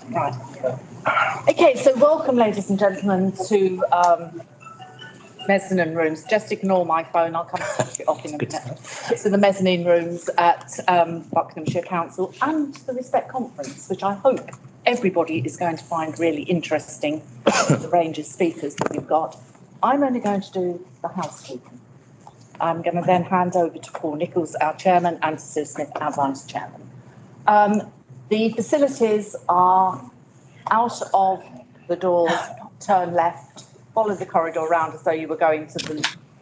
Right. Okay, so welcome, ladies and gentlemen, to mezzanine rooms. Just ignore my phone, I'll come and switch it off in a minute. So the mezzanine rooms at Buckinghamshire Council and the Respect Conference, which I hope everybody is going to find really interesting, the range of speakers that we've got. I'm only going to do the housekeeping. I'm going to then hand over to Paul Nichols, our chairman, and to Sue Smith, our vice chairman. The facilities are out of the doors, turn left, follow the corridor round as though you were going to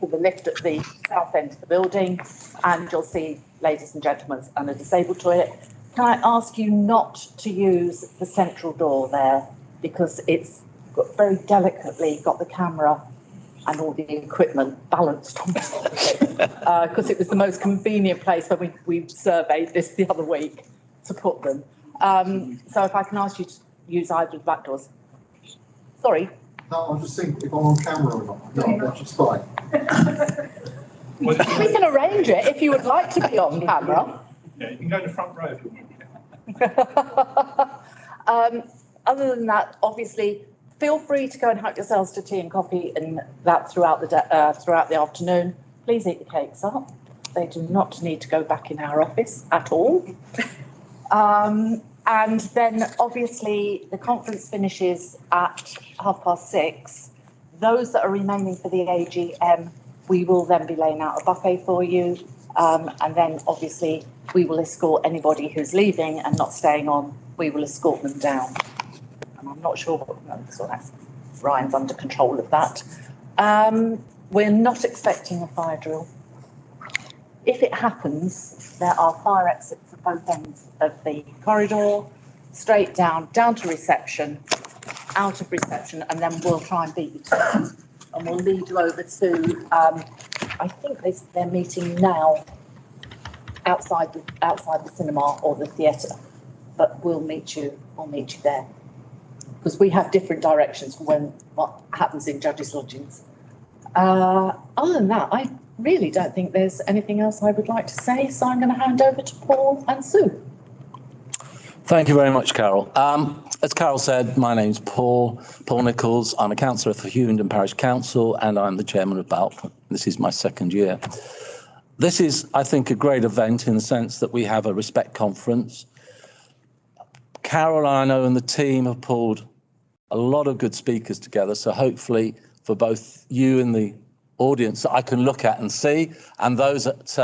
the lift at the south end of the building, and you'll see, ladies and gentlemen, and a disabled toilet. Can I ask you not to use the central door there, because it's got very delicately got the camera and all the equipment balanced on top of it, because it was the most convenient place when we surveyed this the other week to put them. So if I can ask you to use either of the back doors. Sorry. No, I'm just thinking if I'm on camera or not. No, that's just fine. We can arrange it if you would like to be on camera. Yeah, you can go to the front row if you want. Other than that, obviously, feel free to go and help yourselves to tea and coffee and that throughout the afternoon. Please eat the cakes up. They do not need to go back in our office at all. And then, obviously, the conference finishes at 6:30. Those that are remaining for the AGM, we will then be laying out a buffet for you. And then, obviously, we will escort anybody who's leaving and not staying on. We will escort them down. And I'm not sure what Ryan's under control of that. We're not expecting a fire drill. If it happens, there are fire exits at both ends of the corridor, straight down to reception, out of reception, and then we'll try and beat you to it. And we'll lead you over to, I think they're meeting now outside the cinema or the theatre, but we'll meet you there. Because we have different directions for what happens in judges' lodgings. Other than that, I really don't think there's anything else I would like to say, so I'm going to hand over to Paul and Sue. Thank you very much, Carol. As Carol said, my name's Paul Nichols. I'm a councillor for Hewingdon Parish Council, and I'm the chairman of BALC. This is my second year. This is, I think, a great event in the sense that we have a Respect Conference. Carol, I know, and the team have pulled a lot of good speakers together, so hopefully for both you and the audience that I can look at and see, and those at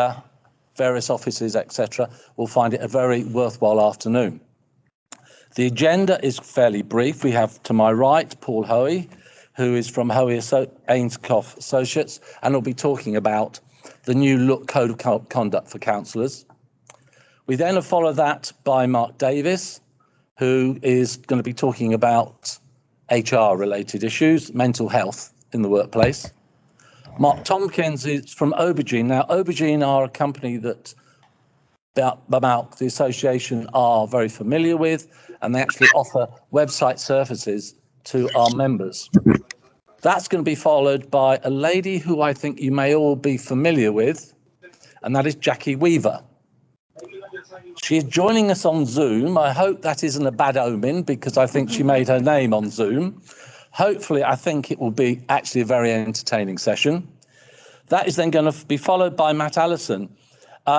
various offices, etc., will find it a very worthwhile afternoon. The agenda is fairly brief. We have to my right Paul Hoey, who is from Hoey Ainscough Associates, and will be talking about the new look code of conduct for councillors. We then follow that by Mark Davis, who is going to be talking about HR related issues, mental health in the workplace. Mark Tompkins is from Aubergine. Now, Aubergine are a company that BMKALC, the association, are very familiar with, and they actually offer website services to our members. That's going to be followed by a lady who I think you may all be familiar with, and that is Jackie Weaver. She is joining us on Zoom. I hope that isn't a bad omen, because I think she made her name on Zoom. Hopefully, I think it will be actually a very entertaining session. That is then going to be followed by Matt Allison.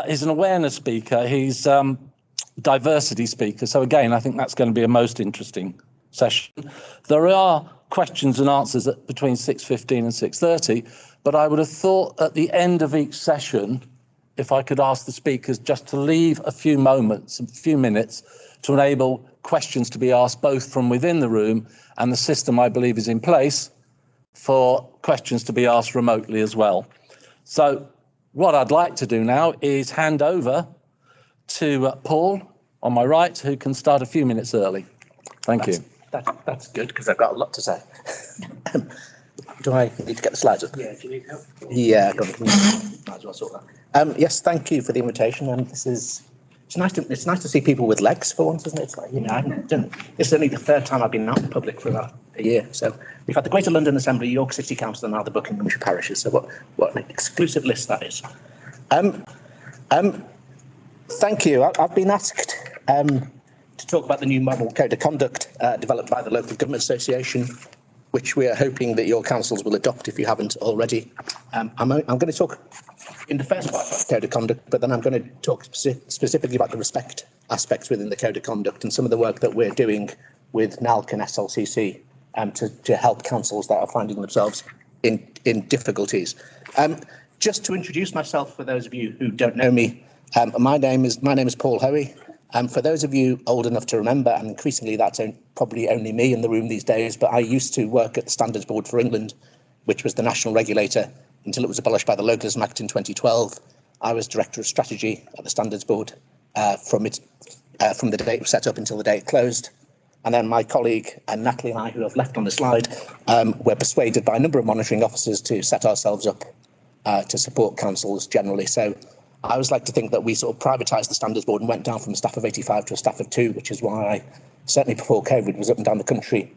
He's an awareness speaker. He's diversity speaker. So again, I think that's going to be a most interesting session. There are questions and answers at between 6:15 and 6:30, but I would have thought at the end of each session, if I could ask the speakers just to leave a few minutes to enable questions to be asked both from within the room, and the system, I believe, is in place for questions to be asked remotely as well. So what I'd like to do now is hand over to Paul on my right, who can start a few minutes early. Thank you. That's good, because I've got a lot to say. Do I need to get the slides up? Yeah, if you need help. Yeah, I've got it. Might as well sort that. Yes, thank you for the invitation. And it's nice to see people with legs for once, isn't it? It's like, this is only the third time I've been out in public for about a year. So we've had the Greater London Assembly, York City Council, and now the Buckinghamshire parishes. So what an exclusive list that is. Thank you. I've been asked to talk about the new model code of conduct developed by the Local Government Association, which we are hoping that your councils will adopt if you haven't already. I'm going to talk in the first part about the code of conduct, but then I'm going to talk specifically about the respect aspects within the code of conduct and some of the work that we're doing with NALC and SLCC to help councils that are finding themselves in difficulties. Just to introduce myself, for those of you who don't know me, my name is Paul Hoey. For those of you old enough to remember, and increasingly that's probably only me in the room these days, but I used to work at the Standards Board for England, which was the national regulator until it was abolished by the Localism Act in 2012. I was Director of Strategy at the Standards Board from the day it was set up until the day it closed. And then my colleague Natalie and I, who have left on the slide, were persuaded by a number of monitoring officers to set ourselves up to support councils generally. So I always like to think that we sort of privatised the Standards Board and went down from a staff of 85 to a staff of 2, which is why I, certainly before COVID, was up and down the country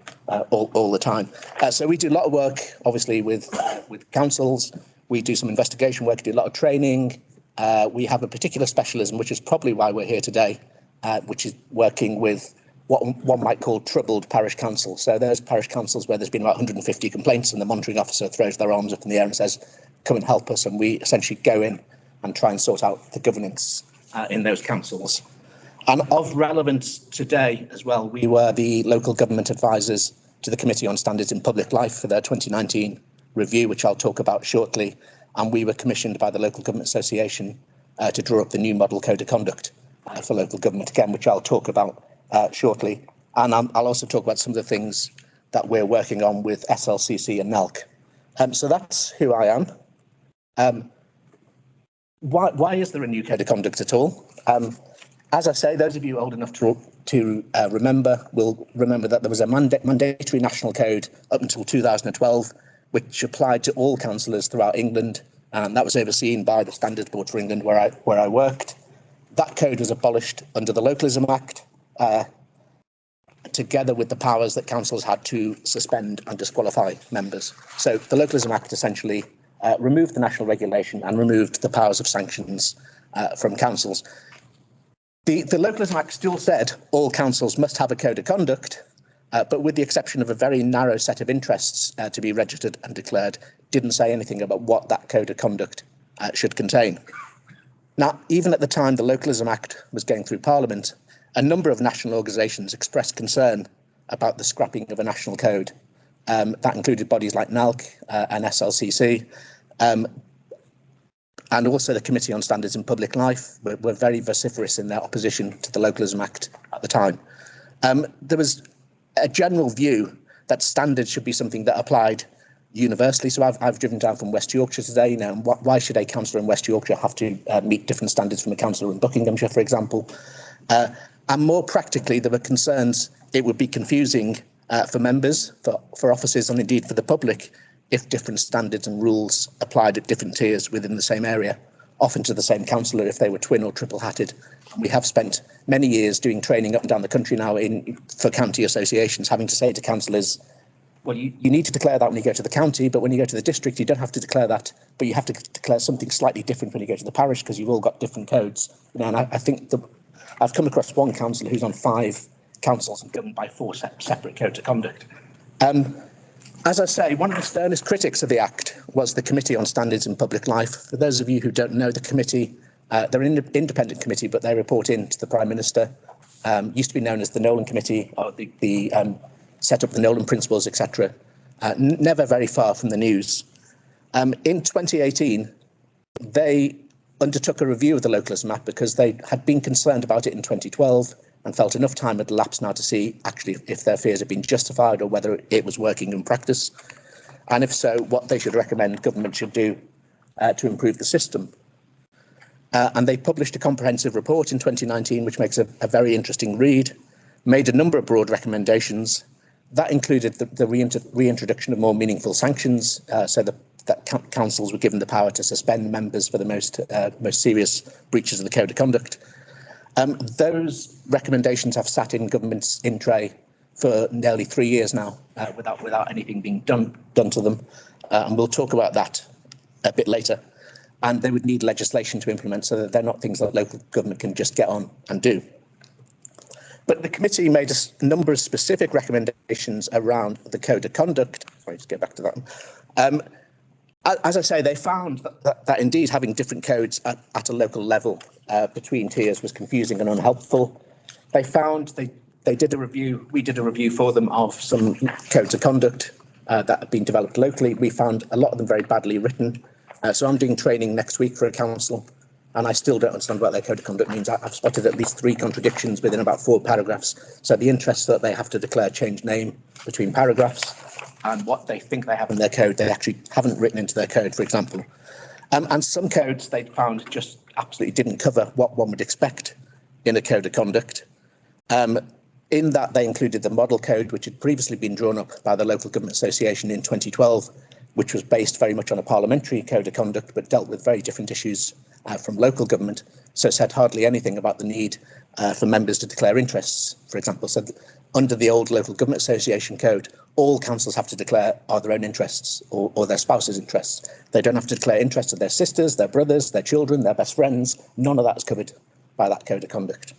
all the time. So we do a lot of work, obviously, with councils. We do some investigation work, do a lot of training. We have a particular specialism, which is probably why we're here today, which is working with what one might call troubled parish councils. So there's parish councils where there's been about 150 complaints and the monitoring officer throws their arms up in the air and says, come and help us. And we essentially go in and try and sort out the governance in those councils. And of relevance today as well, we were the local government advisors to the Committee on Standards in Public Life for their 2019 review, which I'll talk about shortly. And we were commissioned by the Local Government Association to draw up the new model code of conduct for local government, again, which I'll talk about shortly. And I'll also talk about some of the things that we're working on with SLCC and NALC. So that's who I am. Why is there a new code of conduct at all? As I say, those of you old enough to remember will remember that there was a mandatory national code up until 2012, which applied to all councillors throughout England, and that was overseen by the Standards Board for England, where I worked. That code was abolished under the Localism Act, together with the powers that councils had to suspend and disqualify members. So the Localism Act essentially removed the national regulation and removed the powers of sanctions from councils. The Localism Act still said all councils must have a code of conduct, but with the exception of a very narrow set of interests to be registered and declared, didn't say anything about what that code of conduct should contain. Now, even at the time the Localism Act was going through Parliament, a number of national organisations expressed concern about the scrapping of a national code. That included bodies like NALC and SLCC, and also the Committee on Standards in Public Life were very vociferous in their opposition to the Localism Act at the time. There was a general view that standards should be something that applied universally. So I've driven down from West Yorkshire today. Now, why should a councillor in West Yorkshire have to meet different standards from a councillor in Buckinghamshire, for example? And more practically, there were concerns it would be confusing for members, for officers, and indeed for the public, if different standards and rules applied at different tiers within the same area, often to the same councillor if they were twin or triple-hatted. We have spent many years doing training up and down the country now for county associations, having to say to councillors, well, you need to declare that when you go to the county, but when you go to the district, you don't have to declare that, but you have to declare something slightly different when you go to the parish because you've all got different codes. And I think I've come across one councillor who's on 5 councils and governed by 4 separate codes of conduct. As I say, one of the sternest critics of the Act was the Committee on Standards in Public Life. For those of you who don't know the committee, they're an independent committee, but they report in to the Prime Minister. Used to be known as the Nolan Committee, or the set up the Nolan Principles, etc. Never very far from the news. In 2018, they undertook a review of the Localism Act because they had been concerned about it in 2012 and felt enough time had elapsed now to see actually if their fears had been justified or whether it was working in practice. And if so, what they should recommend government should do to improve the system. And they published a comprehensive report in 2019, which makes a very interesting read, made a number of broad recommendations. That included the reintroduction of more meaningful sanctions, so that councils were given the power to suspend members for the most serious breaches of the Code of Conduct. Those recommendations have sat in government's in tray for nearly 3 years now, without anything being done to them, and we'll talk about that a bit later. And they would need legislation to implement, so that they're not things that local government can just get on and do. But the committee made a number of specific recommendations around the code of conduct. Sorry, just get back to that. As I say, they found that indeed having different codes at a local level between tiers was confusing and unhelpful. They found they did a review. We did a review for them of some codes of conduct that had been developed locally. We found a lot of them very badly written. So I'm doing training next week for a council, and I still don't understand what their code of conduct means. I've spotted at least 3 contradictions within about 4 paragraphs. So the interest that they have to declare change name between paragraphs and what they think they have in their code, they actually haven't written into their code, for example. And some codes they found just absolutely didn't cover what one would expect in a code of conduct. In that, they included the model code, which had previously been drawn up by the Local Government Association in 2012, which was based very much on a parliamentary code of conduct, but dealt with very different issues from local government. So said hardly anything about the need for members to declare interests. For example, said under the old Local Government Association code, all councils have to declare are their own interests or their spouse's interests. They don't have to declare interests of their sisters, their brothers, their children, their best friends. None of that is covered by that code of conduct.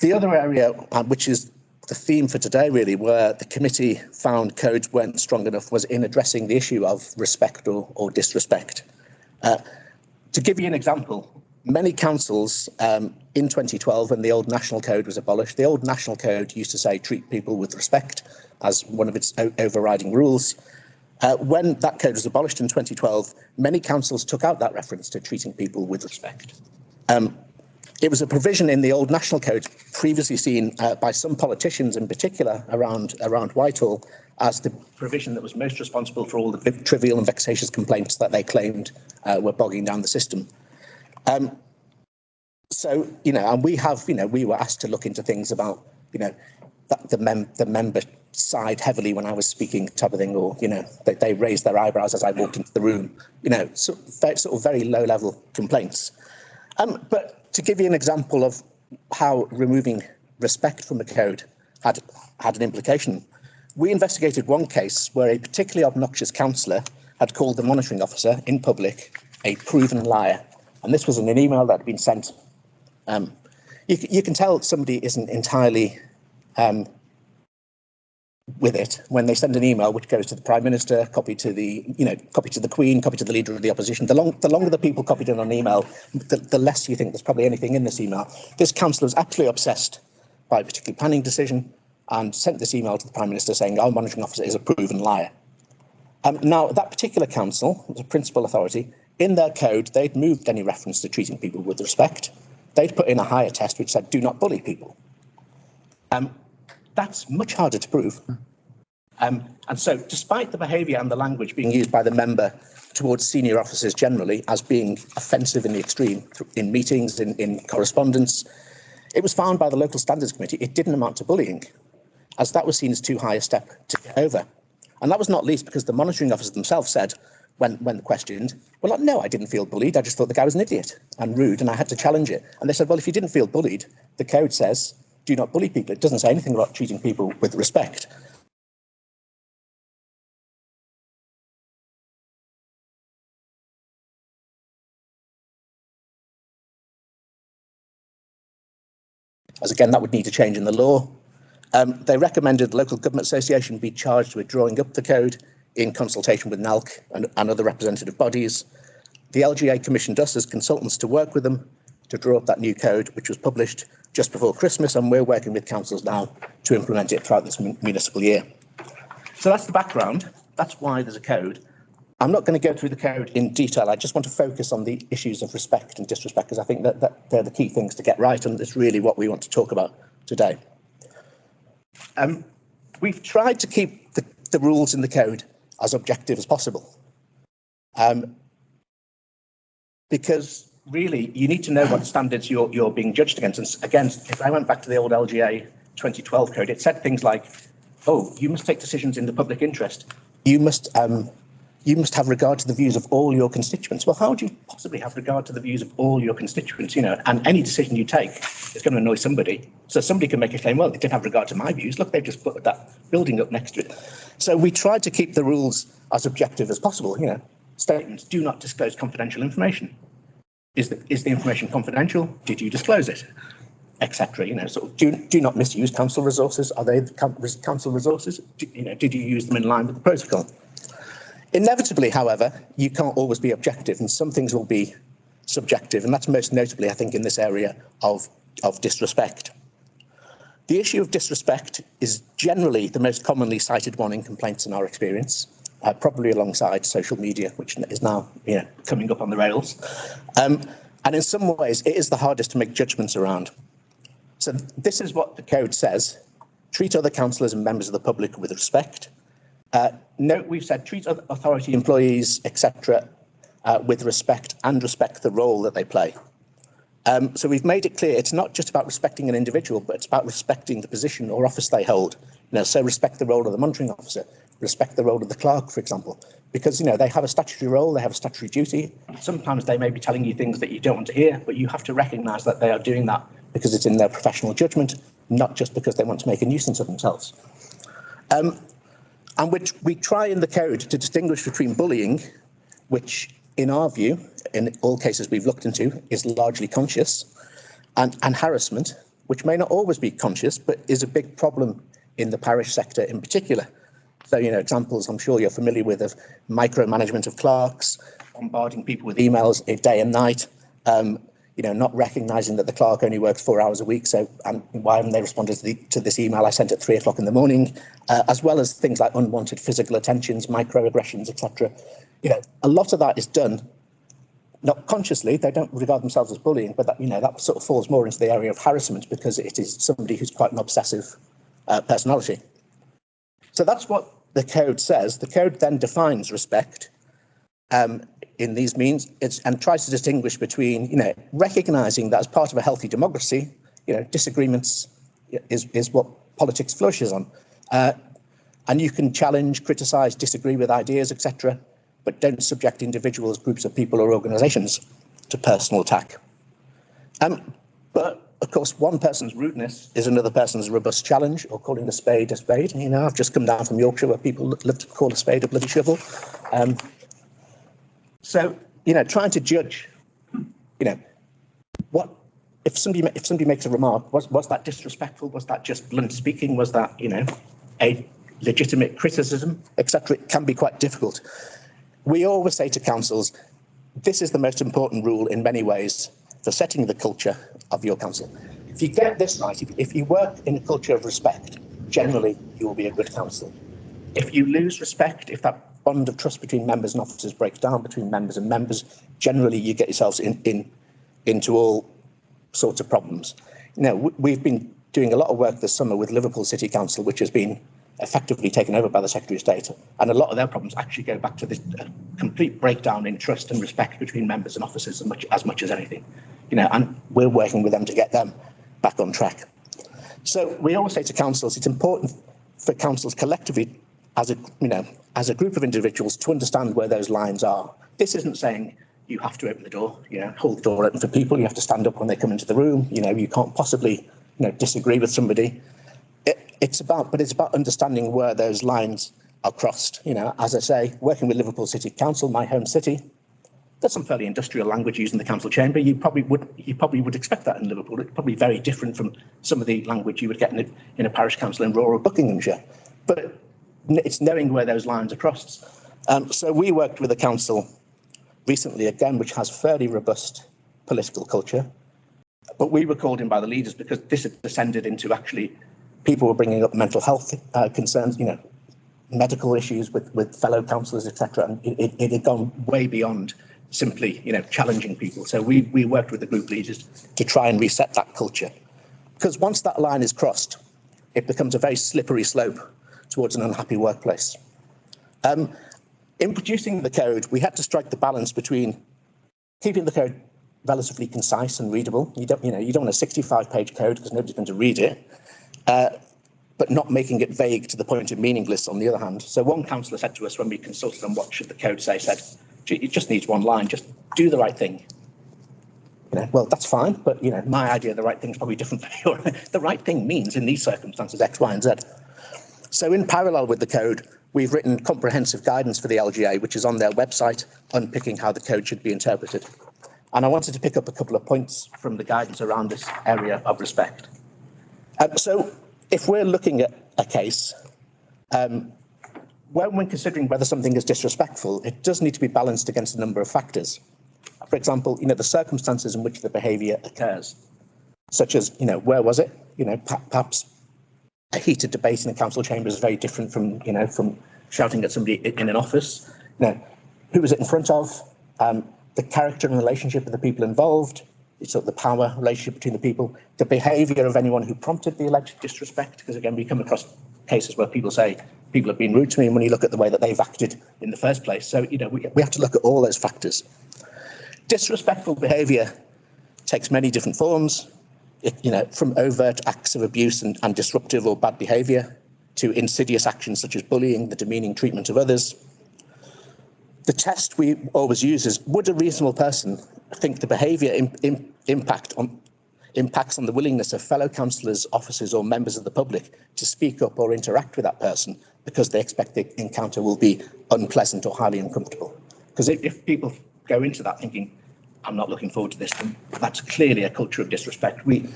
The other area, which is the theme for today, really, where the committee found codes weren't strong enough, was in addressing the issue of respect or disrespect. To give you an example, many councils in 2012, when the old national code was abolished, the old national code used to say treat people with respect as one of its overriding rules. When that code was abolished in 2012, many councils took out that reference to treating people with respect. It was a provision in the old national code previously seen by some politicians in particular around Whitehall as the provision that was most responsible for all the trivial and vexatious complaints that they claimed were bogging down the system. So, and we were asked to look into things about, the member side heavily when I was speaking type of thing, or, they raised their eyebrows as I walked into the room, sort of very low level complaints. But to give you an example of how removing respect from the code had an implication, we investigated one case where a particularly obnoxious councillor had called the monitoring officer in public a proven liar. And this was in an email that had been sent. You can tell somebody isn't entirely with it when they send an email which goes to the Prime Minister, copy to the Queen, copy to the Leader of the Opposition. The longer the people copied in on an email, the less you think there's probably anything in this email. This councillor was absolutely obsessed by a particular planning decision and sent this email to the Prime Minister saying our monitoring officer is a proven liar. Now, that particular council, was a principal authority, in their code, they'd moved any reference to treating people with respect. They'd put in a higher test which said, do not bully people. That's much harder to prove. And so, despite the behaviour and the language being used by the member towards senior officers generally as being offensive in the extreme, in meetings, in correspondence, it was found by the Local Standards Committee it didn't amount to bullying, as that was seen as too high a step to get over. And that was not least because the monitoring officers themselves said, when questioned, well, no, I didn't feel bullied. I just thought the guy was an idiot and rude, and I had to challenge it. And they said, well, if you didn't feel bullied, the code says, do not bully people. It doesn't say anything about treating people with respect. As again, that would need a change in the law. They recommended the Local Government Association be charged with drawing up the code in consultation with NALC and other representative bodies. The LGA commissioned us as consultants to work with them to draw up that new code, which was published just before Christmas, and we're working with councils now to implement it throughout this municipal year. So that's the background. That's why there's a code. I'm not going to go through the code in detail. I just want to focus on the issues of respect and disrespect, because I think that they're the key things to get right, and it's really what we want to talk about today. We've tried to keep the rules in the code as objective as possible, because really you need to know what standards you're being judged against. And again, if I went back to the old LGA 2012 code, it said things like, oh, you must take decisions in the public interest. You must have regard to the views of all your constituents. Well, how would you possibly have regard to the views of all your constituents? And any decision you take is going to annoy somebody. So somebody can make a claim, well, they didn't have regard to my views. Look, they've just put that building up next to it. So we tried to keep the rules as objective as possible. Statements, do not disclose confidential information. Is the information confidential? Did you disclose it? etc. Sort of do not misuse council resources. Are they council resources? Did you use them in line with the protocol? Inevitably, however, you can't always be objective, and some things will be subjective, and that's most notably, I think, in this area of disrespect. The issue of disrespect is generally the most commonly cited one in complaints in our experience, probably alongside social media, which is now coming up on the rails. And in some ways, it is the hardest to make judgments around. So this is what the code says: treat other councillors and members of the public with respect. Note we've said treat other authority employees, etc., with respect and respect the role that they play. So we've made it clear it's not just about respecting an individual, but it's about respecting the position or office they hold. So respect the role of the monitoring officer, respect the role of the clerk, for example, because they have a statutory role, they have a statutory duty. Sometimes they may be telling you things that you don't want to hear, but you have to recognise that they are doing that because it's in their professional judgment, not just because they want to make a nuisance of themselves. And which we try in the code to distinguish between bullying, which in our view, in all cases we've looked into, is largely conscious, and harassment, which may not always be conscious, but is a big problem in the parish sector in particular. So, examples I'm sure you're familiar with of micromanagement of clerks, bombarding people with emails day and night, not recognising that the clerk only works 4 hours a week, so why haven't they responded to this email I sent at 3 o'clock in the morning, as well as things like unwanted physical attentions, microaggressions, etc. A lot of that is done not consciously. They don't regard themselves as bullying, but that sort of falls more into the area of harassment because it is somebody who's quite an obsessive personality. So that's what the code says. The code then defines respect in these means and tries to distinguish between, recognising that as part of a healthy democracy, disagreements is what politics flourishes on. And you can challenge, criticise, disagree with ideas, etc., but don't subject individuals, groups of people or organisations to personal attack. But, of course, one person's rudeness is another person's robust challenge, or calling a spade a spade. I've just come down from Yorkshire where people love to call a spade a bloody shovel. So, trying to judge, what if somebody makes a remark, was that disrespectful? Was that just blunt speaking? Was that, a legitimate criticism, etc.? It can be quite difficult. We always say to councils, this is the most important rule in many ways for setting the culture of your council. If you get this right, if you work in a culture of respect, generally you will be a good council. If you lose respect, if that bond of trust between members and officers breaks down between members and members, generally you get yourselves into all sorts of problems. We've been doing a lot of work this summer with Liverpool City Council, which has been effectively taken over by the Secretary of State, and a lot of their problems actually go back to this complete breakdown in trust and respect between members and officers as much as anything, and we're working with them to get them back on track. So we always say to councils, it's important for councils collectively as a group of individuals to understand where those lines are. This isn't saying you have to open the door, hold the door open for people, you have to stand up when they come into the room, you can't possibly disagree with somebody. It's about understanding where those lines are crossed. As I say, working with Liverpool City Council, my home city, there's some fairly industrial language used in the council chamber. You probably would expect that in Liverpool. It's probably very different from some of the language you would get in a parish council in rural Buckinghamshire. But it's knowing where those lines are crossed. So we worked with a council recently, again, which has fairly robust political culture. But we were called in by the leaders because this had descended into actually people were bringing up mental health concerns, medical issues with fellow councillors, etc. And it had gone way beyond simply, challenging people. So we worked with the group leaders to try and reset that culture. Because once that line is crossed, it becomes a very slippery slope towards an unhappy workplace. In producing the code, we had to strike the balance between keeping the code relatively concise and readable. You don't want a 65-page code because nobody's going to read it. But not making it vague to the point of meaningless on the other hand. So one councillor said to us when we consulted on what should the code say, said, it just needs one line, just do the right thing. Well, that's fine, but my idea of the right thing is probably different from yours. The right thing means in these circumstances X, Y, and Z. So in parallel with the code, we've written comprehensive guidance for the LGA, which is on their website, unpicking how the code should be interpreted. And I wanted to pick up a couple of points from the guidance around this area of respect. So if we're looking at a case, when considering whether something is disrespectful, it does need to be balanced against a number of factors. For example, the circumstances in which the behaviour occurs, such as, where was it? Perhaps a heated debate in a council chamber is very different from, from shouting at somebody in an office. Who was it in front of? The character and relationship of the people involved, the power relationship between the people, the behaviour of anyone who prompted the alleged disrespect, because again, we come across cases where people say, people have been rude to me, and when you look at the way that they've acted in the first place. So, we have to look at all those factors. Disrespectful behaviour takes many different forms, from overt acts of abuse and disruptive or bad behaviour to insidious actions such as bullying, the demeaning treatment of others. The test we always use is, would a reasonable person think the behaviour impacts on the willingness of fellow councillors, officers or members of the public to speak up or interact with that person because they expect the encounter will be unpleasant or highly uncomfortable? Because if people go into that thinking, I'm not looking forward to this, then that's clearly a culture of disrespect. We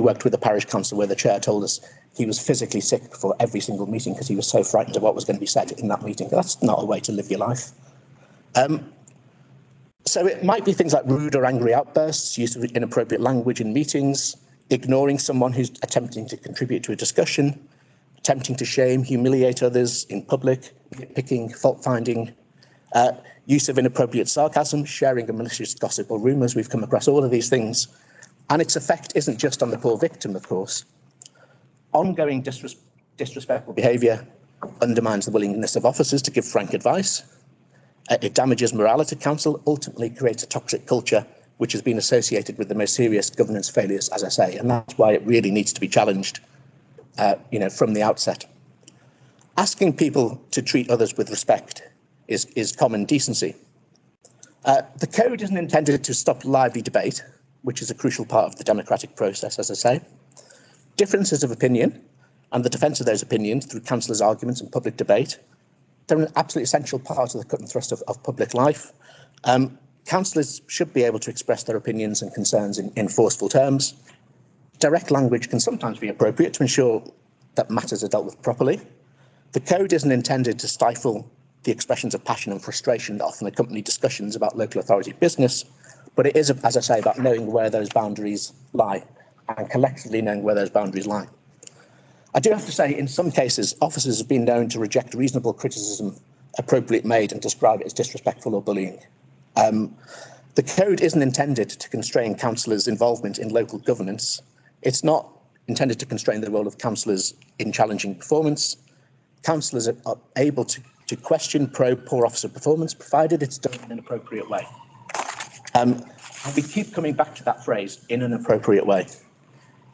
worked with the parish council where the chair told us he was physically sick before every single meeting because he was so frightened of what was going to be said in that meeting. That's not a way to live your life. So it might be things like rude or angry outbursts, use of inappropriate language in meetings, ignoring someone who's attempting to contribute to a discussion, attempting to shame, humiliate others in public, nitpicking, fault-finding, use of inappropriate sarcasm, sharing of malicious gossip or rumours. We've come across all of these things. And its effect isn't just on the poor victim, of course. Ongoing disrespectful behaviour undermines the willingness of officers to give frank advice. It damages morale at a council, ultimately creates a toxic culture, which has been associated with the most serious governance failures, as I say, and that's why it really needs to be challenged, from the outset. Asking people to treat others with respect is common decency. The code isn't intended to stop lively debate, which is a crucial part of the democratic process, as I say. Differences of opinion and the defence of those opinions through councillors' arguments and public debate, they're an absolutely essential part of the cut and thrust of public life. Councillors should be able to express their opinions and concerns in forceful terms. Direct language can sometimes be appropriate to ensure that matters are dealt with properly. The code isn't intended to stifle the expressions of passion and frustration that often accompany discussions about local authority business, but it is, as I say, about knowing where those boundaries lie and collectively knowing where those boundaries lie. I do have to say, in some cases, officers have been known to reject reasonable criticism appropriately made and describe it as disrespectful or bullying. The code isn't intended to constrain councillors' involvement in local governance. It's not intended to constrain the role of councillors in challenging performance. Councillors are able to question, probe poor officer performance, provided it's done in an appropriate way. And we keep coming back to that phrase, in an appropriate way.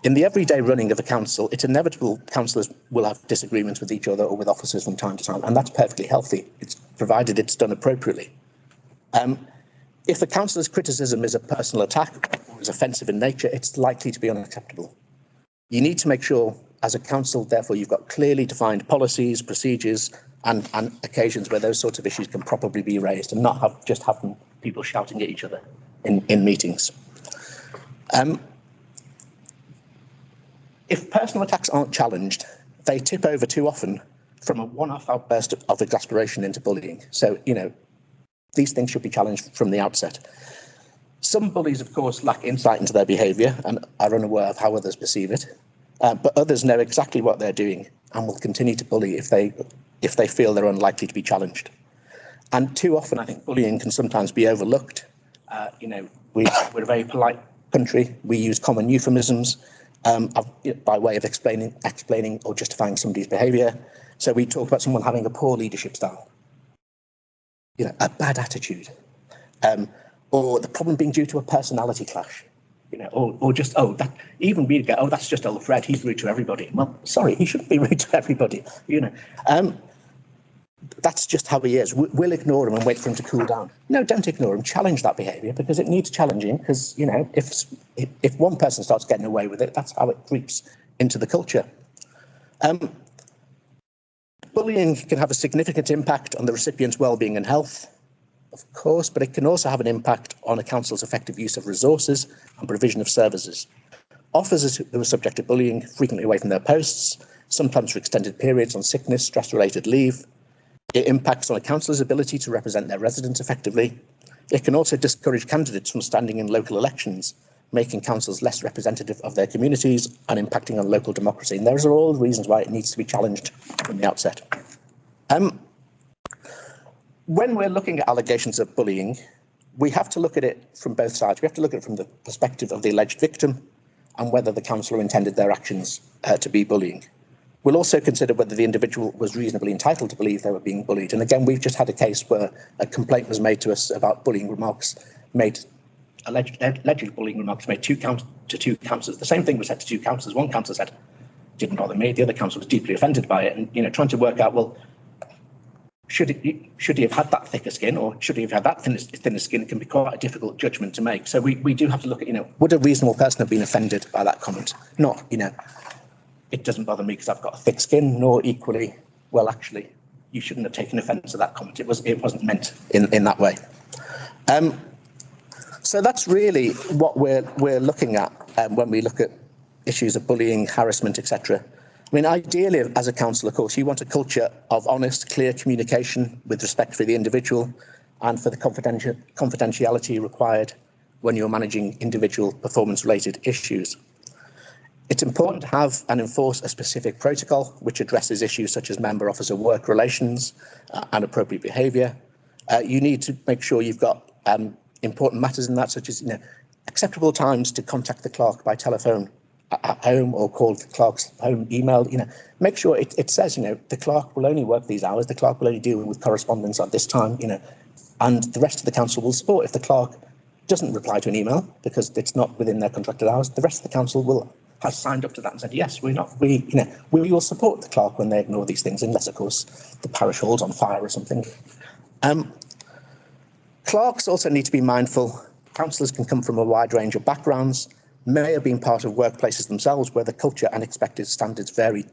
In the everyday running of a council, it's inevitable councillors will have disagreements with each other or with officers from time to time, and that's perfectly healthy. It's provided it's done appropriately. If a councillor's criticism is a personal attack or is offensive in nature, it's likely to be unacceptable. You need to make sure, as a council, therefore, you've got clearly defined policies, procedures, and occasions where those sorts of issues can probably be raised, and not have people shouting at each other in meetings. If personal attacks aren't challenged, they tip over too often from a one-off outburst of exasperation into bullying. So, these things should be challenged from the outset. Some bullies, of course, lack insight into their behaviour and are unaware of how others perceive it. But others know exactly what they're doing and will continue to bully if they feel they're unlikely to be challenged. And too often, I think bullying can sometimes be overlooked. We're a very polite country. We use common euphemisms by way of explaining or justifying somebody's behaviour. So we talk about someone having a poor leadership style, a bad attitude, or the problem being due to a personality clash. Or just, that's just old Fred, he's rude to everybody. Well, sorry, he shouldn't be rude to everybody, That's just how he is. We'll ignore him and wait for him to cool down. No, don't ignore him. Challenge that behaviour because it needs challenging because, if one person starts getting away with it, that's how it creeps into the culture. Bullying can have a significant impact on the recipient's well-being and health. of course, but it can also have an impact on a council's effective use of resources and provision of services. Officers who are subject to bullying frequently away from their posts, sometimes for extended periods on sickness, stress-related leave. It impacts on a councillor's ability to represent their residents effectively. It can also discourage candidates from standing in local elections, making councils less representative of their communities and impacting on local democracy. And those are all the reasons why it needs to be challenged from the outset. When we're looking at allegations of bullying, we have to look at it from both sides. We have to look at it from the perspective of the alleged victim and whether the councillor intended their actions to be bullying. We'll also consider whether the individual was reasonably entitled to believe they were being bullied. And again, we've just had a case where a complaint was made to us about bullying remarks made, alleged bullying remarks made to two councillors. The same thing was said to two councillors. One councillor said, didn't bother me. The other councillor was deeply offended by it. And, trying to work out, well, should he have had that thicker skin or should he have had that thinner skin? It can be quite a difficult judgment to make. So we do have to look at, would a reasonable person have been offended by that comment? Not, it doesn't bother me because I've got a thick skin, nor equally, well, actually, you shouldn't have taken offence to that comment. It wasn't meant in that way. So that's really what we're looking at when we look at issues of bullying, harassment, etc. I mean, ideally, as a council, of course, you want a culture of honest, clear communication with respect for the individual and for the confidentiality required when you're managing individual performance-related issues. It's important to have and enforce a specific protocol which addresses issues such as member-officer work relations and appropriate behaviour. You need to make sure you've got important matters in that, such as acceptable times to contact the clerk by telephone at home or call the clerk's home email. Make sure it says the clerk will only work these hours, the clerk will only deal with correspondence at this time, and the rest of the council will support. If the clerk doesn't reply to an email because it's not within their contracted hours, the rest of the council will have signed up to that and said, yes, we will support the clerk when they ignore these things, unless, of course, the parish hall's on fire or something. Clerks also need to be mindful. Councillors can come from a wide range of backgrounds, may have been part of workplaces themselves where the culture and expected standards vary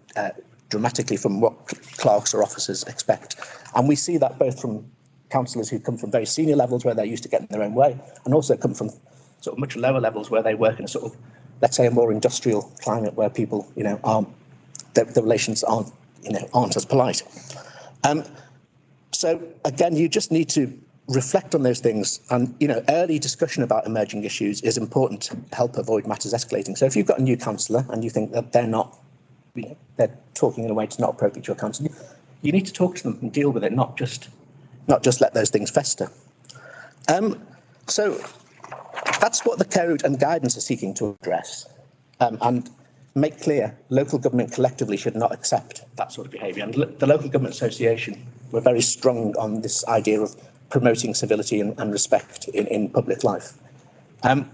dramatically from what clerks or officers expect. And we see that both from councillors who come from very senior levels where they're used to getting their own way, and also come from sort of much lower levels where they work in a sort of, let's say, a more industrial climate where people, the relations aren't as polite. So again, you just need to reflect on those things, and early discussion about emerging issues is important to help avoid matters escalating. So if you've got a new councillor and you think that they're not, they're talking in a way that's not appropriate to your council, you need to talk to them and deal with it, not just let those things fester. So that's what the code and guidance are seeking to address, and make clear local government collectively should not accept that sort of behaviour. And the Local Government Association were very strong on this idea of promoting civility and respect in public life. But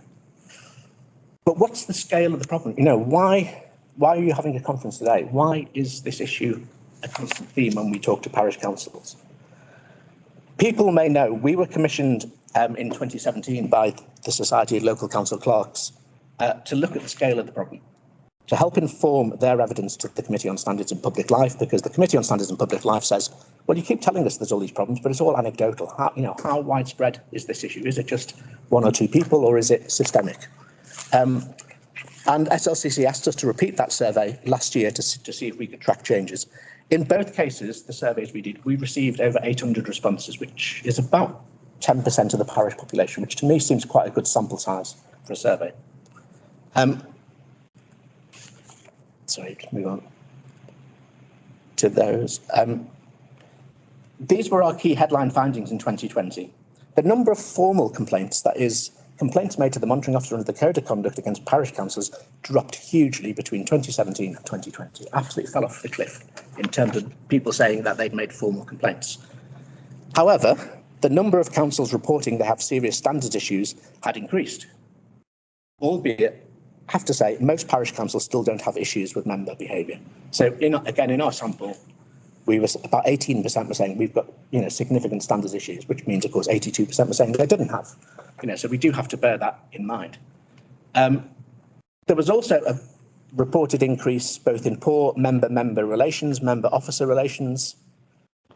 what's the scale of the problem? Why are you having a conference today? Why is this issue a constant theme when we talk to parish councils? People may know we were commissioned in 2017 by the Society of Local Council Clerks to look at the scale of the problem, to help inform their evidence to the Committee on Standards in Public Life, because the Committee on Standards in Public Life says, well, you keep telling us there's all these problems, but it's all anecdotal. How widespread is this issue? Is it just one or two people, or is it systemic? And SLCC asked us to repeat that survey last year to see if we could track changes. In both cases, the surveys we did, we received over 800 responses, which is about 10% of the parish population, which to me seems quite a good sample size for a survey. Sorry, just move on to those. These were our key headline findings in 2020. The number of formal complaints, that is, complaints made to the monitoring officer under the Code of Conduct against parish councils, dropped hugely between 2017 and 2020. Absolutely fell off the cliff in terms of people saying that they'd made formal complaints. However, the number of councils reporting they have serious standards issues had increased, albeit, I have to say, most parish councils still don't have issues with member behaviour. So in our sample, we were about 18% were saying we've got significant standards issues, which means, of course, 82% were saying they didn't have. So we do have to bear that in mind. There was also a reported increase both in poor member-member relations, member-officer relations.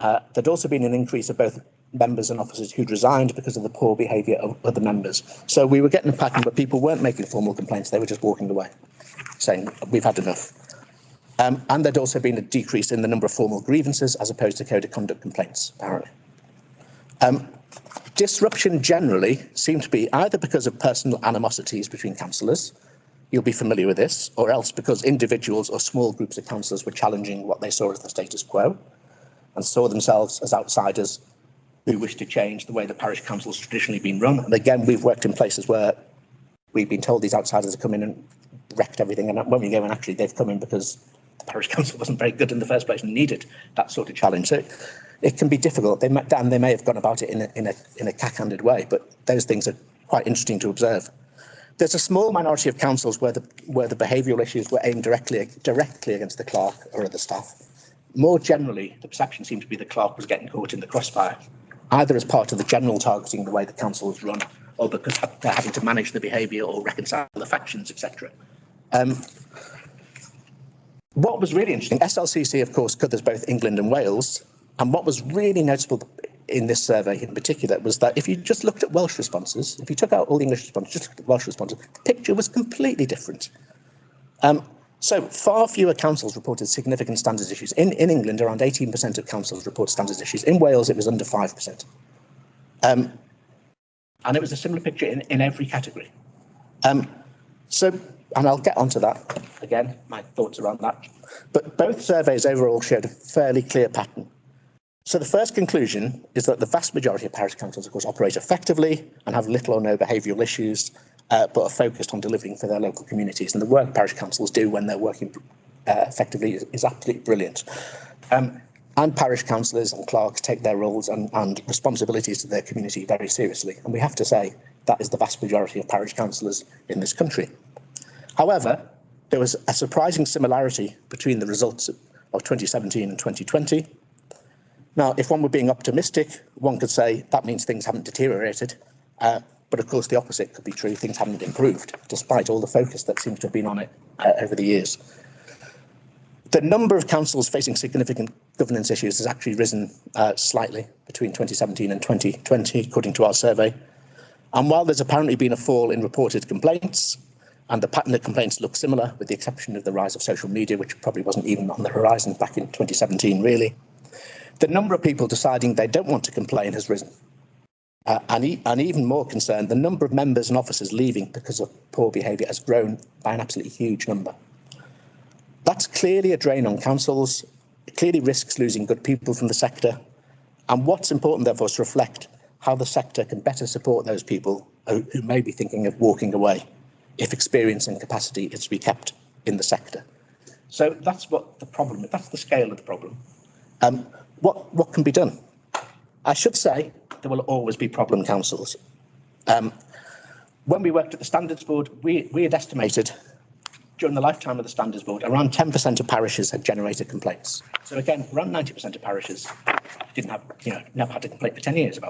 There'd also been an increase of both members and officers who'd resigned because of the poor behaviour of other members. So we were getting a pattern where people weren't making formal complaints, they were just walking away, saying, we've had enough. And there'd also been a decrease in the number of formal grievances as opposed to code of conduct complaints, apparently. Disruption generally seemed to be either because of personal animosities between councillors, you'll be familiar with this, or else because individuals or small groups of councillors were challenging what they saw as the status quo and saw themselves as outsiders who wished to change the way the parish council has traditionally been run. And again, we've worked in places where we've been told these outsiders have come in and wrecked everything, and when we go in, actually they've come in because the parish council wasn't very good in the first place and needed that sort of challenge. So it can be difficult. They may have gone about it in a cack-handed way, but those things are quite interesting to observe. There's a small minority of councils where the behavioural issues were aimed directly against the clerk or other staff. More generally, the perception seemed to be the clerk was getting caught in the crossfire, either as part of the general targeting the way the council is run, or because they're having to manage the behaviour or reconcile the factions, etc. What was really interesting, SLCC, of course, covers both England and Wales, and what was really noticeable in this survey in particular was that if you just looked at Welsh responses, if you took out all the English responses, just looked at Welsh responses, the picture was completely different. So far fewer councils reported significant standards issues. In England, around 18% of councils report standards issues. In Wales, it was under 5%. And it was a similar picture in every category. And I'll get onto that again, my thoughts around that. But both surveys overall showed a fairly clear pattern. So the first conclusion is that the vast majority of parish councils, of course, operate effectively and have little or no behavioural issues, but are focused on delivering for their local communities. And the work parish councils do when they're working effectively is absolutely brilliant. And parish councillors and clerks take their roles and responsibilities to their community very seriously. And we have to say that is the vast majority of parish councillors in this country. However, there was a surprising similarity between the results of 2017 and 2020. Now, if one were being optimistic, one could say that means things haven't deteriorated. But of course, the opposite could be true. Things haven't improved, despite all the focus that seems to have been on it over the years. The number of councils facing significant governance issues has actually risen slightly between 2017 and 2020, according to our survey. And while there's apparently been a fall in reported complaints, and the pattern of complaints looks similar, with the exception of the rise of social media, which probably wasn't even on the horizon back in 2017, really, the number of people deciding they don't want to complain has risen. And even more concerned, the number of members and officers leaving because of poor behaviour has grown by an absolutely huge number. That's clearly a drain on councils. It clearly risks losing good people from the sector. And what's important, therefore, is to reflect how the sector can better support those people who may be thinking of walking away if experience and capacity is to be kept in the sector. So that's what the problem is. That's the scale of the problem. What can be done? I should say there will always be problem councils. When we worked at the Standards Board, we had estimated during the lifetime of the Standards Board, around 10% of parishes had generated complaints. So again, around 90% of parishes didn't have, never had a complaint for 10 years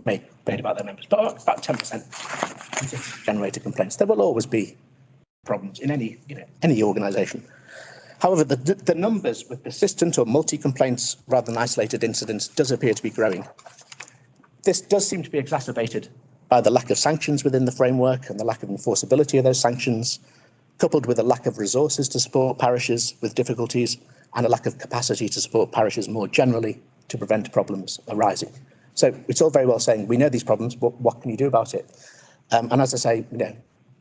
made about their members, but about 10% generated complaints. There will always be problems in any organisation. However, the numbers with persistent or multi-complaints rather than isolated incidents does appear to be growing. This does seem to be exacerbated by the lack of sanctions within the framework and the lack of enforceability of those sanctions, coupled with a lack of resources to support parishes with difficulties and a lack of capacity to support parishes more generally to prevent problems arising. So it's all very well saying, we know these problems, but what can you do about it? And as I say,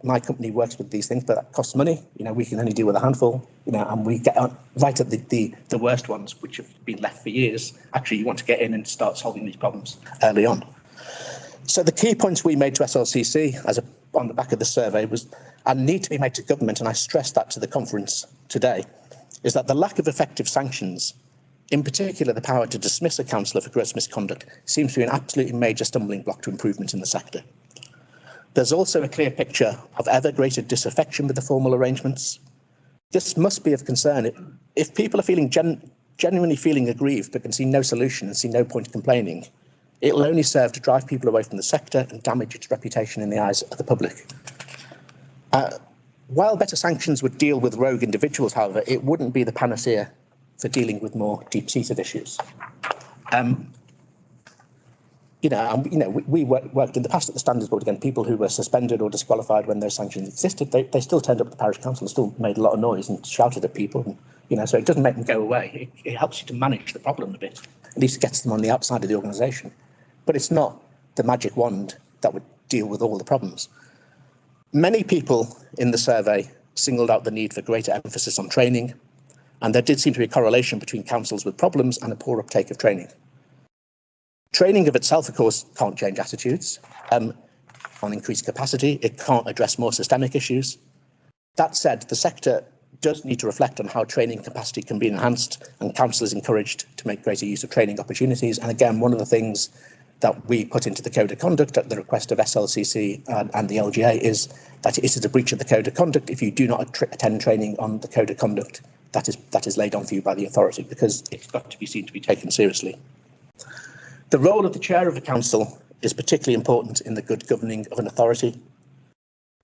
my company works with these things, but that costs money. We can only deal with a handful, and we get on right at the worst ones, which have been left for years. Actually, you want to get in and start solving these problems early on. So the key points we made to SLCC on the back of the survey was, and need to be made to government, and I stressed that to the conference today, is that the lack of effective sanctions, in particular the power to dismiss a councillor for gross misconduct, seems to be an absolutely major stumbling block to improvement in the sector. There's also a clear picture of ever greater disaffection with the formal arrangements. This must be of concern. If people are feeling genuinely feeling aggrieved but can see no solution and see no point complaining, it will only serve to drive people away from the sector and damage its reputation in the eyes of the public. While better sanctions would deal with rogue individuals, however, it wouldn't be the panacea for dealing with more deep-seated issues. we worked in the past at the Standards Board again, people who were suspended or disqualified when those sanctions existed, they still turned up at the parish council and still made a lot of noise and shouted at people. And, so it doesn't make them go away. It helps you to manage the problem a bit. At least it gets them on the outside of the organisation. But it's not the magic wand that would deal with all the problems. Many people in the survey singled out the need for greater emphasis on training, and there did seem to be a correlation between councils with problems and a poor uptake of training. Training of itself, of course, can't change attitudes, can't increase capacity, it can't address more systemic issues. That said, the sector does need to reflect on how training capacity can be enhanced, and council is encouraged to make greater use of training opportunities. And again, one of the things that we put into the Code of Conduct at the request of SLCC and the LGA is that it is a breach of the Code of Conduct if you do not attend training on the Code of Conduct that is laid on for you by the authority, because it's got to be seen to be taken seriously. The role of the chair of the council is particularly important in the good governing of an authority.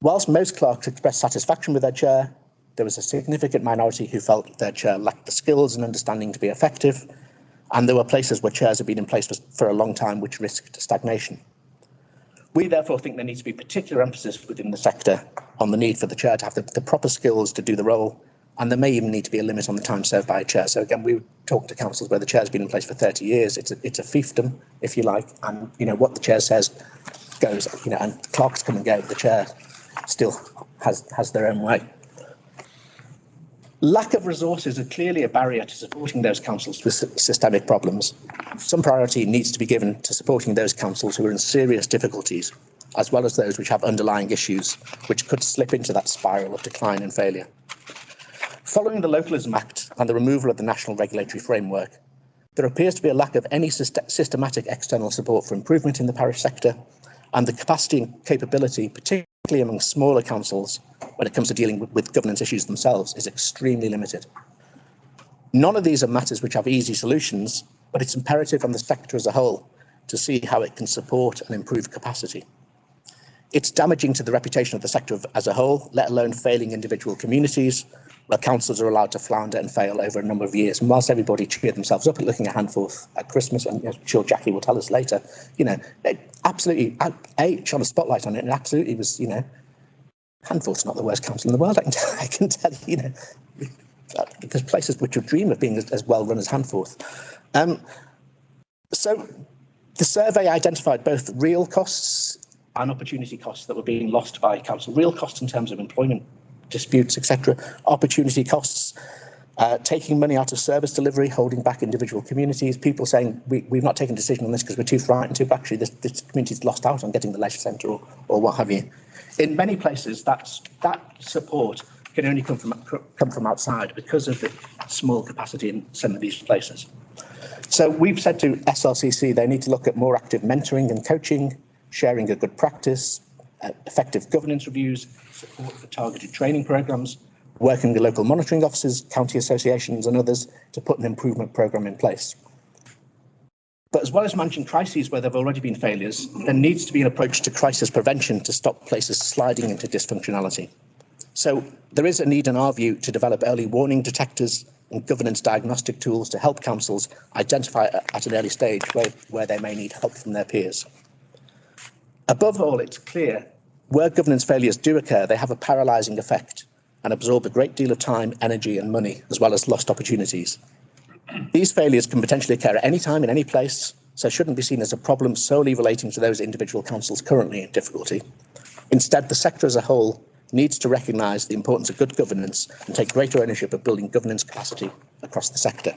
Whilst most clerks expressed satisfaction with their chair, there was a significant minority who felt their chair lacked the skills and understanding to be effective, and there were places where chairs have been in place for a long time which risked stagnation. We therefore think there needs to be particular emphasis within the sector on the need for the chair to have the proper skills to do the role, and there may even need to be a limit on the time served by a chair. So again, we talk to councils where the chair's been in place for 30 years. It's a fiefdom, if you like, and what the chair says goes. And clerks come and go. The chair still has their own way. Lack of resources are clearly a barrier to supporting those councils with systemic problems. Some priority needs to be given to supporting those councils who are in serious difficulties, as well as those which have underlying issues, which could slip into that spiral of decline and failure. Following the Localism Act and the removal of the national regulatory framework, there appears to be a lack of any systematic external support for improvement in the parish sector, and the capacity and capability, particularly among smaller councils, when it comes to dealing with governance issues themselves, is extremely limited. None of these are matters which have easy solutions, but it's imperative on the sector as a whole to see how it can support and improve capacity. It's damaging to the reputation of the sector as a whole, let alone failing individual communities, where councils are allowed to flounder and fail over a number of years. And whilst everybody cheered themselves up at looking at Handforth at Christmas, and I'm sure Jackie will tell us later, it absolutely shone a spotlight on it, and absolutely was, Handforth's not the worst council in the world, I can tell you, there's places which would dream of being as well run as Handforth. So the survey identified both real costs and opportunity costs that were being lost by council. Real costs in terms of employment disputes, etc. Opportunity costs, taking money out of service delivery, holding back individual communities, people saying we've not taken a decision on this because we're too frightened to, but actually this community's lost out on getting the leisure centre or what have you. In many places, that support can only come from outside because of the small capacity in some of these places. So we've said to SLCC they need to look at more active mentoring and coaching, sharing of good practice, effective governance reviews, support for targeted training programmes, working with local monitoring officers, county associations and others to put an improvement programme in place. But as well as managing crises where there have already been failures, there needs to be an approach to crisis prevention to stop places sliding into dysfunctionality. So there is a need, in our view, to develop early warning detectors and governance diagnostic tools to help councils identify at an early stage where they may need help from their peers. Above all, it's clear where governance failures do occur, they have a paralysing effect and absorb a great deal of time, energy and money, as well as lost opportunities. These failures can potentially occur at any time in any place, so shouldn't be seen as a problem solely relating to those individual councils currently in difficulty. Instead, the sector as a whole needs to recognise the importance of good governance and take greater ownership of building governance capacity across the sector.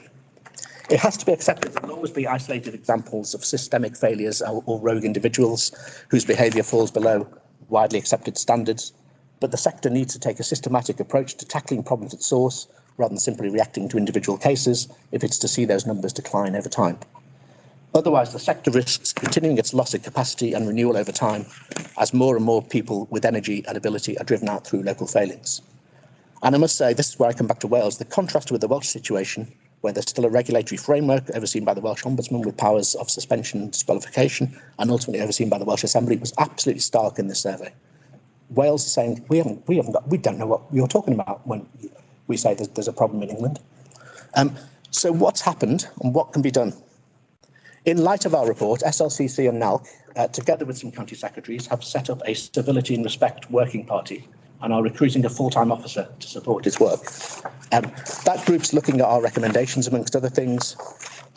It has to be accepted that there will always be isolated examples of systemic failures or rogue individuals whose behaviour falls below widely accepted standards, but the sector needs to take a systematic approach to tackling problems at source rather than simply reacting to individual cases if it's to see those numbers decline over time. Otherwise, the sector risks continuing its loss of capacity and renewal over time as more and more people with energy and ability are driven out through local failings. And I must say, this is where I come back to Wales, the contrast with the Welsh situation, where there's still a regulatory framework overseen by the Welsh Ombudsman with powers of suspension and disqualification, and ultimately overseen by the Welsh Assembly, was absolutely stark in this survey. Wales is saying, we don't know what you're talking about when we say there's a problem in England. So what's happened and what can be done? In light of our report, SLCC and NALC, together with some county secretaries, have set up a Civility and Respect working party and are recruiting a full-time officer to support its work. That group's looking at our recommendations, amongst other things,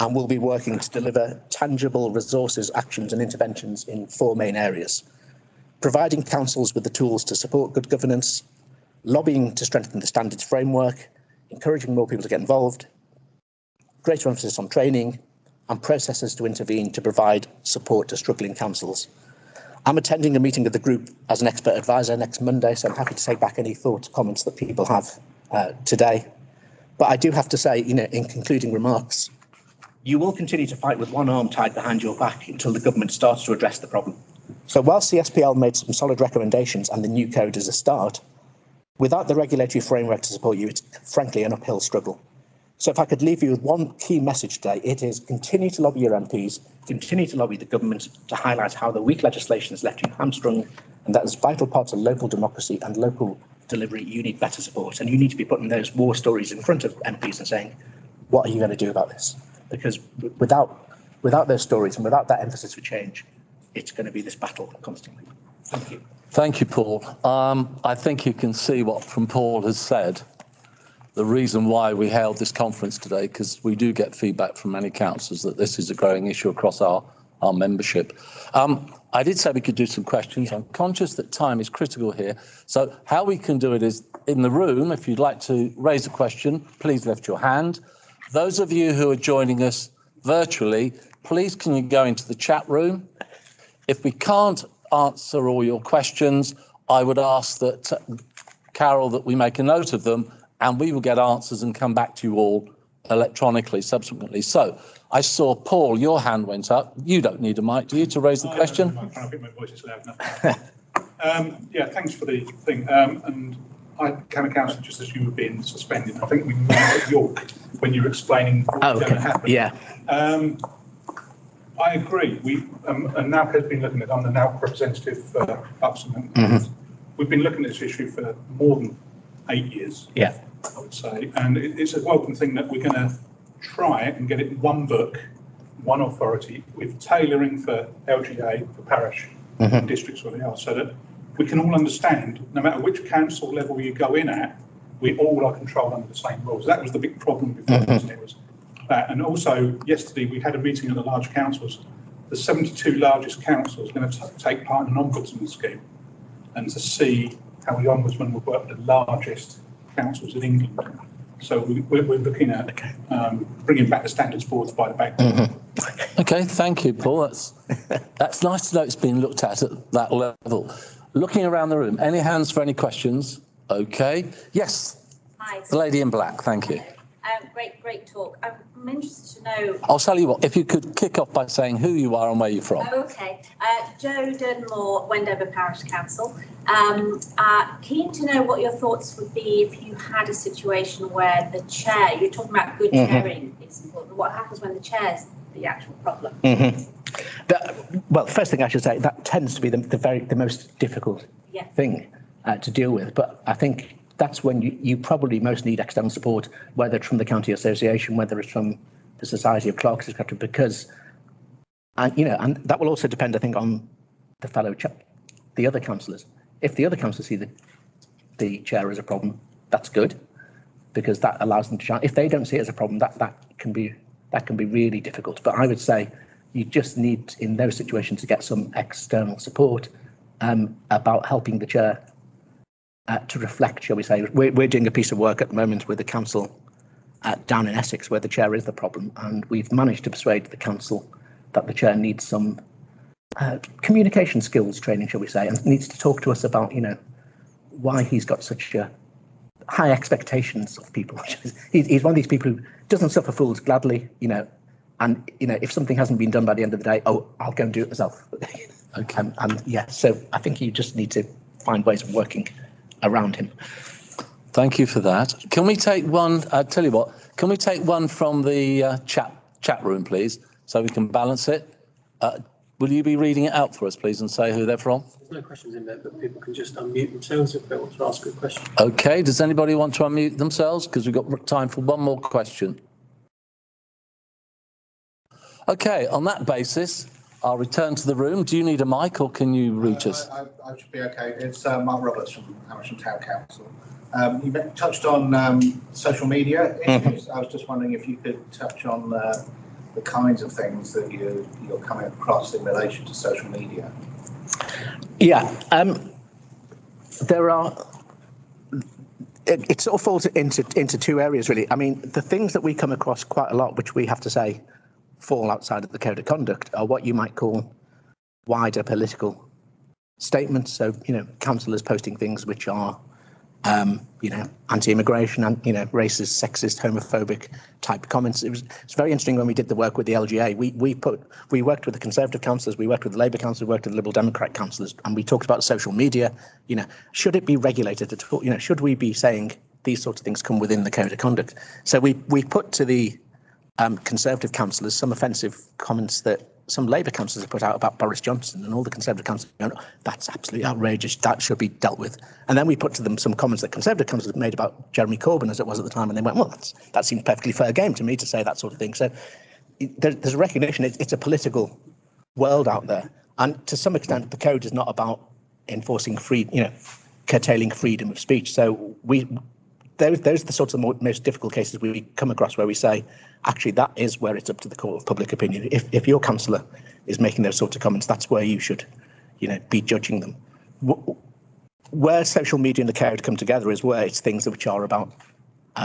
and will be working to deliver tangible resources, actions and interventions in 4 main areas: providing councils with the tools to support good governance, lobbying to strengthen the standards framework, encouraging more people to get involved, greater emphasis on training, and processes to intervene to provide support to struggling councils. I'm attending a meeting of the group as an expert advisor next Monday, so I'm happy to take back any thoughts, comments that people have today. But I do have to say, in concluding remarks, you will continue to fight with one arm tied behind your back until the government starts to address the problem. So whilst the SPL made some solid recommendations and the new code is a start, without the regulatory framework to support you, it's frankly an uphill struggle. So if I could leave you with one key message today, it is continue to lobby your MPs, continue to lobby the government to highlight how the weak legislation has left you hamstrung, and that as vital parts of local democracy and local delivery, you need better support. And you need to be putting those war stories in front of MPs and saying, what are you going to do about this? Because without those stories and without that emphasis for change, it's going to be this battle constantly. Thank you. Thank you, Paul. I think you can see what from Paul has said, the reason why we held this conference today, because we do get feedback from many councillors that this is a growing issue across our membership. I did say we could do some questions. I'm conscious that time is critical here. So how we can do it is in the room, if you'd like to raise a question, please lift your hand. Those of you who are joining us virtually, please can you go into the chat room? If we can't answer all your questions, I would ask that, Carol, that we make a note of them and we will get answers and come back to you all electronically subsequently. So I saw, Paul, your hand went up. You don't need a mic, do you, to raise the question? I think my voice is loud enough. Yeah, thanks for the thing. And I became a councillor just as you were being suspended. I think we met at York when you were explaining what was going to happen. Yeah. I agree. And NALC has been looking at, I'm the NALC representative for Upson. We've been looking at this issue for more than 8 years. Yeah. I would say, and it's a welcome thing that we're going to try and get it in one book, one authority, with tailoring for LGA, for parish, and districts where they are, so that we can all understand, no matter which council level you go in at, we all are controlled under the same rules. That was the big problem before, wasn't it? It was that. And also, yesterday we had a meeting of the large councils. The 72 largest councils are going to take part in an ombudsman scheme, and to see how the ombudsman would work with the largest councils in England. So we're looking at bringing back the standards boards by the back. Okay, thank you, Paul. That's nice to know it's been looked at that level. Looking around the room, any hands for any questions? Okay. Yes. Hi. The lady in black, thank you. Great talk. I'm interested to know. I'll tell you what, if you could kick off by saying who you are and where you're from. Oh, okay. Jo Dunmore, Wendover Parish Council. Keen to know what your thoughts would be if you had a situation where the chair, you're talking about good chairing is important. What happens when the chair's the actual problem? Well, first thing I should say, that tends to be the most difficult thing to deal with. But I think that's when you probably most need external support, whether it's from the county association, whether it's from the Society of Clerks, etc. Because, and that will also depend, I think, on the other councillors. If the other councillors see the chair as a problem, that's good, because that allows them to shine. If they don't see it as a problem, that can be really difficult. But I would say you just need, in those situations, to get some external support about helping the chair to reflect, shall we say. We're doing a piece of work at the moment with the council down in Essex, where the chair is the problem, and we've managed to persuade the council that the chair needs some communication skills training, shall we say, and needs to talk to us about, why he's got such high expectations of people. He's one of these people who doesn't suffer fools gladly, and if something hasn't been done by the end of the day, I'll go and do it myself. Okay. So I think you just need to find ways of working around him. Thank you for that. Can we take one? Tell you what. Can we take one from the chat room, please, so we can balance it? Will you be reading it out for us, please, and say who they're from? There's no questions in there, but people can just unmute themselves if they want to ask a question. Okay. Does anybody want to unmute themselves? Because we've got time for one more question. Okay, on that basis, I'll return to the room. Do you need a mic or can you reach us? I should be okay. It's Mark Roberts from Hamersham Town Council. You touched on social media issues. I was just wondering if you could touch on the kinds of things that you're coming across in relation to social media. Yeah, there are. It sort of falls into two areas, really. I mean, the things that we come across quite a lot, which we have to say fall outside of the code of conduct, are what you might call wider political statements. So, councillors posting things which are, anti-immigration and, racist, sexist, homophobic type comments. It's very interesting when we did the work with the LGA. We worked with the Conservative councillors, we worked with the Labour councillors, we worked with the Liberal Democrat councillors, and we talked about social media. Should it be regulated at all? Should we be saying these sorts of things come within the code of conduct? So we put to the Conservative councillors some offensive comments that some Labour councillors have put out about Boris Johnson, and all the Conservative councillors go, that's absolutely outrageous, that should be dealt with. And then we put to them some comments that Conservative councillors made about Jeremy Corbyn, as it was at the time, and they went, well, that seems perfectly fair game to me to say that sort of thing. So there's a recognition it's a political world out there, and to some extent the code is not about enforcing curtailing freedom of speech. So those are the sorts of most difficult cases we come across where we say, actually, that is where it's up to the court of public opinion. If your councillor is making those sorts of comments, that's where you should, be judging them. Where social media and the code come together is where it's things which are about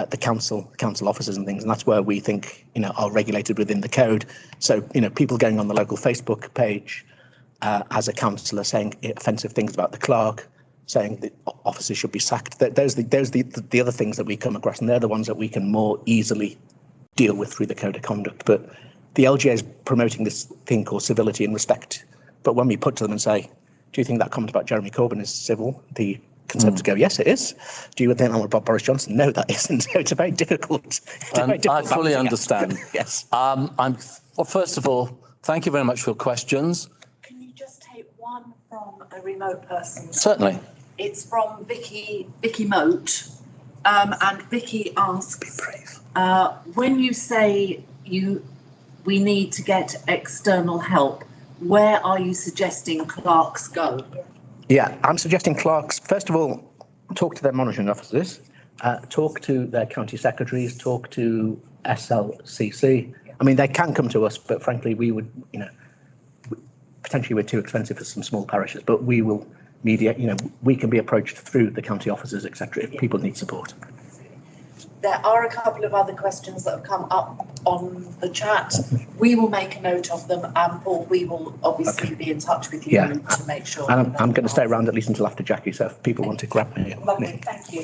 the council officers and things, and that's where we think, are regulated within the code. So, people going on the local Facebook page as a councillor saying offensive things about the clerk, saying that officers should be sacked. Those are the other things that we come across, and they're the ones that we can more easily deal with through the code of conduct. But the LGA is promoting this thing called civility and respect. But when we put to them and say, do you think that comment about Jeremy Corbyn is civil? The Conservatives go, yes, it is. Do you think that about Boris Johnson? No, that isn't. So it's a very difficult. I fully understand. Yes. First of all, thank you very much for your questions. Can you just take one from a remote person? Certainly. It's from Vicky Moat, and Vicky asks, when you say we need to get external help, where are you suggesting clerks go? Yeah, I'm suggesting clerks, first of all, talk to their monitoring officers, talk to their county secretaries, talk to SLCC. I mean, they can come to us, but frankly, we would, potentially we're too expensive for some small parishes, but we will mediate, we can be approached through the county officers, etc., if people need support. There are a couple of other questions that have come up on the chat. We will make a note of them, and Paul, we will obviously be in touch with you to make sure. And I'm going to stay around at least until after Jackie, so if people want to grab me. Lovely, thank you.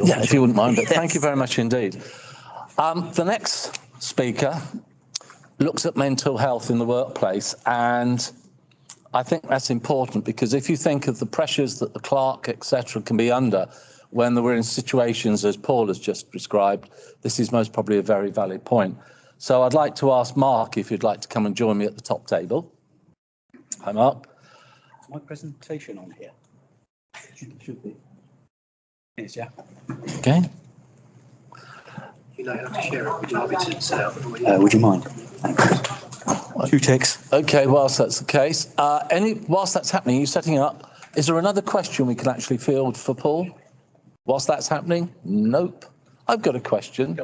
Yeah, if you wouldn't mind, but thank you very much indeed. The next speaker looks at mental health in the workplace, and I think that's important because if you think of the pressures that the clerk, etc., can be under when we're in situations, as Paul has just described, this is most probably a very valid point. So I'd like to ask Mark if you'd like to come and join me at the top table. Hi, Mark. Is my presentation on here? Should be. Yes, yeah. Okay. You don't have to share it. Would you like me to set up? Would you mind? Thanks. 2 ticks. Okay, whilst that's the case, whilst that's happening, you're setting up, is there another question we can actually field for Paul? Whilst that's happening? Nope. I've got a question.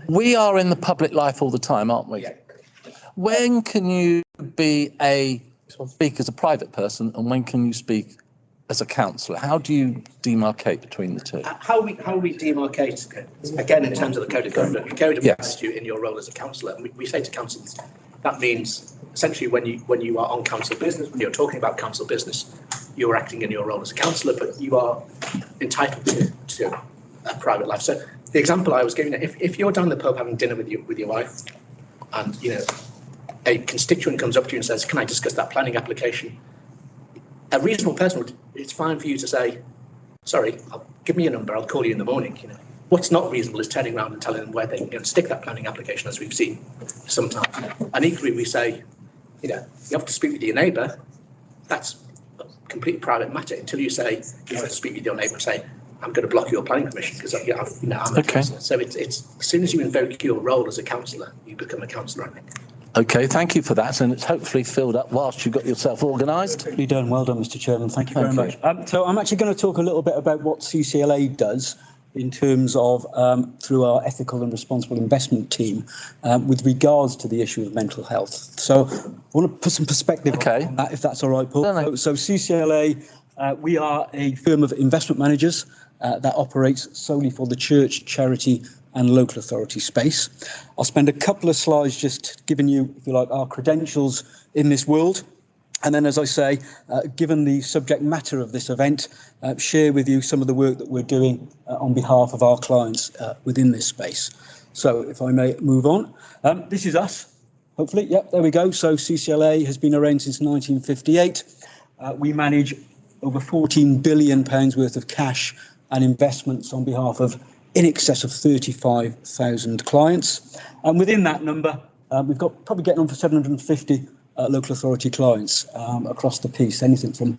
We are in the public life all the time, aren't we? When can you speak as a private person, and when can you speak as a councillor? How do you demarcate between the two? How we demarcate, again, in terms of the code of conduct, the code applies to you in your role as a councillor. And we say to councillors, that means essentially when you are on council business, when you're talking about council business, you're acting in your role as a councillor, but you are entitled to a private life. So the example I was giving, if you're down the pub having dinner with your wife, and a constituent comes up to you and says, "Can I discuss that planning application?" A reasonable person it's fine for you to say, "Sorry, give me your number. I'll call you in the morning." What's not reasonable is turning around and telling them where they can stick that planning application, as we've seen sometimes. And equally, we say, you have to speak with your neighbour. That's a completely private matter until you say you have to speak with your neighbour and say, I'm going to block your planning permission because I'm a Okay. councillor. So it's as soon as you invoke your role as a councillor, you become a councillor, I think. Okay, thank you for that. And it's hopefully filled up whilst you got yourself organised. Perfectly done. Well done, Mr. Chairman. Thank you Thank very much. So I'm actually going to talk a little bit about what CCLA does in terms of through our ethical and responsible investment team with regards to the issue of mental health. So I want to put some perspective on that, if that's all right, Paul. No. So CCLA, we are a firm of investment managers that operates solely for the church, charity and local authority space. I'll spend a couple of slides just giving you, if you like, our credentials in this world. And then, as I say, given the subject matter of this event, share with you some of the work that we're doing on behalf of our clients within this space. So if I may move on. This is us, hopefully. Yep, there we go. So CCLA has been around since 1958. We manage over £14 billion worth of cash and investments on behalf of in excess of 35,000 clients. And within that number, we've got probably getting on for 750 local authority clients across the piece, anything from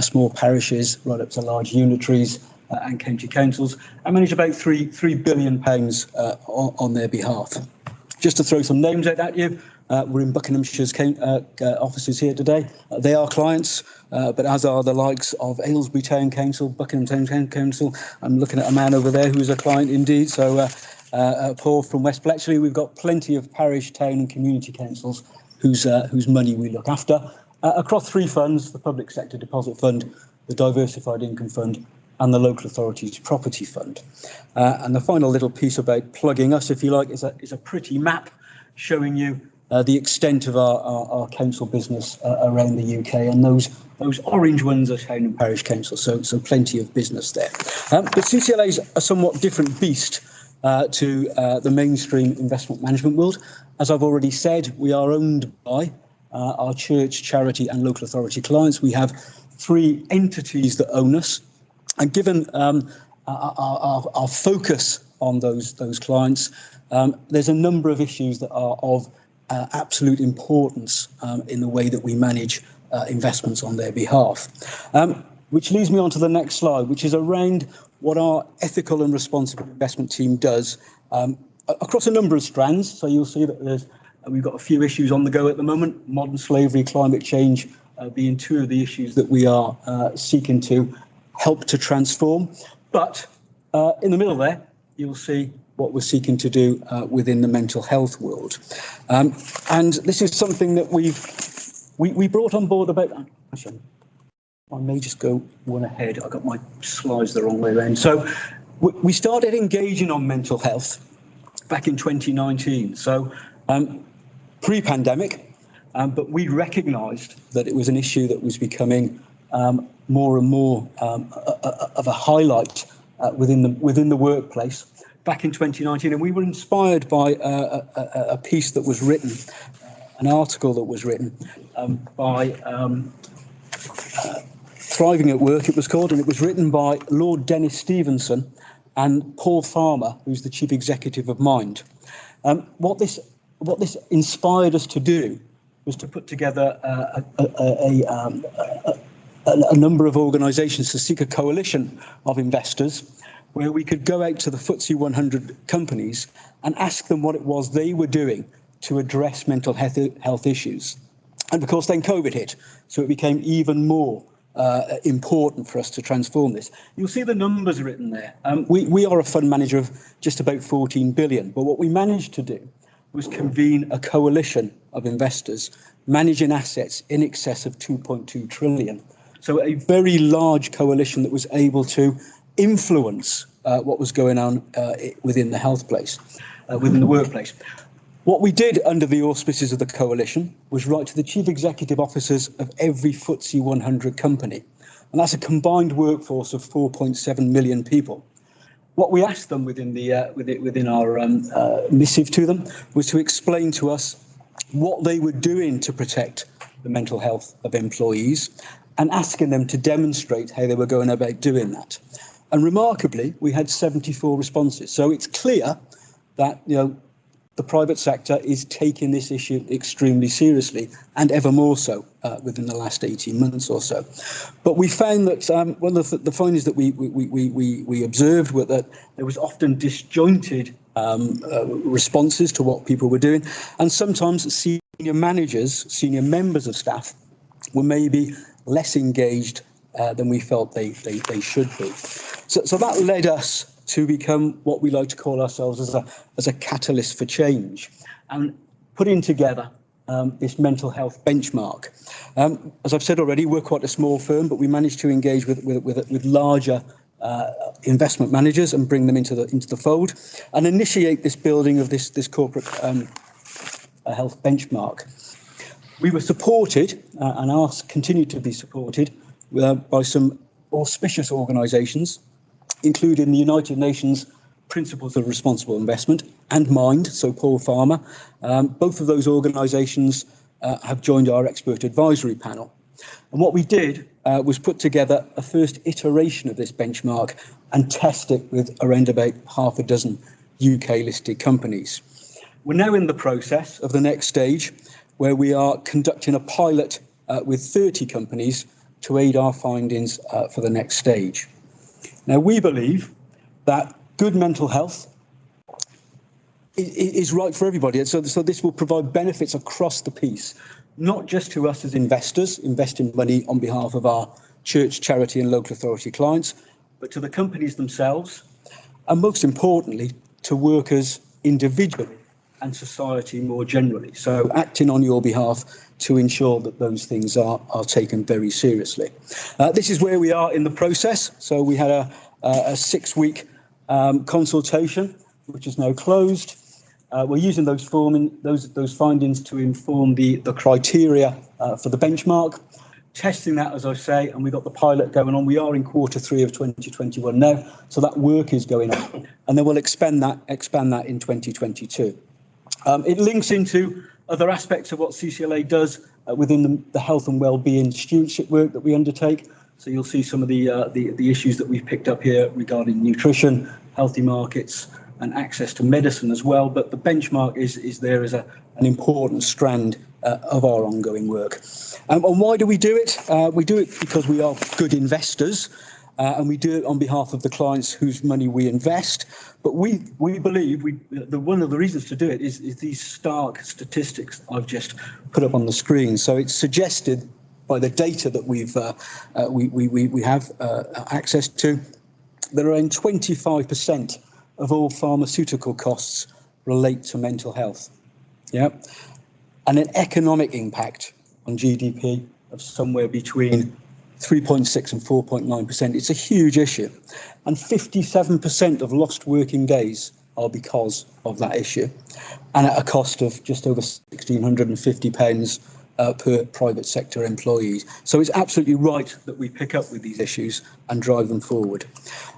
small parishes right up to large unitaries and county councils. I manage about £3 billion on their behalf. Just to throw some names out at you, we're in Buckinghamshire's offices here today. They are clients, but as are the likes of Aylesbury Town Council, Buckingham Town Council. I'm looking at a man over there who is a client indeed. So Paul from West Bletchley. We've got plenty of parish, town and community councils whose money we look after. Across three funds, the Public Sector Deposit Fund, the Diversified Income Fund and the Local Authorities Property Fund. And the final little piece about plugging us, if you like, is a pretty map showing you the extent of our council business around the UK, and those orange ones are town and parish council, so plenty of business there. But CCLA is a somewhat different beast to the mainstream investment management world. As I've already said, we are owned by our church, charity and local authority clients. We have three entities that own us, and given our focus on those clients, there's a number of issues that are of absolute importance in the way that we manage investments on their behalf. Which leads me on to the next slide, which is around what our ethical and responsible investment team does across a number of strands. So you'll see that we've got a few issues on the go at the moment, modern slavery, climate change being two of the issues that we are seeking to help to transform. But in the middle there, you'll see what we're seeking to do within the mental health world. And this is something that we brought on board about... Actually, I may just go one ahead. I got my slides the wrong way around. So we started engaging on mental health back in 2019. So pre-pandemic, but we recognised that it was an issue that was becoming more and more of a highlight within the workplace back in 2019. And we were inspired by a piece that was written, an article that was written by Thriving at Work, it was called, and it was written by Lord Dennis Stevenson and Paul Farmer, who's the Chief Executive of Mind. What this inspired us to do was to put together a number of organisations to seek a coalition of investors where we could go out to the FTSE 100 companies and ask them what it was they were doing to address mental health issues. And of course, then COVID hit, so it became even more important for us to transform this. You'll see the numbers written there. We are a fund manager of just about 14 billion, but what we managed to do was convene a coalition of investors managing assets in excess of 2.2 trillion. So a very large coalition that was able to influence what was going on within the within the workplace. What we did under the auspices of the coalition was write to the chief executive officers of every FTSE 100 company. And that's a combined workforce of 4.7 million people. What we asked them within our missive to them was to explain to us what they were doing to protect the mental health of employees and asking them to demonstrate how they were going about doing that. And remarkably, we had 74 responses. So it's clear that, the private sector is taking this issue extremely seriously, and ever more so within the last 18 months or so. But we found that one of the findings that we observed were that there was often disjointed responses to what people were doing, and sometimes senior managers, senior members of staff were maybe less engaged than we felt they should be. So that led us to become what we like to call ourselves as a catalyst for change, and putting together this mental health benchmark. As I've said already, we're quite a small firm, but we managed to engage with larger investment managers and bring them into the fold, and initiate this building of this corporate health benchmark. We were supported and continue to be supported by some auspicious organisations, including the United Nations Principles of Responsible Investment and MIND, so Paul Farmer. Both of those organisations have joined our expert advisory panel. And what we did was put together a first iteration of this benchmark and test it with around about half a dozen UK listed companies. We're now in the process of the next stage, where we are conducting a pilot with 30 companies to aid our findings for the next stage. Now, we believe that good mental health is right for everybody. So this will provide benefits across the piece, not just to us as investors, investing money on behalf of our church, charity and local authority clients, but to the companies themselves, and most importantly, to workers individually and society more generally. So acting on your behalf to ensure that those things are taken very seriously. This is where we are in the process. So we had a 6-week consultation, which is now closed. We're using those findings to inform the criteria for the benchmark, testing that, as I say, and we've got the pilot going on. We are in Q3 of 2021 now, so that work is going on, and then we'll expand that in 2022. It links into other aspects of what CCLA does within the health and wellbeing stewardship work that we undertake. So you'll see some of the issues that we've picked up here regarding nutrition, healthy markets, and access to medicine as well. But the benchmark is there as an important strand of our ongoing work. And why do we do it? We do it because we are good investors, and we do it on behalf of the clients whose money we invest. But we believe one of the reasons to do it is these stark statistics I've just put up on the screen. So it's suggested by the data that we have access to that around 25% of all pharmaceutical costs relate to mental health. Yeah, and an economic impact on GDP of somewhere between 3.6 and 4.9%. It's a huge issue. And 57% of lost working days are because of that issue, and at a cost of just over £1,650 per private sector employee. So it's absolutely right that we pick up with these issues and drive them forward.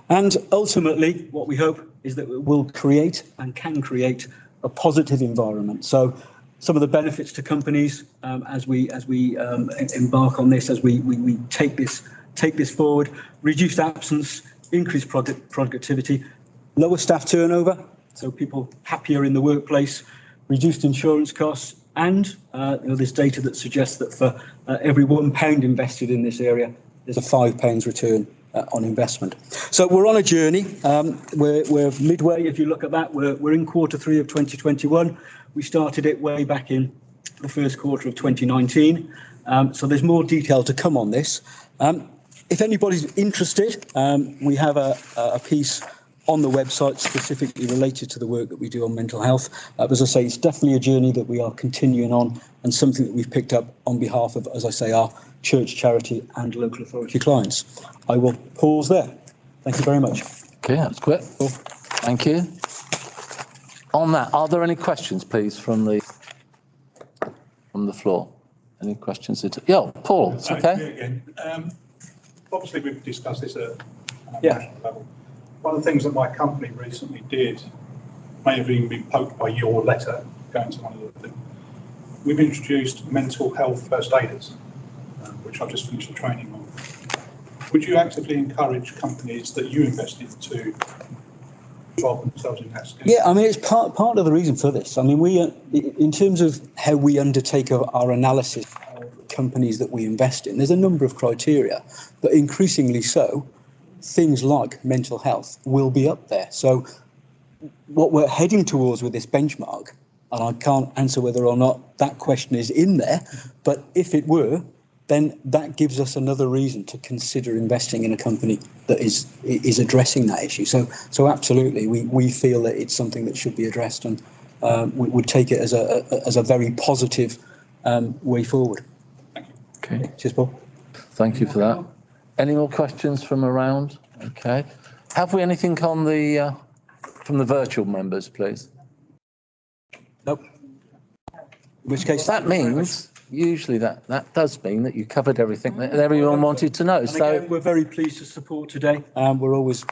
And ultimately, what we hope is that it will create and can create a positive environment. So some of the benefits to companies as we embark on this, as we take this forward: reduced absence, increased productivity, lower staff turnover, so people happier in the workplace, reduced insurance costs, and there's data that suggests that for every £1 invested in this area, there's a £5 return on investment. So we're on a journey. We're midway. If you look at that, we're in Q3 of 2021. We started it way back in the first quarter of 2019. So there's more detail to come on this. If anybody's interested, we have a piece on the website specifically related to the work that we do on mental health. As I say, it's definitely a journey that we are continuing on, and something that we've picked up on behalf of, as I say, our church, charity and local authority clients. I will pause there. Thank you very much. Okay, that's quick. Cool. Thank you. On that, are there any questions, please, from the floor? Any questions? Yeah, Paul, it's okay. Obviously, we've discussed this at a national level. One of the things that my company recently did may have even been poked by your letter going to one of the things. We've introduced mental health first aiders, which I've just finished the training on. Would you actively encourage companies that you invest in to involve themselves in that scheme. Yeah, I mean, it's part of the reason for this. I mean, in terms of how we undertake our analysis of companies that we invest in, there's a number of criteria, but increasingly so, things like mental health will be up there. So what we're heading towards with this benchmark, and I can't answer whether or not that question is in there, but if it were, then that gives us another reason to consider investing in a company that is addressing that issue. So absolutely, we feel that it's something that should be addressed, and we would take it as a very positive way forward. Okay. Cheers, Paul. Thank you for that. Any more questions from around? Okay. Have we anything on the from the virtual members, please? Nope. In which case, That means usually that does mean that you covered everything that everyone wanted to know. and So again, we're very pleased to support today. We're always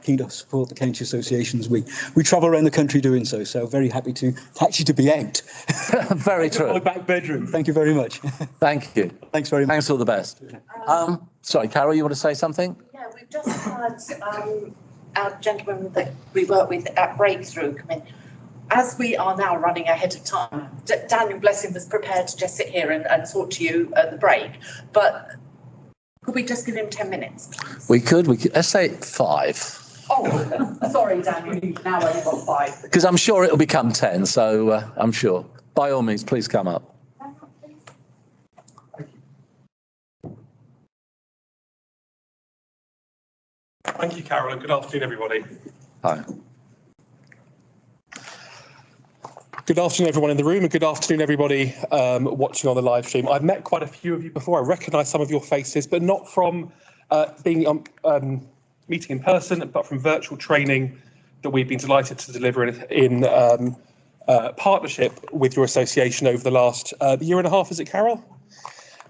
keen to support the county associations. We travel around the country doing so. So very happy to be out. very My true. back bedroom. Thank you very much. Thank you. Thanks very much. Thanks, all the best. Sorry, Carol, you want to say something? Yeah, we've just had our gentleman that we work with at Breakthrough come in. As we are now running ahead of time, Daniel, bless him, was prepared to just sit here and talk to you at the break. But could we just give him 10 minutes, please? We could. Let's say 5. Oh, sorry, Daniel, you've now only got 5. Because I'm sure it'll become 10, so I'm sure. By all means, please come up. Thank you, Carol, and good afternoon, everybody. Hi. Good afternoon, everyone in the room, and good afternoon, everybody watching on the live stream. I've met quite a few of you before. I recognise some of your faces, but not from being meeting in person, but from virtual training that we've been delighted to deliver in partnership with your association over the last year and a half. Is it, Carol?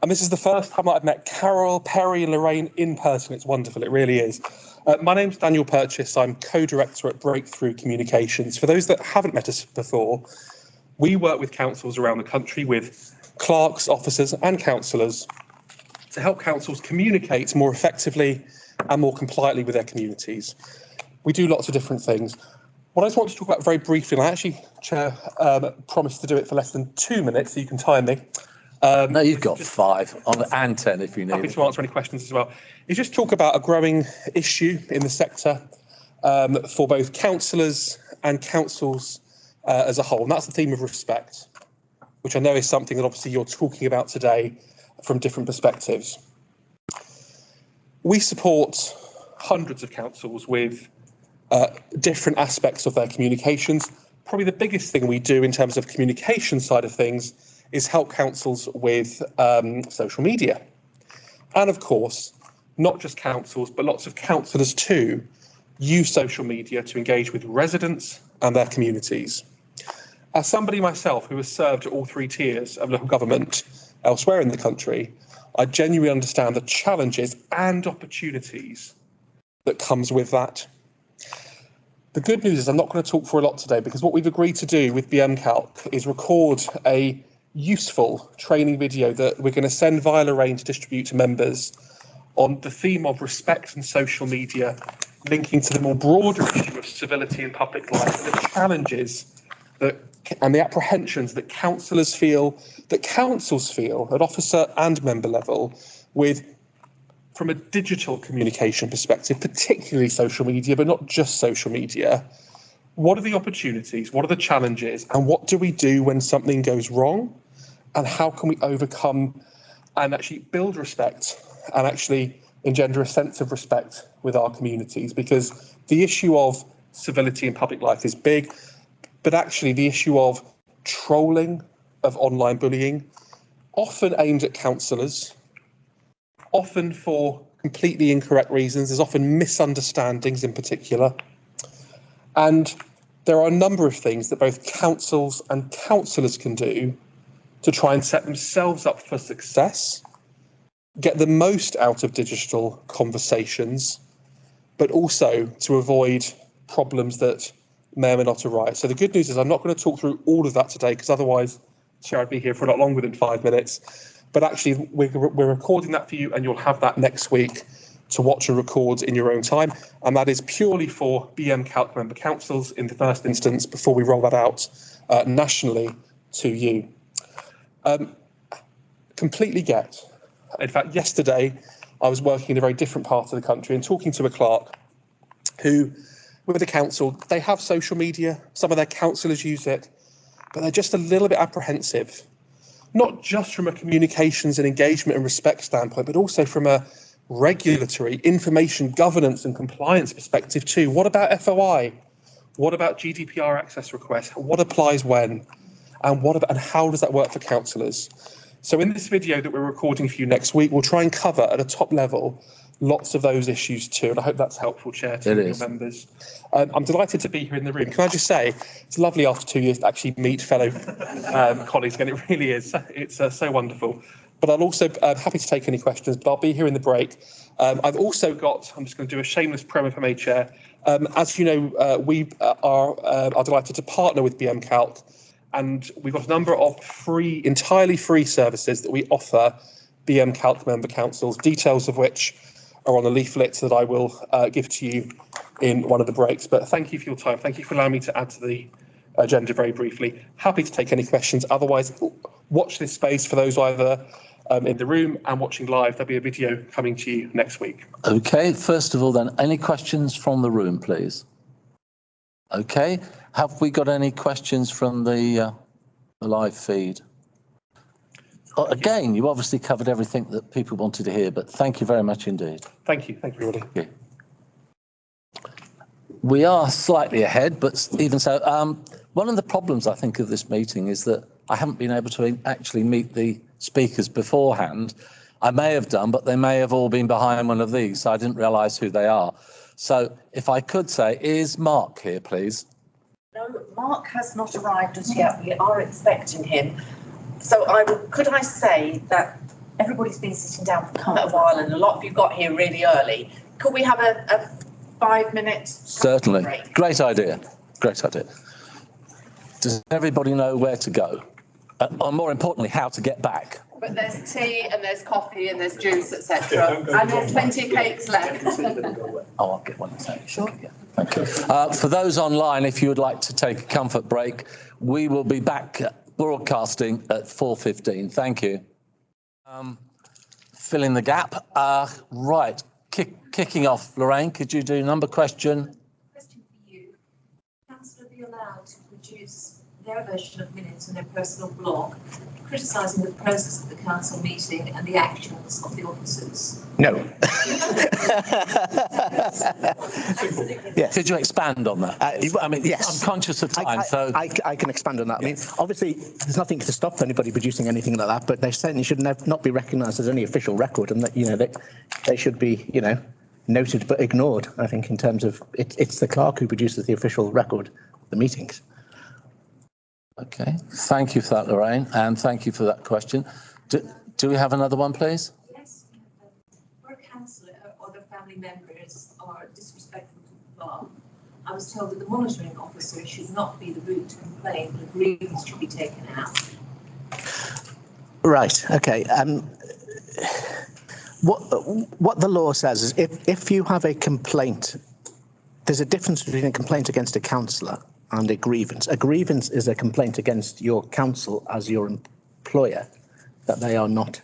And this is the first time that I've met Carol, Perry and Lorraine in person. It's wonderful, it really is. My name's Daniel Purchase. I'm co-director at Breakthrough Communications. For those that haven't met us before, we work with councils around the country, with clerks, officers and councillors, to help councils communicate more effectively and more compliantly with their communities. We do lots of different things. What I just want to talk about very briefly, and I actually, Chair, promised to do it for less than 2 minutes, so you can time me. No, you've got 5 and 10 if you need. Happy to answer any questions as well. Is just talk about a growing issue in the sector for both councillors and councils as a whole, and that's the theme of respect, which I know is something that obviously you're talking about today from different perspectives. We support hundreds of councils with different aspects of their communications. Probably the biggest thing we do in terms of communication side of things is help councils with social media. And of course, not just councils, but lots of councillors too use social media to engage with residents and their communities. As somebody myself who has served at all 3 tiers of local government elsewhere in the country, I genuinely understand the challenges and opportunities that comes with that. The good news is I'm not going to talk for a lot today, because what we've agreed to do with BMKALC is record a useful training video that we're going to send via Lorraine to distribute to members on the theme of respect and social media, linking to the more broader issue of civility in public life and the challenges and the apprehensions that councillors feel, that councils feel at officer and member level from a digital communication perspective, particularly social media, but not just social media. What are the opportunities? What are the challenges? And what do we do when something goes wrong? And how can we overcome and actually build respect and actually engender a sense of respect with our communities? Because the issue of civility in public life is big, but actually the issue of trolling, of online bullying, often aimed at councillors, often for completely incorrect reasons. There's often misunderstandings in particular. And there are a number of things that both councils and councillors can do to try and set themselves up for success, get the most out of digital conversations, but also to avoid problems that may or may not arise. So the good news is I'm not going to talk through all of that today, because otherwise, Chair, I'd be here for a lot longer than 5 minutes. But actually, we're recording that for you, and you'll have that next week to watch and record in your own time, and that is purely for BMKALC member councils in the first instance before we roll that out nationally to you. Completely get. In fact, yesterday I was working in a very different part of the country and talking to a clerk who, with the council, they have social media, some of their councillors use it, but they're just a little bit apprehensive, not just from a communications and engagement and respect standpoint, but also from a regulatory, information governance and compliance perspective too. What about FOI? What about GDPR access requests? What applies when? And how does that work for councillors? So in this video that we're recording for you next week, we'll try and cover at a top level lots of those issues too, and I hope that's helpful, Chair, to your members. I'm delighted to be here in the room. Can I just say, it's lovely after 2 years to actually meet fellow colleagues, and it really is. It's so wonderful. But I'll also, happy to take any questions, but I'll be here in the break. I've also got, I'm just going to do a shameless promo for me, Chair. As you know, we are delighted to partner with BMKALC, and we've got a number of free, entirely free services that we offer BMKALC member councils, details of which are on a leaflet that I will give to you in one of the breaks. But thank you for your time. Thank you for allowing me to add to the agenda very briefly. Happy to take any questions. Otherwise, watch this space for those either in the room and watching live. There'll be a video coming to you next week. Okay, first of all then, any questions from the room, please? Okay, have we got any questions from the live feed? Oh, again, you obviously covered everything that people wanted to hear, but thank you very much indeed. Thank you, everybody. Okay. We are slightly ahead, but even so, one of the problems I think of this meeting is that I haven't been able to actually meet the speakers beforehand. I may have done, but they may have all been behind one of these, so I didn't realise who they are. So if I could say, is Mark here, please? No, Mark has not arrived as yet. We are expecting him. So could I say that everybody's been sitting down for quite a while and a lot of you got here really early. Could we have a 5-minute Certainly. break? Great idea. Great idea. Does everybody know where to go? Or more importantly, how to get back? But there's tea and there's coffee and there's juice, etc. And there's plenty of cakes left. Oh, I'll get one in a second. Sure. Yeah. Thank you. For those online, if you would like to take a comfort break, we will be back broadcasting at 4:15. Thank you. Fill in the gap. Right. Kicking off, Lorraine, could you do number question? Question for you. Councillor be allowed to produce their version of minutes on their personal blog, criticising the process of the council meeting and the actions of the officers? No. Yes. Could you expand on that? I mean, yes. I'm conscious of time, so I can expand on that. I mean, obviously, there's nothing to stop anybody producing anything like that, but they certainly should not be recognised as any official record, and that they should be noted but ignored. I think in terms of it's the clerk who produces the official record of the meetings. Okay, thank you for that, Lorraine, and thank you for that question. Do we have another one, please? Yes, where a councillor or other family members are disrespectful to the bar, I was told that the monitoring officer should not be the route to complain, but a grievance should be taken out. Right. Okay. What the law says is if you have a complaint, there's a difference between a complaint against a councillor and a grievance. A grievance is a complaint against your council as your employer, that they are not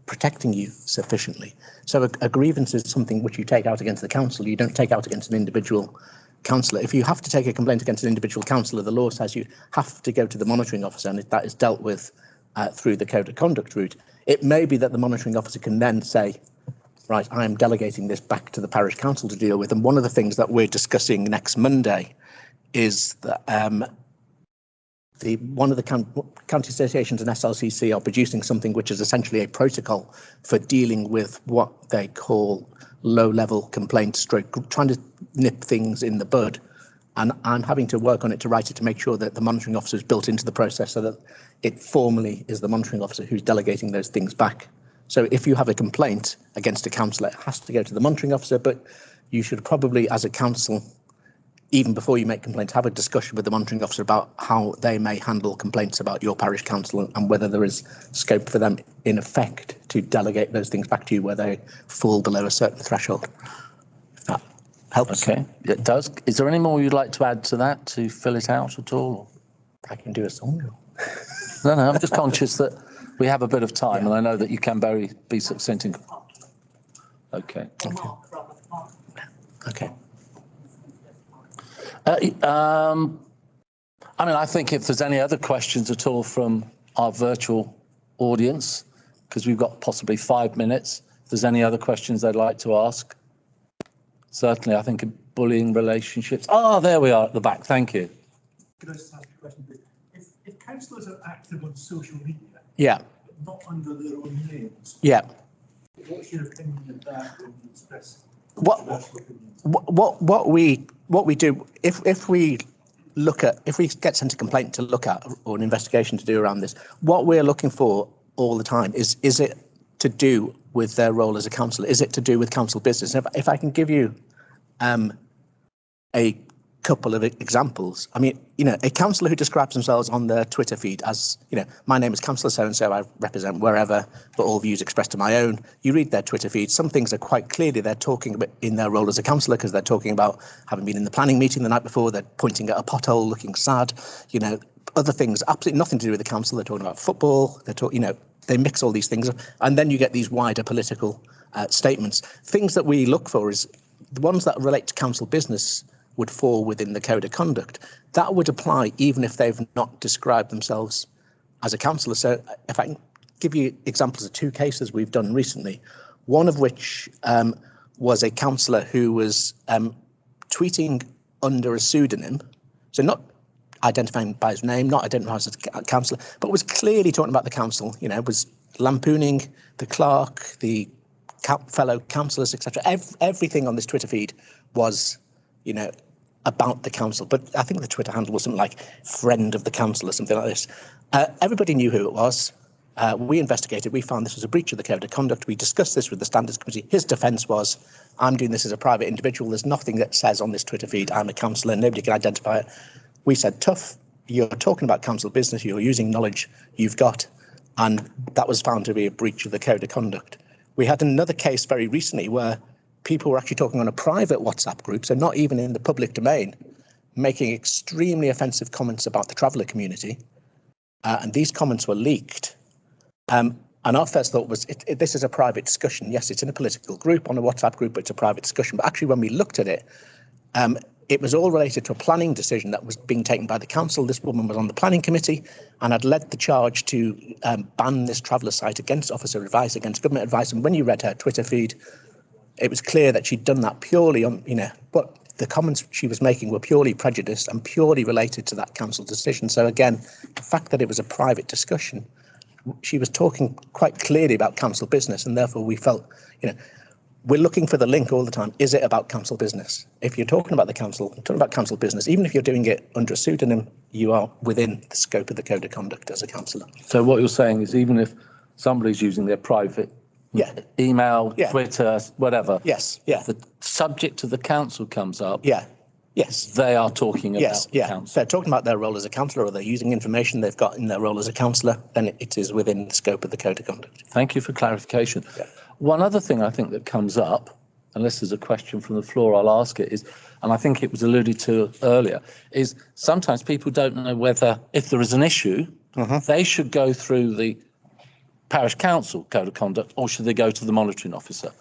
protecting you sufficiently. So a grievance is something which you take out against the council. You don't take out against an individual councillor. If you have to take a complaint against an individual councillor, the law says you have to go to the monitoring officer, and that is dealt with through the code of conduct route. It may be that the monitoring officer can then say, right, I am delegating this back to the parish council to deal with. And one of the things that we're discussing next Monday is that one of the county associations and SLCC are producing something which is essentially a protocol for dealing with what they call low-level complaints, stroke, trying to nip things in the bud. And I'm having to work on it to write it to make sure that the monitoring officer is built into the process so that it formally is the monitoring officer who's delegating those things back. So if you have a complaint against a councillor, it has to go to the monitoring officer, but you should probably, as a council, even before you make complaints, have a discussion with the monitoring officer about how they may handle complaints about your parish council and whether there is scope for them, in effect, to delegate those things back to you where they fall below a certain threshold. If that helps. Okay, it does. Is there any more you'd like to add to that to fill it out at all? I can do a song. No, I'm just conscious that we have a bit of time, and I know that you can be succinct. Okay. Okay. I mean, I think if there's any other questions at all from our virtual audience, because we've got possibly 5 minutes, if there's any other questions they'd like to ask. Certainly, I think bullying relationships. Oh, there we are at the back. Thank you. Could I just ask a question? If councillors are active on social media, yeah, but not under their own names, yeah, what's your opinion of that when you express what we do if we get sent a complaint to look at or an investigation to do around this, what we're looking for all the time is it to do with their role as a councillor? Is it to do with council business? If I can give you a couple of examples. I mean, a councillor who describes themselves on their Twitter feed as, my name is Councillor so-and-so, I represent wherever, but all views expressed are my own. You read their Twitter feed, some things are quite clearly they're talking about in their role as a councillor, because they're talking about having been in the planning meeting the night before, they're pointing at a pothole, looking sad, other things, absolutely nothing to do with the council, they're talking about football, they mix all these things, and then you get these wider political statements. Things that we look for is the ones that relate to council business would fall within the code of conduct. That would apply even if they've not described themselves as a councillor. So if I can give you examples of 2 cases we've done recently, one of which was a councillor who was tweeting under a pseudonym, so not identifying by his name, not identifying as a councillor, but was clearly talking about the council, was lampooning the clerk, the fellow councillors, etc. Everything on this Twitter feed was about the council, but I think the Twitter handle was something like friend of the council or something like this. Everybody knew who it was. We investigated, we found this was a breach of the code of conduct. We discussed this with the standards committee. His defence was, I'm doing this as a private individual. There's nothing that says on this Twitter feed, I'm a councillor, nobody can identify it. We said, tough, you're talking about council business, you're using knowledge you've got, and that was found to be a breach of the code of conduct. We had another case very recently where people were actually talking on a private WhatsApp group, so not even in the public domain, making extremely offensive comments about the traveller community. And these comments were leaked. And our first thought was, this is a private discussion. Yes, it's in a political group, on a WhatsApp group, but it's a private discussion. But actually, when we looked at it, it was all related to a planning decision that was being taken by the council. This woman was on the planning committee and had led the charge to ban this traveller site against officer advice, against government advice. And when you read her Twitter feed, it was clear that she'd done that purely on, but the comments she was making were purely prejudiced and purely related to that council decision. So again, the fact that it was a private discussion, she was talking quite clearly about council business, and therefore we felt, we're looking for the link all the time. Is it about council business? If you're talking about the council, talking about council business, even if you're doing it under a pseudonym, you are within the scope of the code of conduct as a councillor. So what you're saying is, even if somebody's using their private email, Twitter, whatever. Yes, yeah. The subject of the council comes up. Yeah, yes. They are talking about the council. If they're talking about their role as a councillor, or they're using information they've got in their role as a councillor, then it is within the scope of the code of conduct. Thank you for clarification. Yeah. One other thing I think that comes up, unless there's a question from the floor, I'll ask it, is, and I think it was alluded to earlier, is sometimes people don't know whether, if there is an issue, they should go through the parish council code of conduct, or should they go to the monitoring officer?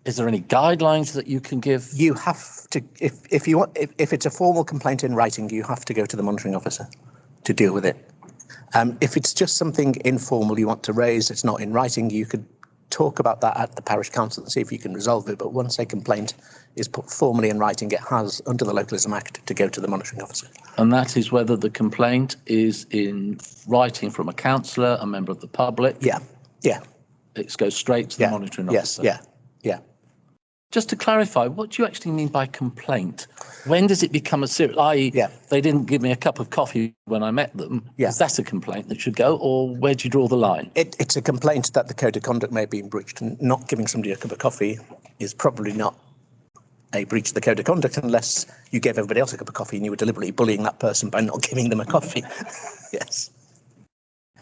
Is there any guidelines that you can give? You have to, if you want, if it's a formal complaint in writing, you have to go to the monitoring officer to deal with it. If it's just something informal you want to raise, it's not in writing, you could talk about that at the parish council and see if you can resolve it. But once a complaint is put formally in writing, it has, under the Localism Act, to go to the monitoring officer. And that is whether the complaint is in writing from a councillor, a member of the public. Yeah. It goes straight to the monitoring officer. Yeah. Just to clarify, what do you actually mean by complaint? When does it become a serious, i.e., they didn't give me a cup of coffee when I met them? Is that a complaint that should go, or where do you draw the line? It's a complaint that the code of conduct may be breached, and not giving somebody a cup of coffee is probably not a breach of the code of conduct unless you gave everybody else a cup of coffee and you were deliberately bullying that person by not giving them a coffee. Yes.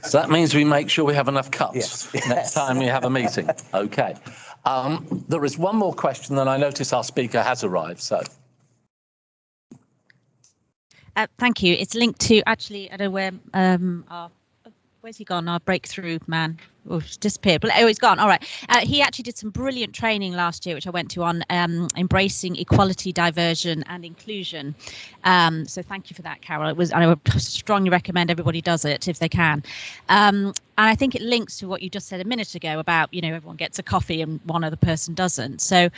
So that means we make sure we have enough cups Yes. next time we have a meeting. Okay. There is one more question, then I notice our speaker has arrived. So. Thank you. It's linked to actually, I don't know where where's he gone? Our breakthrough man. Oh, he's disappeared. But he's gone. All right. He actually did some brilliant training last year, which I went to on embracing equality, diversion, and inclusion. So thank you for that, Carol. I would strongly recommend everybody does it if they can. And I think it links to what you just said a minute ago about, everyone gets a coffee and one other person doesn't. So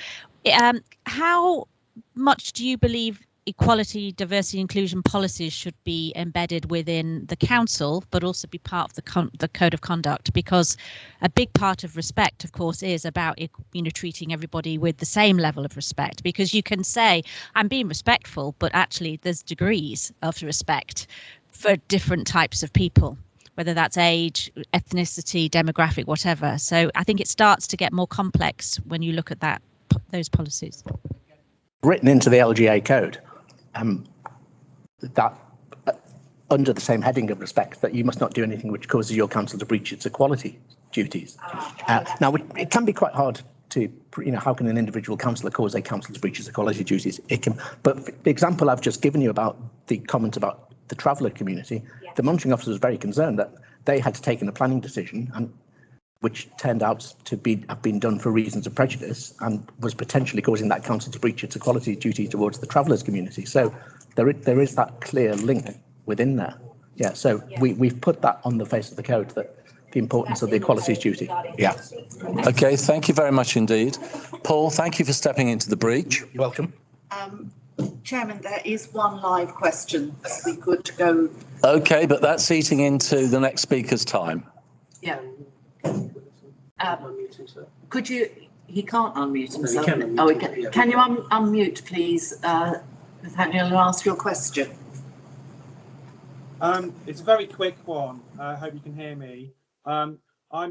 how much do you believe equality, diversity, inclusion policies should be embedded within the council, but also be part of the code of conduct? Because a big part of respect, of course, is about treating everybody with the same level of respect. Because you can say I'm being respectful, but actually there's degrees of respect for different types of people, whether that's age, ethnicity, demographic, whatever. So I think it starts to get more complex when you look at those policies. Written into the LGA code, that under the same heading of respect, that you must not do anything which causes your council to breach its equality duties. Now, it can be quite hard to, how can an individual councillor cause a council to breach its equality duties? It can, but the example I've just given you about the comment about the traveller community, the monitoring officer was very concerned that they had taken a planning decision and which turned out to have been done for reasons of prejudice and was potentially causing that council to breach its equality duty towards the travellers community. So there is that clear link within there. Yeah, so we've put that on the face of the code, that the importance of the equalities duty. Yeah. Okay, thank you very much indeed. Paul, thank you for stepping into the breach. You're welcome. Chairman, there is one live question that we could go. Okay, but that's eating into the next speaker's time. Yeah. Could you? He can't unmute himself. No, he can unmute. Oh, he can. Yeah. Can you unmute, please, Nathaniel, and ask your question? It's a very quick one. I hope you can hear me. I'm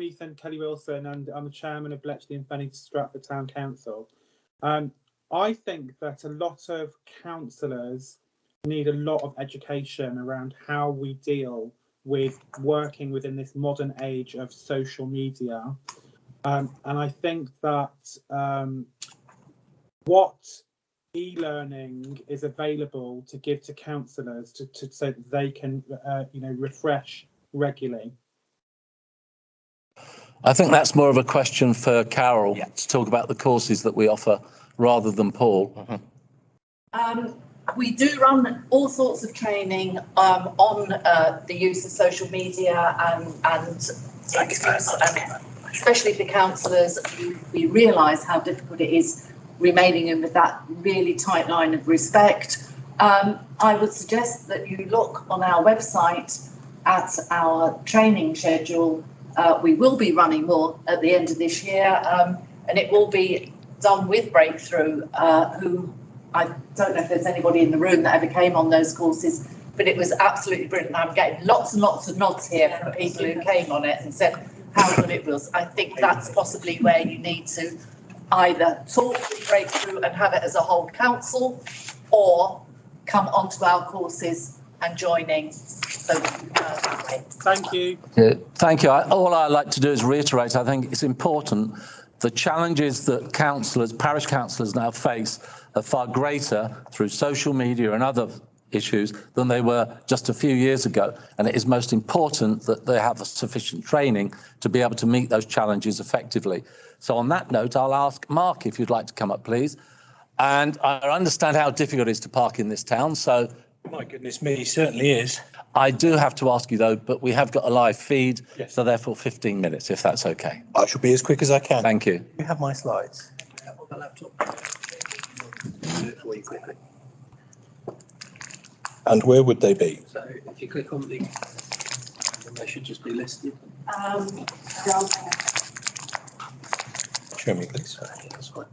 Ethan Kelly-Wilson, and I'm the chairman of Bletchley and Fenny Stratford Town Council. I think that a lot of councillors need a lot of education around how we deal with working within this modern age of social media. And I think that what e-learning is available to give to councillors so that they can, refresh regularly. I think that's more of a question for Carol to talk about the courses that we offer rather than Paul. We do run all sorts of training on the use of social media and especially for councillors. We realise how difficult it is remaining in with that really tight line of respect. I would suggest that you look on our website at our training schedule. We will be running more at the end of this year, and it will be done with Breakthrough, who I don't know if there's anybody in the room that ever came on those courses, but it was absolutely brilliant. I'm getting lots and lots of nods here from people who came on it and said how good it was. I think that's possibly where you need to either talk with Breakthrough and have it as a whole council, or come onto our courses and joining. So that way. Thank you. Yeah, thank you. All I like to do is reiterate, I think it's important. The challenges that councillors, parish councillors now face are far greater through social media and other issues than they were just a few years ago. And it is most important that they have sufficient training to be able to meet those challenges effectively. So on that note, I'll ask Mark if you'd like to come up, please. And I understand how difficult it is to park in this town. So my goodness me, certainly is. I do have to ask you, though, but we have got a live feed, yes. So therefore 15 minutes, if that's okay. I shall be as quick as I can. Thank you. You have my slides. On the laptop. Do it for you quickly. And where would they be? So if you click on the, they should just be listed. Show me, please. That's fine.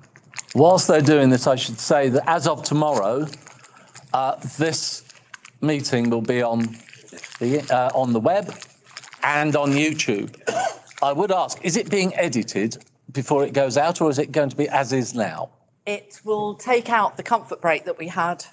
Whilst they're doing this, I should say that as of tomorrow, this meeting will be on the web and on YouTube. I would ask, is it being edited before it goes out, or is it going to be as is now? It will take out the comfort break that we had.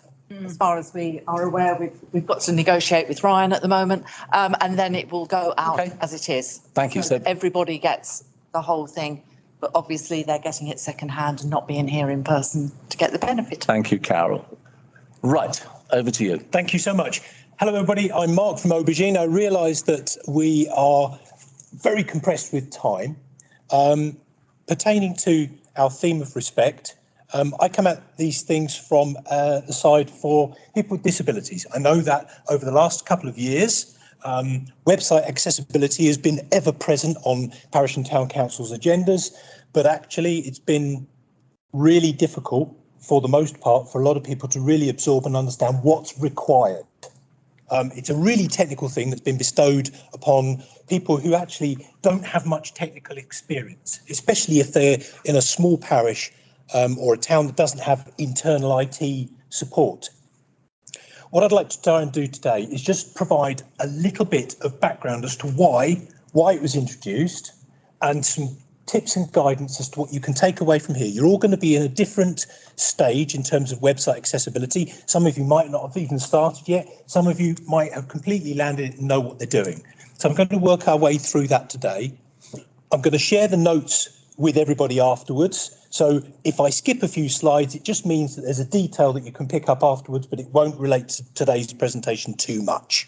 As far as we are aware, we've got to negotiate with Ryan at the moment, and then it will go out as it is. Thank you. So everybody gets the whole thing, but obviously they're getting it secondhand and not being here in person to get the benefit. Thank you, Carol. Right, over to you. Thank you so much. Hello, everybody. I'm Mark from Aubergine. I realise that we are very compressed with time. Pertaining to our theme of respect, I come at these things from the side for people with disabilities. I know that over the last couple of years, website accessibility has been ever present on parish and town councils' agendas, but actually it's been really difficult for the most part for a lot of people to really absorb and understand what's required. It's a really technical thing that's been bestowed upon people who actually don't have much technical experience, especially if they're in a small parish or a town that doesn't have internal IT support. What I'd like to try and do today is just provide a little bit of background as to why it was introduced and some tips and guidance as to what you can take away from here. You're all going to be in a different stage in terms of website accessibility. Some of you might not have even started yet. Some of you might have completely landed and know what they're doing. So I'm going to work our way through that today. I'm going to share the notes with everybody afterwards. So if I skip a few slides, it just means that there's a detail that you can pick up afterwards, but it won't relate to today's presentation too much.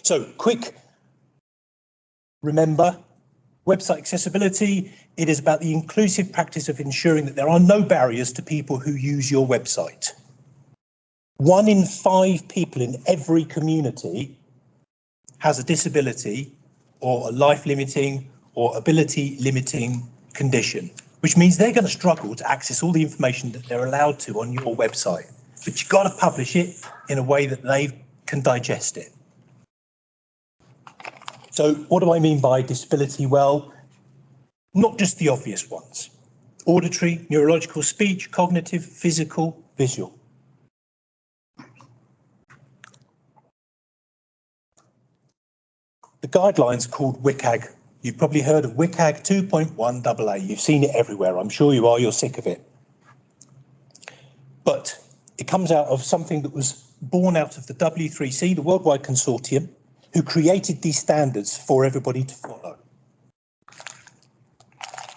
So quick, remember, website accessibility, it is about the inclusive practice of ensuring that there are no barriers to people who use your website. 1 in 5 people in every community has a disability or a life-limiting or ability-limiting condition, which means they're going to struggle to access all the information that they're allowed to on your website. But you've got to publish it in a way that they can digest it. So what do I mean by disability? Well, not just the obvious ones. Auditory, neurological, speech, cognitive, physical, visual. The guidelines are called WCAG. You've probably heard of WCAG 2.1 AA. You've seen it everywhere. I'm sure you are. You're sick of it. But it comes out of something that was born out of the W3C, the Worldwide Consortium, who created these standards for everybody to follow.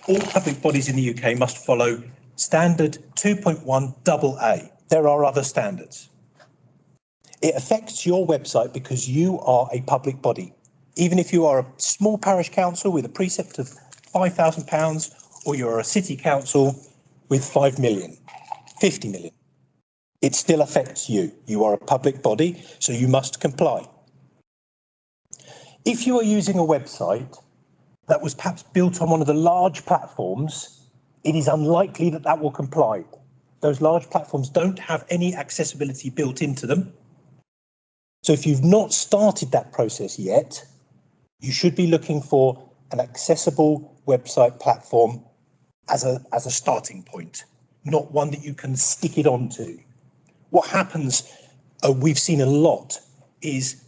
All public bodies in the UK must follow standard 2.1 AA. There are other standards. It affects your website because you are a public body. Even if you are a small parish council with a precept of £5,000 or you're a city council with 5 million, 50 million, it still affects you. You are a public body, so you must comply. If you are using a website that was perhaps built on one of the large platforms, it is unlikely that that will comply. Those large platforms don't have any accessibility built into them. So if you've not started that process yet, you should be looking for an accessible website platform as a starting point, not one that you can stick it onto. What happens, we've seen a lot, is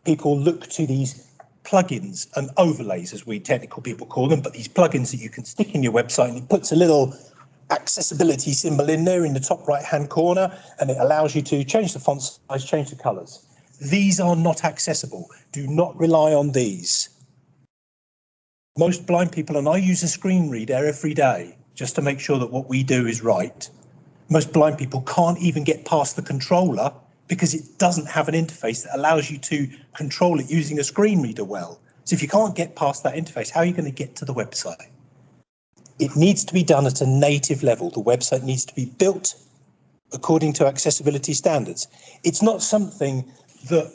people look to these plugins and overlays, as we technical people call them, but these plugins that you can stick in your website, and it puts a little accessibility symbol in there in the top right-hand corner, and it allows you to change the font size, change the colours. These are not accessible. Do not rely on these. Most blind people, and I use a screen reader every day just to make sure that what we do is right. Most blind people can't even get past the controller because it doesn't have an interface that allows you to control it using a screen reader well. So if you can't get past that interface, how are you going to get to the website? It needs to be done at a native level. The website needs to be built according to accessibility standards. It's not something that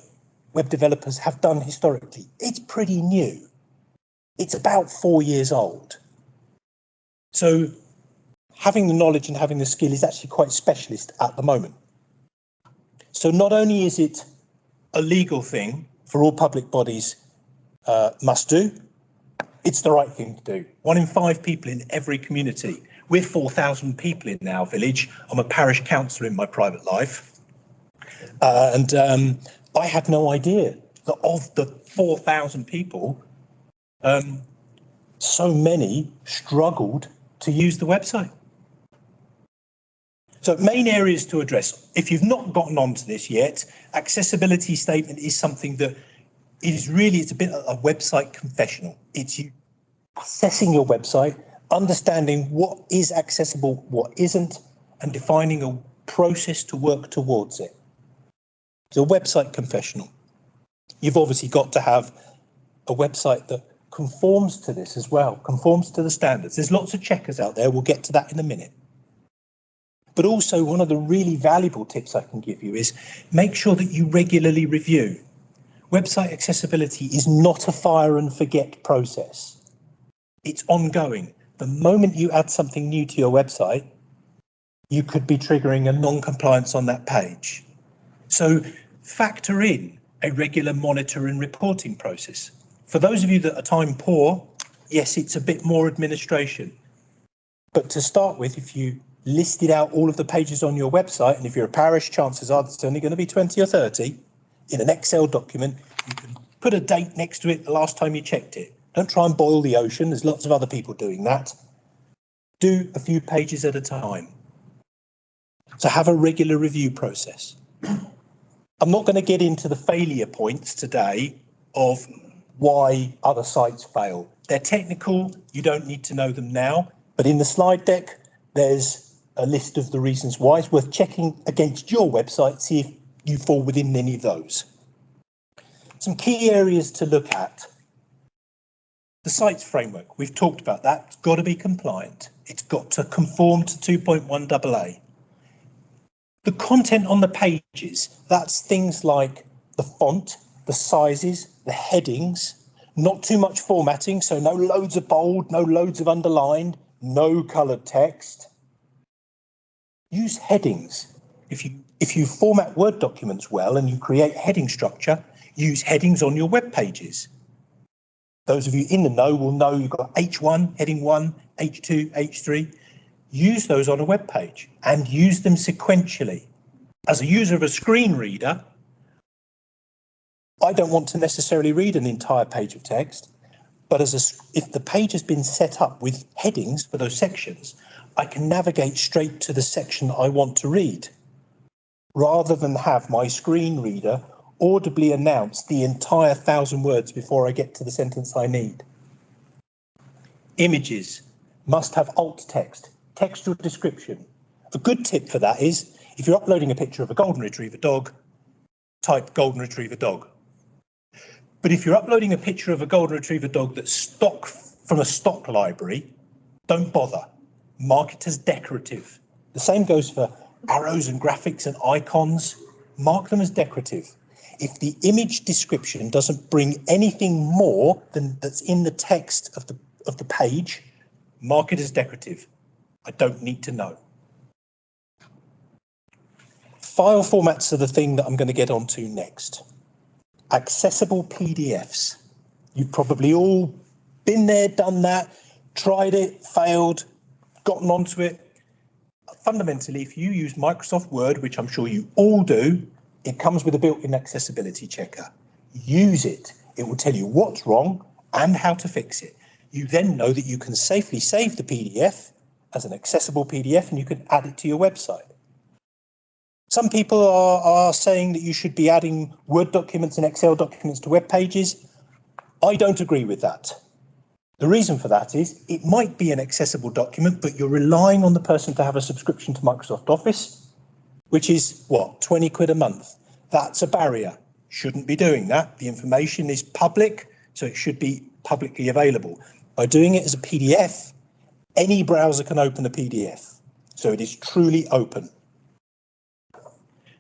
web developers have done historically. It's pretty new. It's about 4 years old. So having the knowledge and having the skill is actually quite specialist at the moment. So not only is it a legal thing for all public bodies must do, it's the right thing to do. 1 in 5 people in every community. We're 4,000 people in our village. I'm a parish councillor in my private life. I had no idea that of the 4,000 people, so many struggled to use the website. So main areas to address. If you've not gotten onto this yet, accessibility statement is something that it's a bit of a website confessional. It's you assessing your website, understanding what is accessible, what isn't, and defining a process to work towards it. It's a website confessional. You've obviously got to have a website that conforms to this as well, conforms to the standards. There's lots of checkers out there. We'll get to that in a minute. But also, one of the really valuable tips I can give you is make sure that you regularly review. Website accessibility is not a fire and forget process. It's ongoing. The moment you add something new to your website, you could be triggering a non-compliance on that page. So factor in a regular monitor and reporting process. For those of you that are time poor, yes, it's a bit more administration. But to start with, if you listed out all of the pages on your website, and if you're a parish, chances are there's only going to be 20 or 30 in an Excel document. You can put a date next to it the last time you checked it. Don't try and boil the ocean. There's lots of other people doing that. Do a few pages at a time. So have a regular review process. I'm not going to get into the failure points today of why other sites fail. They're technical. You don't need to know them now. But in the slide deck, there's a list of the reasons why. It's worth checking against your website, see if you fall within any of those. Some key areas to look at. The sites framework, we've talked about that. It's got to be compliant. It's got to conform to 2.1 AA. The content on the pages, that's things like the font, the sizes, the headings, not too much formatting, so no loads of bold, no loads of underlined, no coloured text. Use headings. If you format Word documents well and you create heading structure, use headings on your web pages. Those of you in the know will know you've got H1, heading 1, H2, H3. Use those on a web page and use them sequentially. As a user of a screen reader, I don't want to necessarily read an entire page of text, but if the page has been set up with headings for those sections, I can navigate straight to the section that I want to read, rather than have my screen reader audibly announce the entire 1,000 words before I get to the sentence I need. Images must have alt text, textual description. A good tip for that is, if you're uploading a picture of a golden retriever dog, type golden retriever dog. But if you're uploading a picture of a golden retriever dog that's stock from a stock library, don't bother. Mark it as decorative. The same goes for arrows and graphics and icons. Mark them as decorative. If the image description doesn't bring anything more than that's in the text of the page, mark it as decorative. I don't need to know. File formats are the thing that I'm going to get onto next. Accessible PDFs. You've probably all been there, done that, tried it, failed, gotten onto it. Fundamentally, if you use Microsoft Word, which I'm sure you all do, it comes with a built-in accessibility checker. Use it. It will tell you what's wrong and how to fix it. You then know that you can safely save the PDF as an accessible PDF and you can add it to your website. Some people are saying that you should be adding Word documents and Excel documents to web pages. I don't agree with that. The reason for that is it might be an accessible document, but you're relying on the person to have a subscription to Microsoft Office, which is, what, 20 quid a month. That's a barrier. Shouldn't be doing that. The information is public, so it should be publicly available. By doing it as a PDF, any browser can open a PDF, so it is truly open.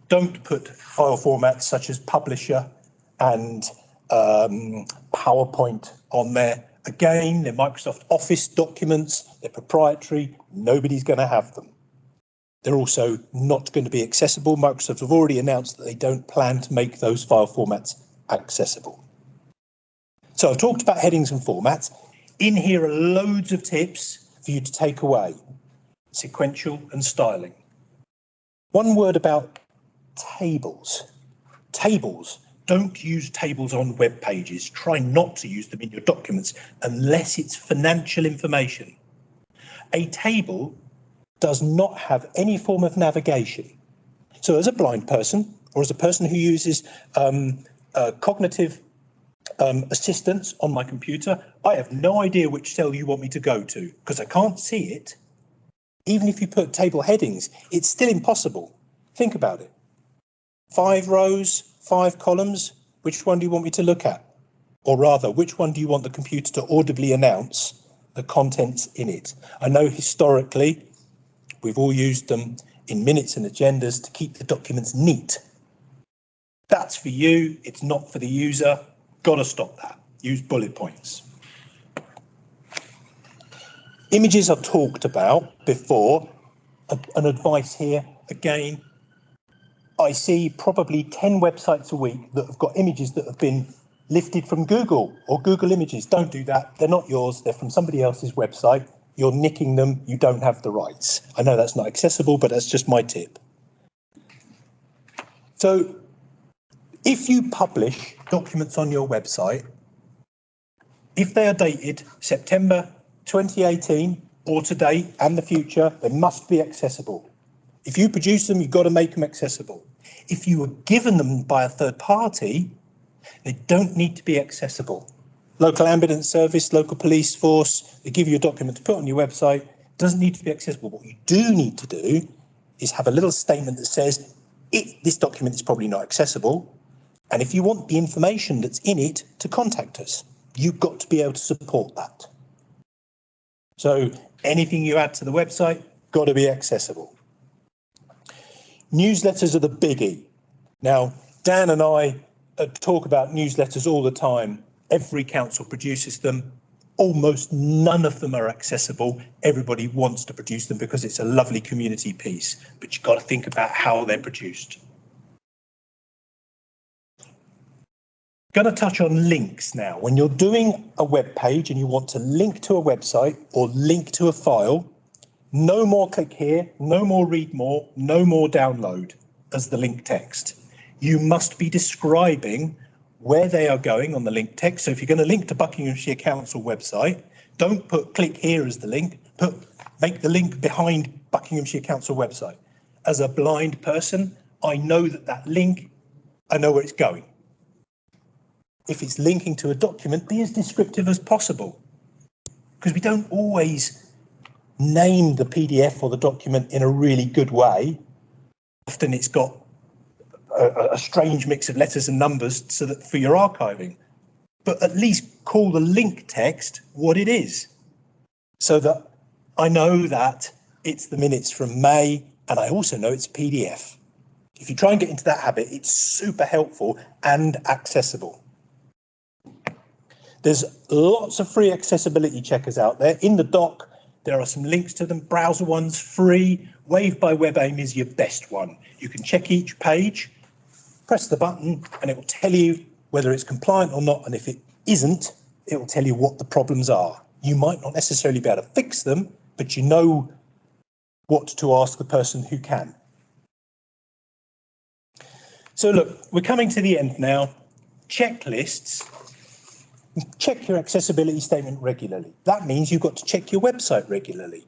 Don't put file formats such as Publisher and PowerPoint on there. Again, they're Microsoft Office documents, they're proprietary, nobody's going to have them. They're also not going to be accessible. Microsoft have already announced that they don't plan to make those file formats accessible. So I've talked about headings and formats. In here are loads of tips for you to take away. Sequential and styling. One word about tables. Tables. Don't use tables on web pages. Try not to use them in your documents unless it's financial information. A table does not have any form of navigation. So as a blind person, or as a person who uses cognitive assistance on my computer, I have no idea which cell you want me to go to because I can't see it. Even if you put table headings, it's still impossible. Think about it. 5 rows, 5 columns, which one do you want me to look at? Or rather, which one do you want the computer to audibly announce the contents in it? I know historically we've all used them in minutes and agendas to keep the documents neat. That's for you, it's not for the user. Got to stop that. Use bullet points. Images I've talked about before. An advice here, again, I see probably 10 websites a week that have got images that have been lifted from Google or Google Images. Don't do that. They're not yours. They're from somebody else's website. You're nicking them. You don't have the rights. I know that's not accessible, but that's just my tip. So if you publish documents on your website, if they are dated September 2018 or today and the future, they must be accessible. If you produce them, you've got to make them accessible. If you were given them by a third party, they don't need to be accessible. Local ambulance service, local police force, they give you a document to put on your website, it doesn't need to be accessible. What you do need to do is have a little statement that says, this document is probably not accessible, and if you want the information that's in it to contact us, you've got to be able to support that. So anything you add to the website, got to be accessible. Newsletters are the biggie. Now, Dan and I talk about newsletters all the time. Every council produces them. Almost none of them are accessible. Everybody wants to produce them because it's a lovely community piece, but you've got to think about how they're produced. Going to touch on links now. When you're doing a web page and you want to link to a website or link to a file, no more click here, no more read more, no more download as the link text. You must be describing where they are going on the link text. So if you're going to link to Buckinghamshire Council website, don't put click here as the link, make the link behind Buckinghamshire Council website. As a blind person, I know that link, I know where it's going. If it's linking to a document, be as descriptive as possible. Because we don't always name the PDF or the document in a really good way. Often it's got a strange mix of letters and numbers so that for your archiving. But at least call the link text what it is, so that I know that it's the minutes from May, and I also know it's a PDF. If you try and get into that habit, it's super helpful and accessible. There's lots of free accessibility checkers out there. In the doc, there are some links to them. Browser ones, free. Wave by WebAIM is your best one. You can check each page, press the button, and it will tell you whether it's compliant or not. And if it isn't, it will tell you what the problems are. You might not necessarily be able to fix them, but you know what to ask the person who can. So look, we're coming to the end now. Checklists. Check your accessibility statement regularly. That means you've got to check your website regularly.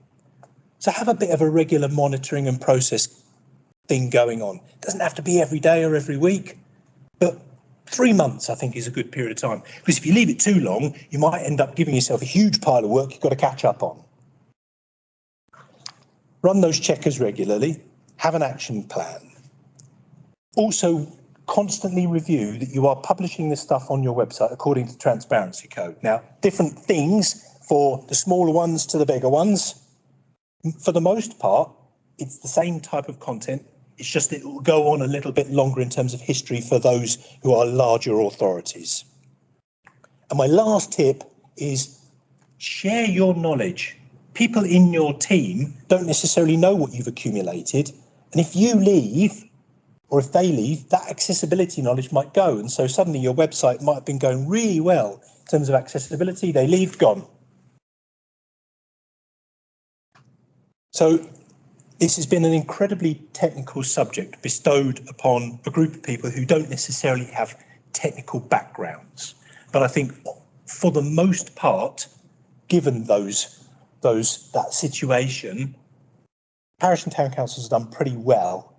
So have a bit of a regular monitoring and process thing going on. It doesn't have to be every day or every week, but 3 months, I think, is a good period of time. Because if you leave it too long, you might end up giving yourself a huge pile of work you've got to catch up on. Run those checkers regularly. Have an action plan. Also, constantly review that you are publishing this stuff on your website according to Transparency Code. Now, different things for the smaller ones to the bigger ones. For the most part, it's the same type of content. It's just that it will go on a little bit longer in terms of history for those who are larger authorities. And my last tip is share your knowledge. People in your team don't necessarily know what you've accumulated. And if you leave, or if they leave, that accessibility knowledge might go. And so suddenly your website might have been going really well in terms of accessibility. They leave, gone. So this has been an incredibly technical subject bestowed upon a group of people who don't necessarily have technical backgrounds. But I think for the most part, given that situation, parish and town councils have done pretty well.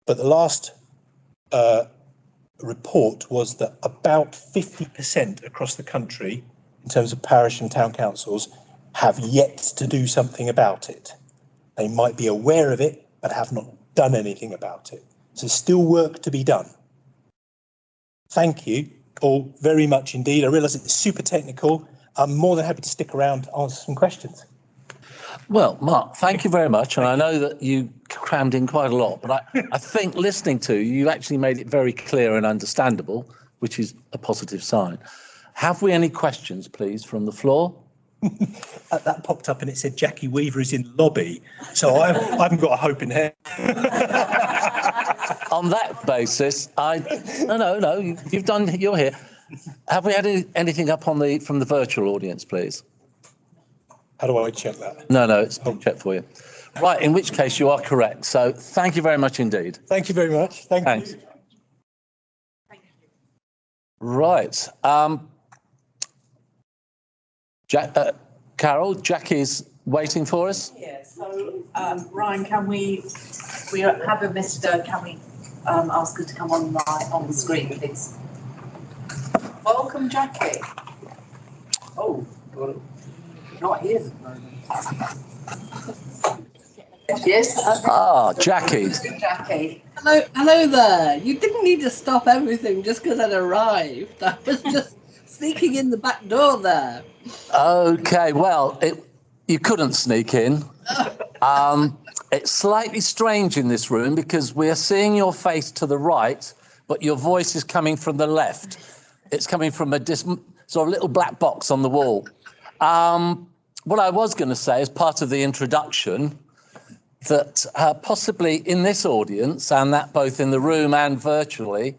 But the last report was that about 50% across the country, in terms of parish and town councils, have yet to do something about it. They might be aware of it, but have not done anything about it. So there's still work to be done. Thank you all very much indeed. I realise it's super technical. I'm more than happy to stick around to answer some questions. Well, Mark, thank you very much. And I know that you crammed in quite a lot, but I think listening to you actually made it very clear and understandable, which is a positive sign. Have we any questions, please, from the floor? That popped up and it said Jackie Weaver is in the lobby. So I haven't got a hope in hell. On that basis, no, you're here. Have we had anything up from the virtual audience, please? How do I check that? No, it's been checked for you. Right, in which case you are correct. So thank you very much indeed. Thank you very much. Thanks. You. Right. Carol, Jackie's waiting for us. Yeah, so Ryan, can we have a visitor, can we ask her to come on the screen, please? Welcome, Jackie. Oh, not here at the moment. Yes. Jackie. Jackie. Hello there. You didn't need to stop everything just because I'd arrived. I was just sneaking in the back door there. Okay, well, you couldn't sneak in. It's slightly strange in this room because we are seeing your face to the right, but your voice is coming from the left. It's coming from a sort of little black box on the wall. What I was going to say as part of the introduction, that possibly in this audience, and that both in the room and virtually,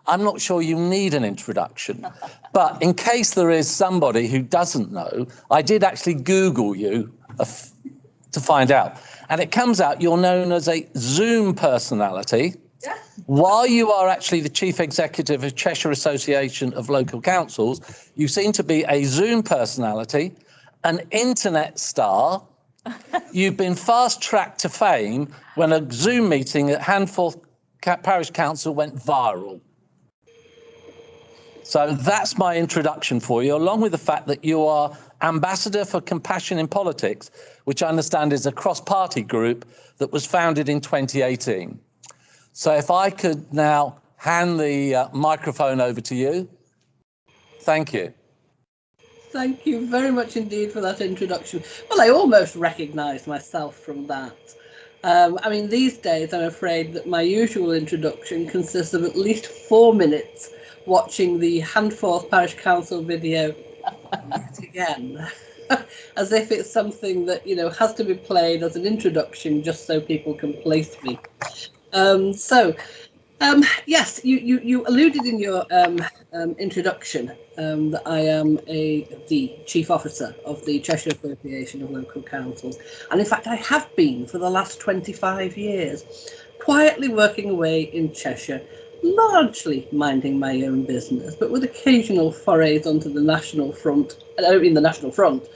I'm not sure you need an introduction. But in case there is somebody who doesn't know, I did actually Google you to find out. And it comes out you're known as a Zoom personality, while you are actually the Chief Executive of Cheshire Association of Local Councils. You seem to be a Zoom personality, an internet star. You've been fast-tracked to fame when a Zoom meeting at Handforth Parish Council went viral. So that's my introduction for you, along with the fact that you are Ambassador for Compassion in Politics, which I understand is a cross-party group that was founded in 2018. So if I could now hand the microphone over to you. Thank you. Thank you very much indeed for that introduction. Well, I almost recognised myself from that. I mean, these days, I'm afraid that my usual introduction consists of at least 4 minutes watching the Handforth Parish Council video again, as if it's something that, has to be played as an introduction just so people can place me. Yes, you alluded in your introduction that I am the Chief Officer of the Cheshire Association of Local Councils. And in fact, I have been for the last 25 years, quietly working away in Cheshire, largely minding my own business, but with occasional forays onto the national front. I don't mean the National Front.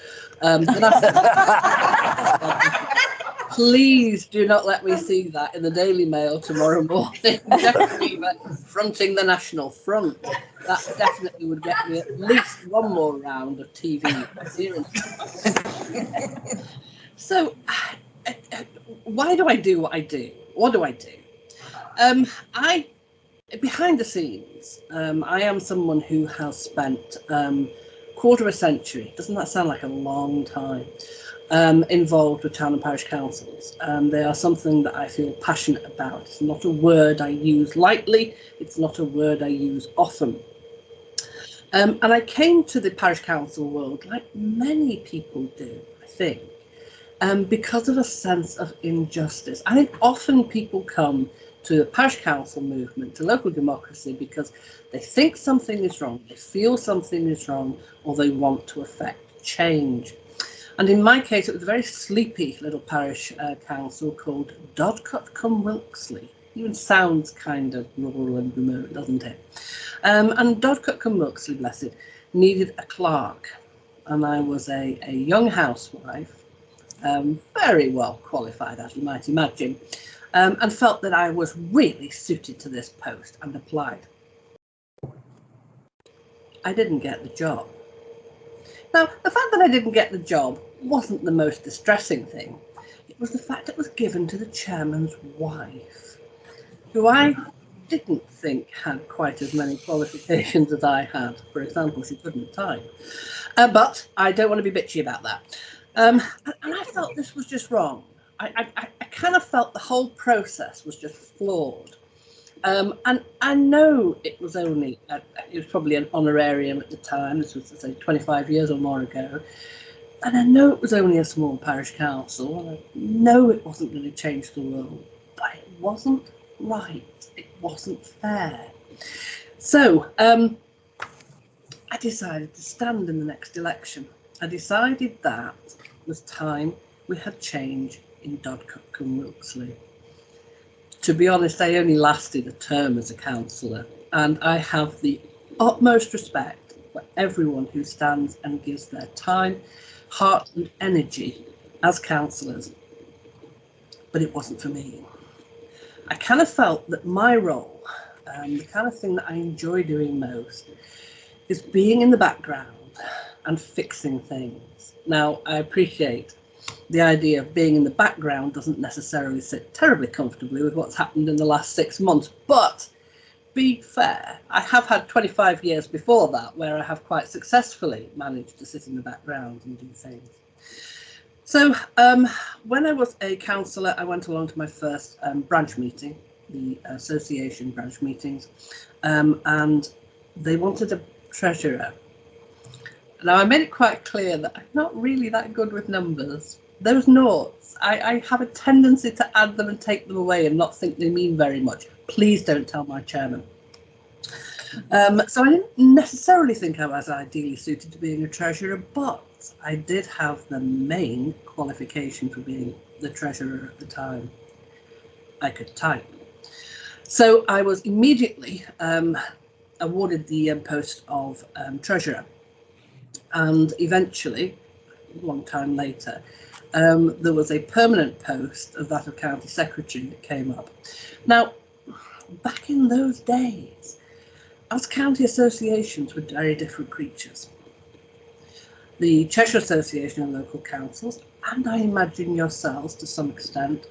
Please do not let me see that in the Daily Mail tomorrow morning. Definitely fronting the National Front. That definitely would get me at least one more round of TV appearance. So, why do I do what I do? What do I do? Behind the scenes, I am someone who has spent quarter of a century, doesn't that sound like a long time, involved with town and parish councils. They are something that I feel passionate about. It's not a word I use lightly, it's not a word I use often. And I came to the parish council world, like many people do, I think, because of a sense of injustice. I think often people come to the parish council movement, to local democracy, because they think something is wrong, they feel something is wrong, or they want to affect change. And in my case, it was a very sleepy little parish council called Dodcote-cum-Wilksley. Even sounds kind of rural and remote, doesn't it? And Dodcote-cum-Wilksley, bless it, needed a clerk. And I was a young housewife very well qualified, as you might imagine, and felt that I was really suited to this post and applied. I didn't get the job. Now, the fact that I didn't get the job wasn't the most distressing thing. It was the fact it was given to the chairman's wife, who I didn't think had quite as many qualifications as I had. For example, she couldn't type. But I don't want to be bitchy about that. And I felt this was just wrong. I kind of felt the whole process was just flawed. And I know it was only, it was probably an honorarium at the time. This was, say, 25 years or more ago. And I know it was only a small parish council. And I know it wasn't going to change the world. But it wasn't right. It wasn't fair. So I decided to stand in the next election. I decided that it was time we had change in Dodcote and Wilksley. To be honest, I only lasted a term as a councillor, and I have the utmost respect for everyone who stands and gives their time, heart and energy as councillors, but it wasn't for me. I kind of felt that my role, the kind of thing that I enjoy doing most, is being in the background and fixing things. Now, I appreciate the idea of being in the background doesn't necessarily sit terribly comfortably with what's happened in the last 6 months, but be fair, I have had 25 years before that where I have quite successfully managed to sit in the background and do things. So when I was a councillor, I went along to my first branch meeting, the association branch meetings, and they wanted a treasurer. Now, I made it quite clear that I'm not really that good with numbers. Those noughts, I have a tendency to add them and take them away and not think they mean very much. Please don't tell my chairman. So I didn't necessarily think I was ideally suited to being a treasurer, but I did have the main qualification for being the treasurer at the time. I could type. So I was immediately awarded the post of treasurer. And eventually, a long time later, there was a permanent post of that of county secretary that came up. Now, back in those days, as county associations were very different creatures. The Cheshire Association of Local Councils, and I imagine yourselves to some extent,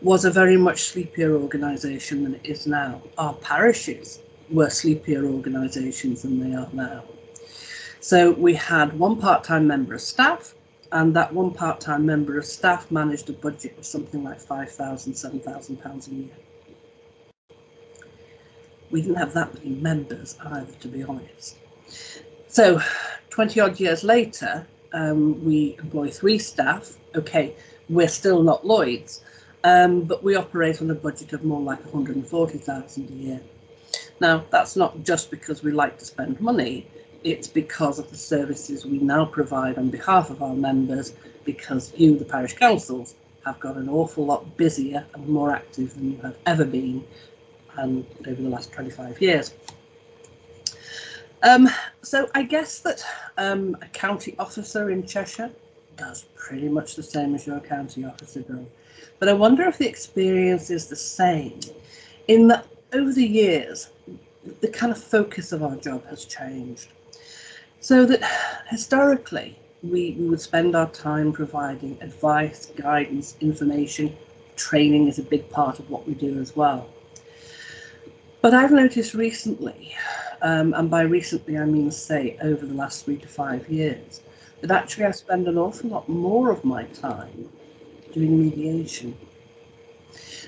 was a very much sleepier organisation than it is now. Our parishes were sleepier organisations than they are now. So we had one part-time member of staff, and that one part-time member of staff managed a budget of something like £5,000, £7,000 a year. We didn't have that many members either, to be honest. So 20 odd years later, we employ 3 staff. Okay, we're still not Lloyd's, but we operate on a budget of more like 140,000 a year. Now, that's not just because we like to spend money. It's because of the services we now provide on behalf of our members, because you, the parish councils, have got an awful lot busier and more active than you have ever been over the last 25 years. So I guess that a county officer in Cheshire does pretty much the same as your county officer does. But I wonder if the experience is the same, in that over the years, the kind of focus of our job has changed. So that historically, we would spend our time providing advice, guidance, information. Training is a big part of what we do as well. But I've noticed recently, and by recently I mean, say, over the last 3 to 5 years, that actually I spend an awful lot more of my time doing mediation.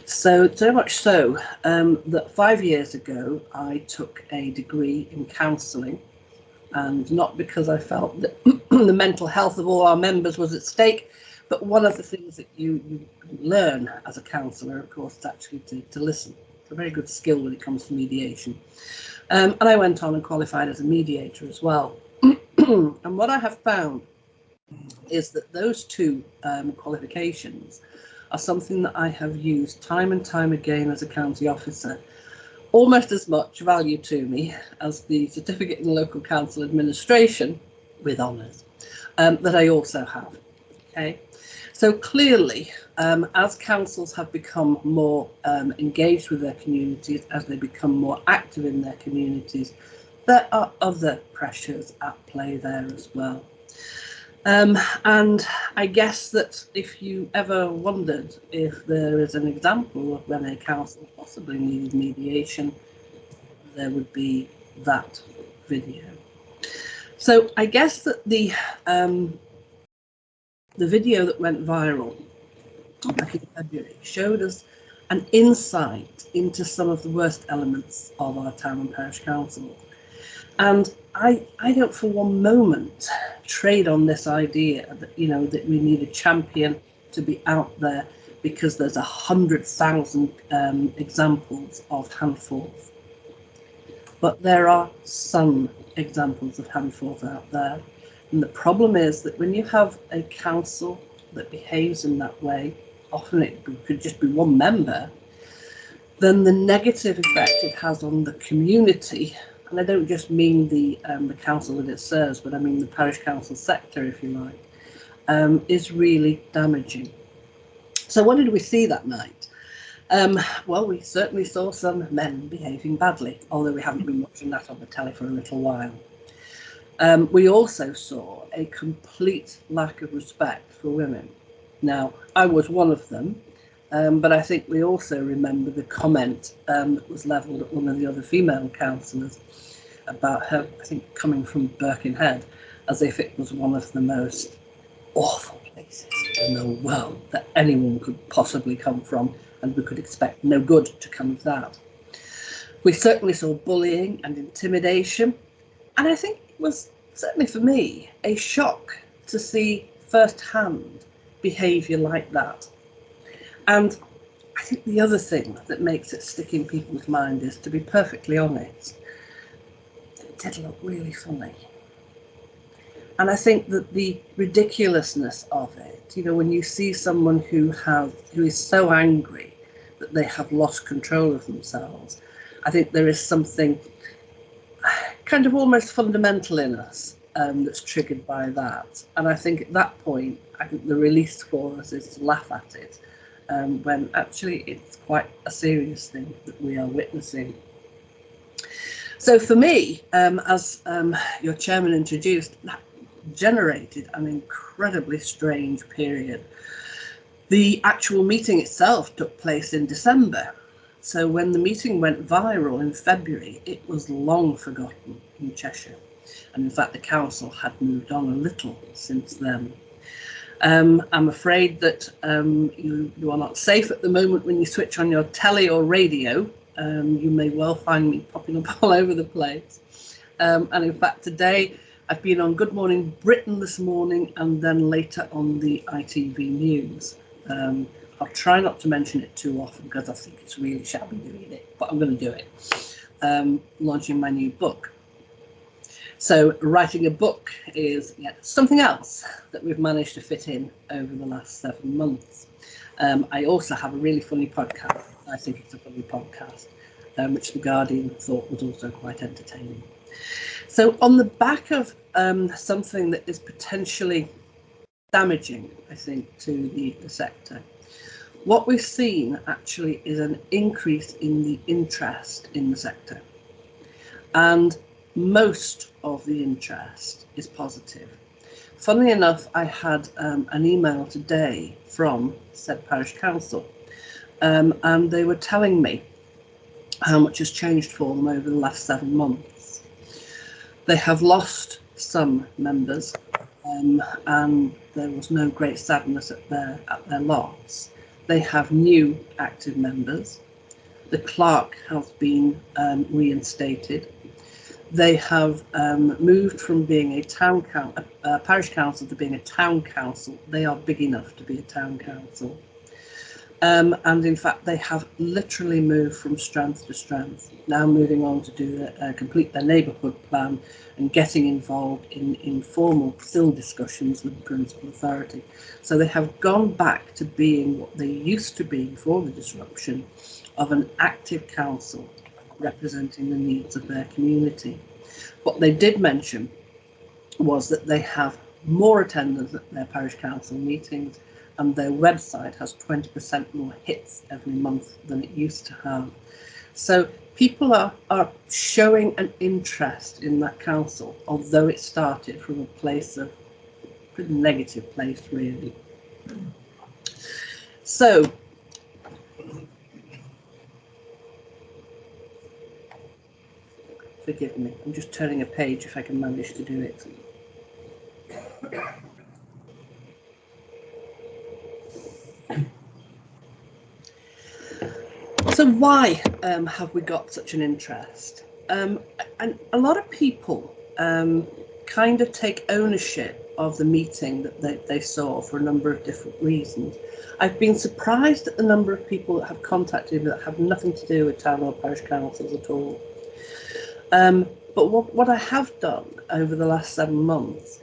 So much so that 5 years ago, I took a degree in counselling. And not because I felt that the mental health of all our members was at stake, but one of the things that you learn as a counsellor, of course, is actually to listen. It's a very good skill when it comes to mediation. And I went on and qualified as a mediator as well. And what I have found is that those 2 qualifications are something that I have used time and time again as a county officer. Almost as much value to me as the certificate in local council administration, with honours, that I also have. Okay, So clearly, as councils have become more engaged with their communities, as they become more active in their communities, there are other pressures at play there as well. And I guess that if you ever wondered if there is an example of when a council possibly needed mediation, there would be that video. So I guess that the video that went viral back in February showed us an insight into some of the worst elements of our town and parish councils. And I don't for one moment trade on this idea that, you know, that we need a champion to be out there because there's 100,000 examples of handfuls. But there are some examples of handfuls out there. And the problem is that when you have a council that behaves in that way, often it could just be one member, then the negative effect it has on the community, and I don't just mean the council that it serves, but I mean the parish council sector, if you like, is really damaging. So what did we see that night? Well, we certainly saw some men behaving badly, although we haven't been watching that on the telly for a little while. We also saw a complete lack of respect for women. Now, I was one of them, but I think we also remember the comment that was levelled at one of the other female councillors about her, I think, coming from Birkenhead, as if it was one of the most awful places in the world that anyone could possibly come from, and we could expect no good to come of that. We certainly saw bullying and intimidation, and I think it was, certainly for me, a shock to see firsthand behaviour like that. And I think the other thing that makes it stick in people's mind is, to be perfectly honest, it did look really funny. And I think that the ridiculousness of it, you know, when you see someone who is so angry that they have lost control of themselves, I think there is something kind of almost fundamental in us that's triggered by that. And I think at that point, I think the release for us is to laugh at it, when actually it's quite a serious thing that we are witnessing. So for me, as your chairman introduced, that generated an incredibly strange period. The actual meeting itself took place in December. So when the meeting went viral in February, it was long forgotten in Cheshire. And in fact, the council had moved on a little since then. I'm afraid that you are not safe at the moment when you switch on your telly or radio. You may well find me popping up all over the place. And in fact, today I've been on Good Morning Britain this morning, and then later on the ITV News. I'll try not to mention it too often because I think it's really shabby doing it, but I'm going to do it. Launching my new book. So writing a book is yet something else that we've managed to fit in over the last 7 months. I also have a really funny podcast. I think it's a funny podcast, which The Guardian thought was also quite entertaining. So on the back of something that is potentially damaging, I think, to the sector, what we've seen actually is an increase in the interest in the sector. And most of the interest is positive. Funnily enough, I had an email today from said parish council, and they were telling me how much has changed for them over the last 7 months. They have lost some members, and there was no great sadness at their loss. They have new active members. The clerk has been reinstated. They have moved from being a parish council to being a town council. They are big enough to be a town council. And in fact, they have literally moved from strength to strength, now moving on to complete their neighbourhood plan and getting involved in informal still discussions with the principal authority. So they have gone back to being what they used to be before the disruption of an active council representing the needs of their community. What they did mention was that they have more attendance at their parish council meetings. and their website has 20% more hits every month than it used to have. So people are showing an interest in that council, although it started from a place of pretty negative place, really. So forgive me, I'm just turning a page if I can manage to do it. So why have we got such an interest? And a lot of people kind of take ownership of the meeting that they saw for a number of different reasons. I've been surprised at the number of people that have contacted me that have nothing to do with town or parish councils at all. But what I have done over the last 7 months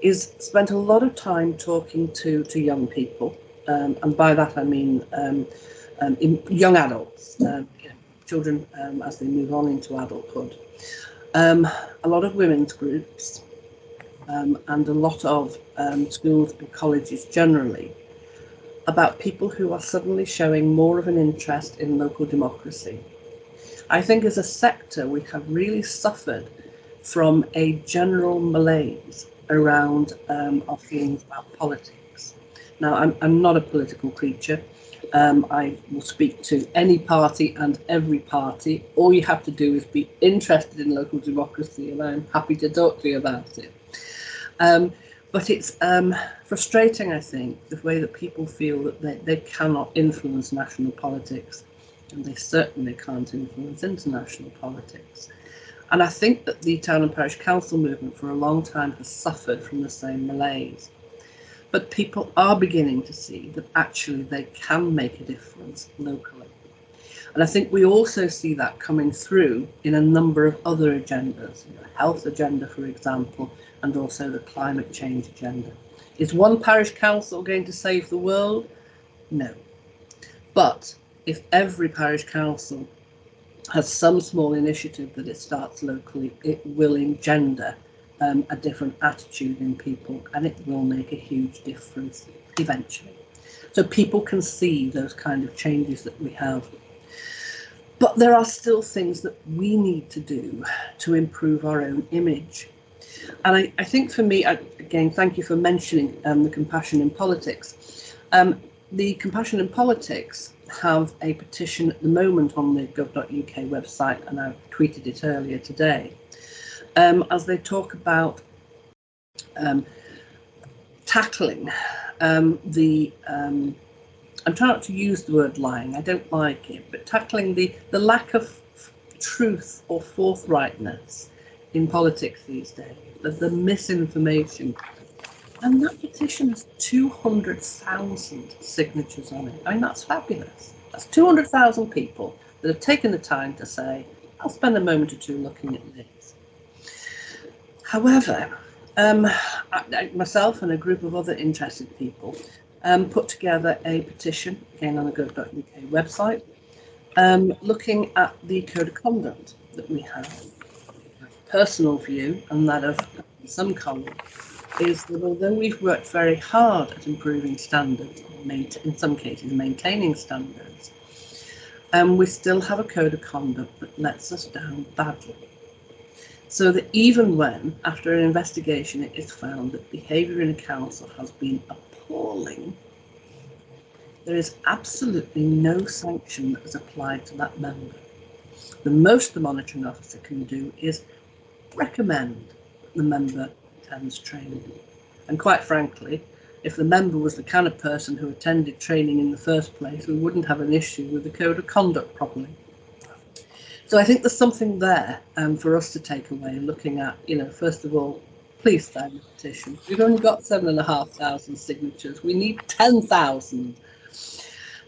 is spent a lot of time talking to young people, and by that I mean young adults, children as they move on into adulthood, a lot of women's groups, and a lot of schools and colleges generally, about people who are suddenly showing more of an interest in local democracy. I think as a sector we have really suffered from a general malaise around our feelings about politics. Now, I'm not a political creature. I will speak to any party and every party. All you have to do is be interested in local democracy, and I'm happy to talk to you about it. But it's frustrating, I think, the way that people feel that they cannot influence national politics, and they certainly can't influence international politics. And I think that the town and parish council movement for a long time has suffered from the same malaise. But people are beginning to see that actually they can make a difference locally. And I think we also see that coming through in a number of other agendas, the health agenda, for example, and also the climate change agenda. Is one parish council going to save the world? No. But if every parish council has some small initiative that it starts locally, it will engender a different attitude in people, and it will make a huge difference eventually. So people can see those kind of changes that we have. But there are still things that we need to do to improve our own image. And I think for me, again, thank you for mentioning the Compassion in Politics. The Compassion in Politics have a petition at the moment on the gov.uk website, and I've tweeted it earlier today, as they talk about tackling I'm trying not to use the word lying, I don't like it, but tackling the lack of truth or forthrightness in politics these days, the misinformation. And that petition has 200,000 signatures on it. I mean, that's fabulous. That's 200,000 people that have taken the time to say, I'll spend a moment or two looking at this. However, myself and a group of other interested people put together a petition, again on the gov.uk website, looking at the code of conduct that we have. My personal view, and that of some colleagues, is that although we've worked very hard at improving standards, in some cases maintaining standards, we still have a code of conduct that lets us down badly. So that even when, after an investigation, it is found that behaviour in a council has been appalling, there is absolutely no sanction that is applied to that member. The most the monitoring officer can do is recommend the member attends training. And quite frankly, if the member was the kind of person who attended training in the first place, we wouldn't have an issue with the code of conduct properly. So I think there's something there for us to take away, looking at, first of all, please sign the petition. We've only got 7,500 signatures. We need 10,000.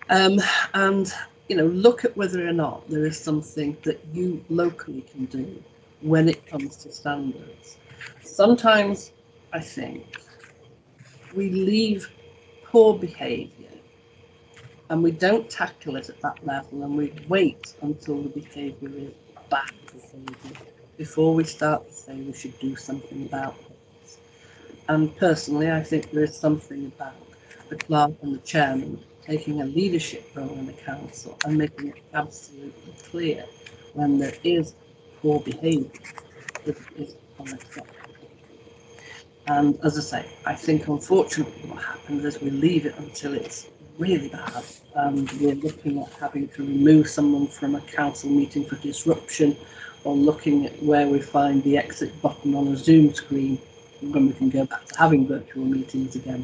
And, look at whether or not there is something that you locally can do when it comes to standards. Sometimes, I think, we leave poor behaviour and we don't tackle it at that level, and we wait until the behaviour is bad behaviour before we start to say we should do something about it. And personally, I think there is something about the clerk and the chairman taking a leadership role in the council and making it absolutely clear when there is poor behaviour that it is unacceptable. And as I say, I think unfortunately what happens is we leave it until it's really bad. We're looking at having to remove someone from a council meeting for disruption, or looking at where we find the exit button on a Zoom screen when we can go back to having virtual meetings again.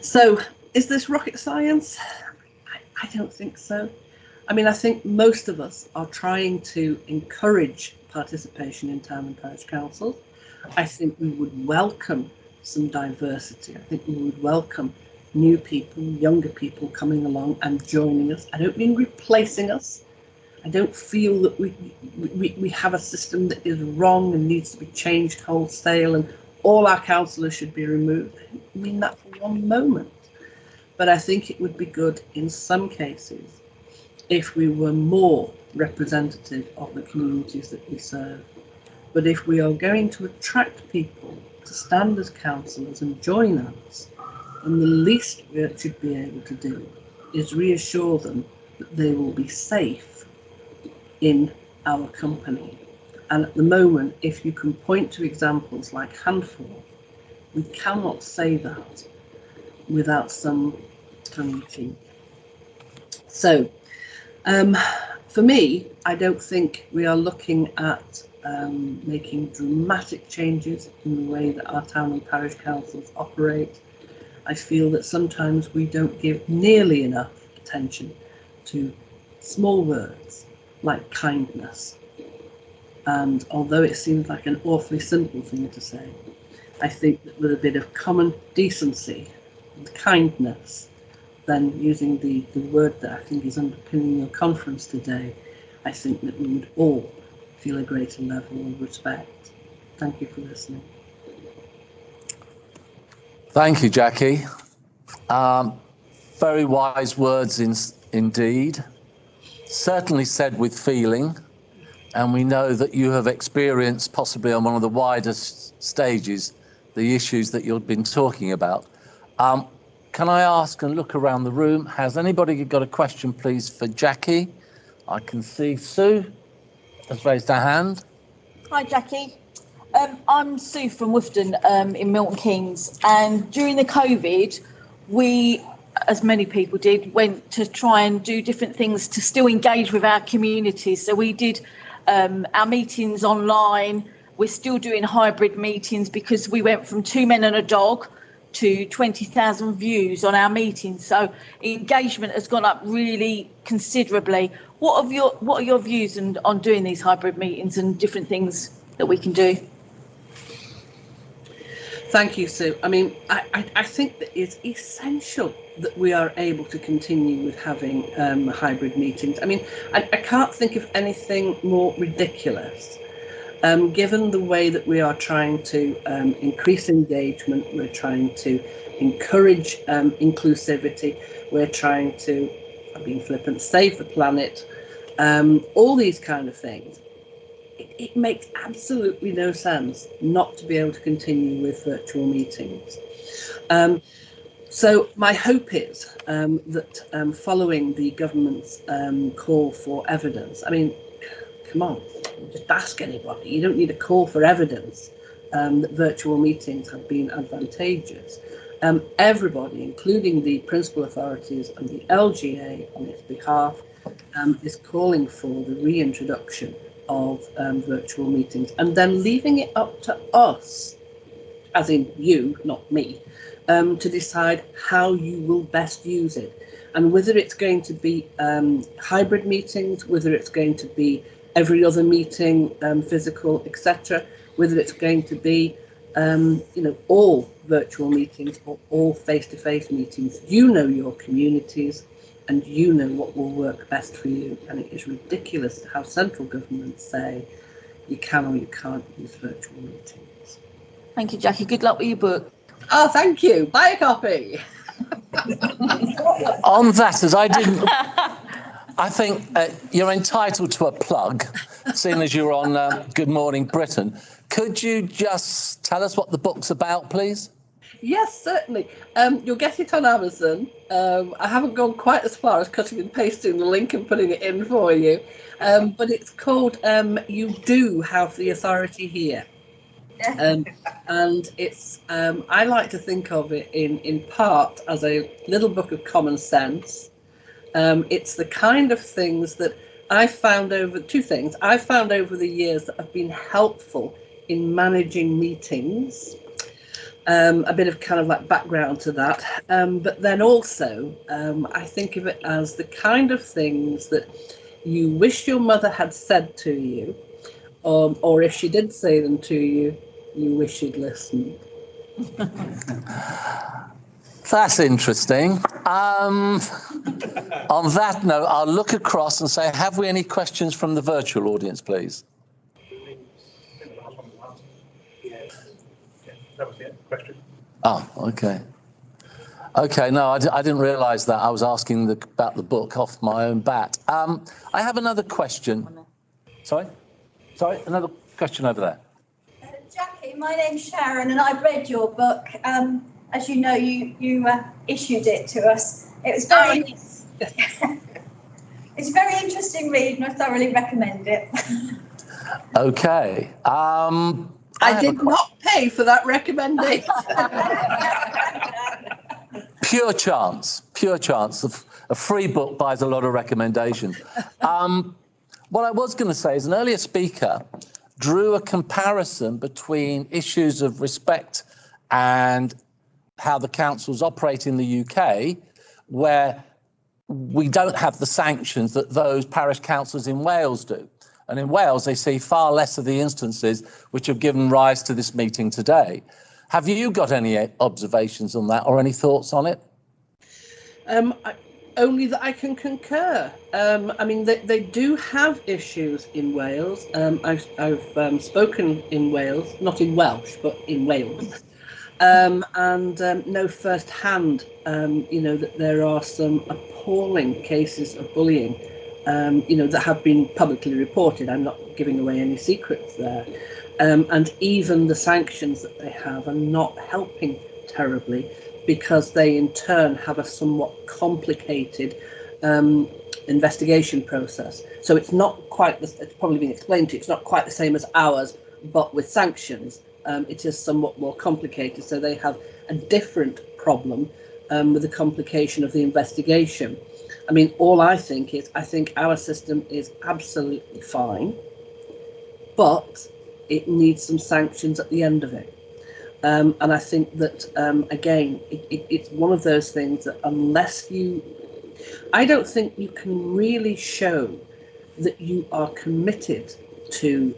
So, is this rocket science? I don't think so. I mean, I think most of us are trying to encourage participation in town and parish councils. I think we would welcome some diversity. I think we would welcome new people, younger people coming along and joining us. I don't mean replacing us. I don't feel that we have a system that is wrong and needs to be changed wholesale and all our councillors should be removed. I don't mean that for one moment. But I think it would be good in some cases if we were more representative of the communities that we serve. But if we are going to attract people to stand as councillors and join us, then the least we should be able to do is reassure them that they will be safe in our company. And at the moment, if you can point to examples like Handful, we cannot say that without some tongue-in-cheek. So, for me, I don't think we are looking at making dramatic changes in the way that our town and parish councils operate. I feel that sometimes we don't give nearly enough attention to small words like kindness. And although it seems like an awfully simple thing to say, I think that with a bit of common decency and kindness, then using the word that I think is underpinning your conference today, I think that we would all feel a greater level of respect. Thank you for listening. Thank you, Jackie. Very wise words indeed. Certainly said with feeling. And we know that you have experienced, possibly on one of the widest stages, the issues that you've been talking about. Can I ask and look around the room, has anybody got a question, please, for Jackie? I can see Sue has raised her hand. Hi, Jackie. I'm Sue from Wifton in Milton Keynes, and during the COVID, we, as many people did, went to try and do different things to still engage with our communities. So we did our meetings online. We're still doing hybrid meetings because we went from 2 men and a dog to 20,000 views on our meetings. So engagement has gone up really considerably. What are your views on doing these hybrid meetings and different things that we can do? Thank you, Sue. I mean, I think that it's essential that we are able to continue with having hybrid meetings. I mean, I can't think of anything more ridiculous. Given the way that we are trying to increase engagement, we're trying to encourage inclusivity, we're trying to, I'm being flippant, save the planet, all these kind of things. It makes absolutely no sense not to be able to continue with virtual meetings. So my hope is that following the government's call for evidence, I mean, come on, just ask anybody. You don't need a call for evidence that virtual meetings have been advantageous. Everybody, including the principal authorities and the LGA on its behalf, is calling for the reintroduction of virtual meetings and then leaving it up to us, as in you, not me, to decide how you will best use it. And whether it's going to be hybrid meetings, whether it's going to be every other meeting, physical, etc., whether it's going to be, all virtual meetings or all face-to-face meetings. You know your communities and you know what will work best for you. And it is ridiculous to have central governments say you can or you can't use virtual meetings. Thank you, Jackie. Good luck with your book. Oh, thank you. Buy a copy. On that, as I didn't... I think you're entitled to a plug, seeing as you're on Good Morning Britain. Could you just tell us what the book's about, please? Yes, certainly. You'll get it on Amazon. I haven't gone quite as far as cutting and pasting the link and putting it in for you, but it's called You Do Have the Authority Here. And it's I like to think of it in part as a little book of common sense. It's the kind of things that I've found over the years that have been helpful in managing meetings. A bit of kind of like background to that, but then also I think of it as the kind of things that you wish your mother had said to you, or if she did say them to you, you wish she'd listened. That's interesting. On that note, I'll look across and say, have we any questions from the virtual audience, please? That was the question. Oh, okay. Okay, no, I didn't realise that. I was asking about the book off my own bat. I have another question. Sorry, another question over there. Jackie, my name's Sharon, and I've read your book. As you know, you issued it to us. It was very, it's a very interesting read, and I thoroughly recommend it. Okay. I did not pay for that recommendation. Pure chance. A free book buys a lot of recommendations. What I was going to say is an earlier speaker drew a comparison between issues of respect and how the councils operate in the UK, where we don't have the sanctions that those parish councils in Wales do. And in Wales, they see far less of the instances which have given rise to this meeting today. Have you got any observations on that or any thoughts on it? Only that I can concur. I mean, they do have issues in Wales. I've spoken in Wales, not in Welsh, but in Wales, and know firsthand, that there are some appalling cases of bullying, that have been publicly reported. I'm not giving away any secrets there. And even the sanctions that they have are not helping terribly, because they in turn have a somewhat complicated investigation process. So it's not quite, it's probably been explained to you, it's not quite the same as ours, but with sanctions, it is somewhat more complicated. So they have a different problem with the complication of the investigation. I mean, all I think is, I think our system is absolutely fine, but it needs some sanctions at the end of it. And I think that, again, it's one of those things that I don't think you can really show that you are committed to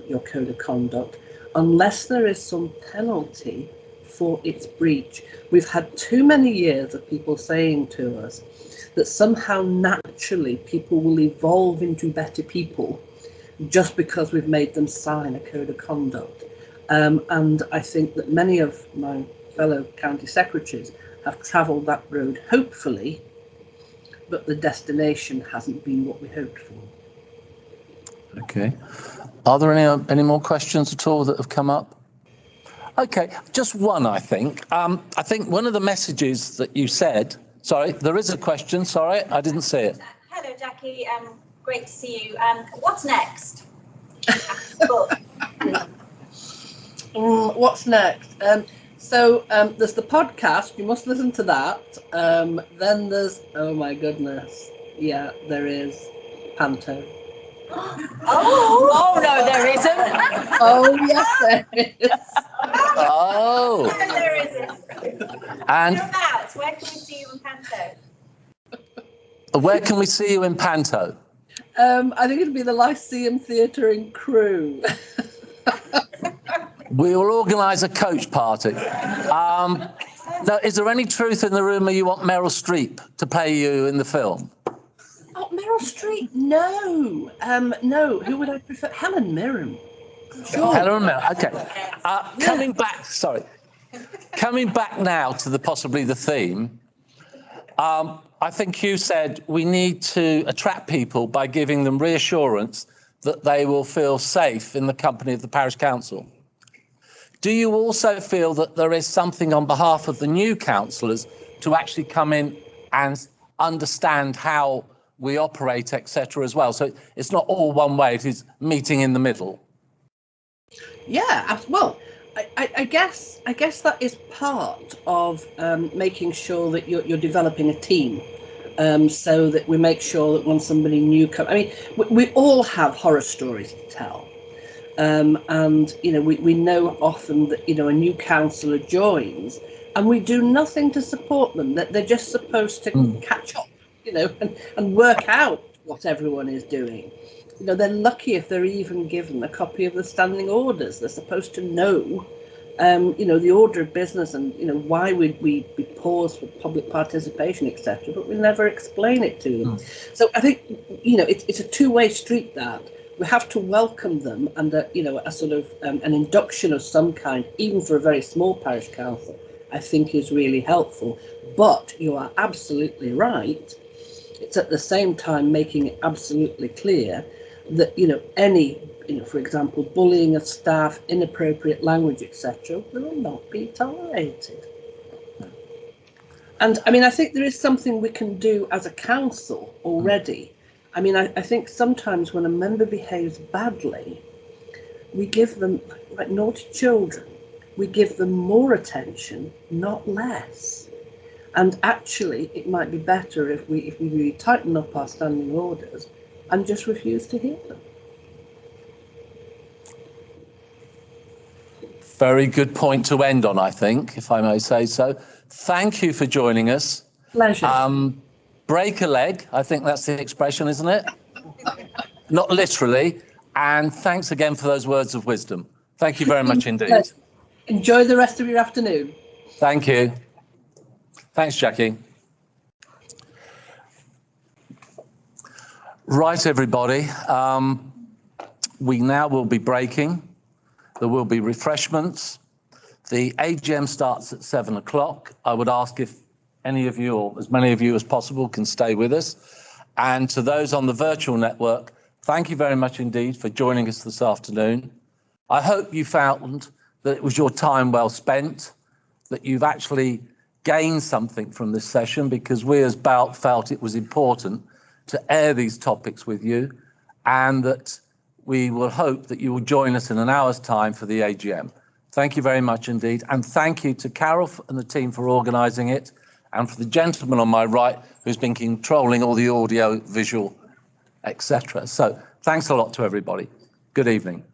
your code of conduct unless there is some penalty for its breach. We've had too many years of people saying to us that somehow naturally people will evolve into better people just because we've made them sign a code of conduct. And I think that many of my fellow county secretaries have travelled that road, hopefully, but the destination hasn't been what we hoped for. Okay. Are there any more questions at all that have come up? Okay, just one, I think. I think one of the messages that you said, sorry, there is a question, sorry, I didn't see it. Hello, Jackie. Great to see you. What's next? What's next? So there's the podcast. You must listen to that. Then there's, oh my goodness, yeah, there is Panto. Oh no, there isn't. Oh yes, there is. Oh. No, there isn't. And Whereabouts? Where can we see you in Panto? Where can we see you in Panto? I think it'll be the Lyceum Theatre in Crewe. We will organise a coach party. Now, is there any truth in the rumour you want Meryl Streep to play you in the film? Oh, Meryl Streep? No. No. Who would I prefer? Helen Mirren. Sure. Helen Mirren. Okay. Coming back now to possibly the theme. I think you said we need to attract people by giving them reassurance that they will feel safe in the company of the parish council. Do you also feel that there is something on behalf of the new councillors to actually come in and understand how we operate, etc. as well? So it's not all one way, it is meeting in the middle. Yeah, well, I guess that is part of making sure that you're developing a team, so that we make sure that when somebody new comes, I mean, we all have horror stories to tell, and you know, we know often that, you know, a new councillor joins and we do nothing to support them, that they're just supposed to catch up, you know, and work out what everyone is doing. You know, they're lucky if they're even given a copy of the standing orders. They're supposed to know, you know, the order of business and, you know, why would we pause for public participation, etc. But we never explain it to them. So I think, you know, it's a two-way street, that we have to welcome them, and you know, a sort of an induction of some kind, even for a very small parish council, I think is really helpful. But you are absolutely right. It's at the same time making it absolutely clear that, you know, any, you know, for example, bullying of staff, inappropriate language, etc., will not be tolerated. And I mean, I think there is something we can do as a council already. I mean, I think sometimes when a member behaves badly, we give them, like naughty children, we give them more attention, not less. And actually, it might be better if we really tighten up our standing orders and just refuse to hear them. Very good point to end on, I think, if I may say so. Thank you for joining us. Pleasure. Break a leg, I think that's the expression, isn't it? Not literally. And thanks again for those words of wisdom. Thank you very much indeed. Enjoy the rest of your afternoon. Thank you. Thanks, Jackie. Right, everybody. We now will be breaking. There will be refreshments. The AGM starts at 7 o'clock. I would ask if any of you, or as many of you as possible, can stay with us. And to those on the virtual network, thank you very much indeed for joining us this afternoon. I hope you found that it was your time well spent, that you've actually gained something from this session, because we as BALC felt it was important to air these topics with you, and that we will hope that you will join us in an hour's time for the AGM. Thank you very much indeed. And thank you to Carol and the team for organising it, and for the gentleman on my right who's been controlling all the audio, visual, etc. So thanks a lot to everybody. Good evening.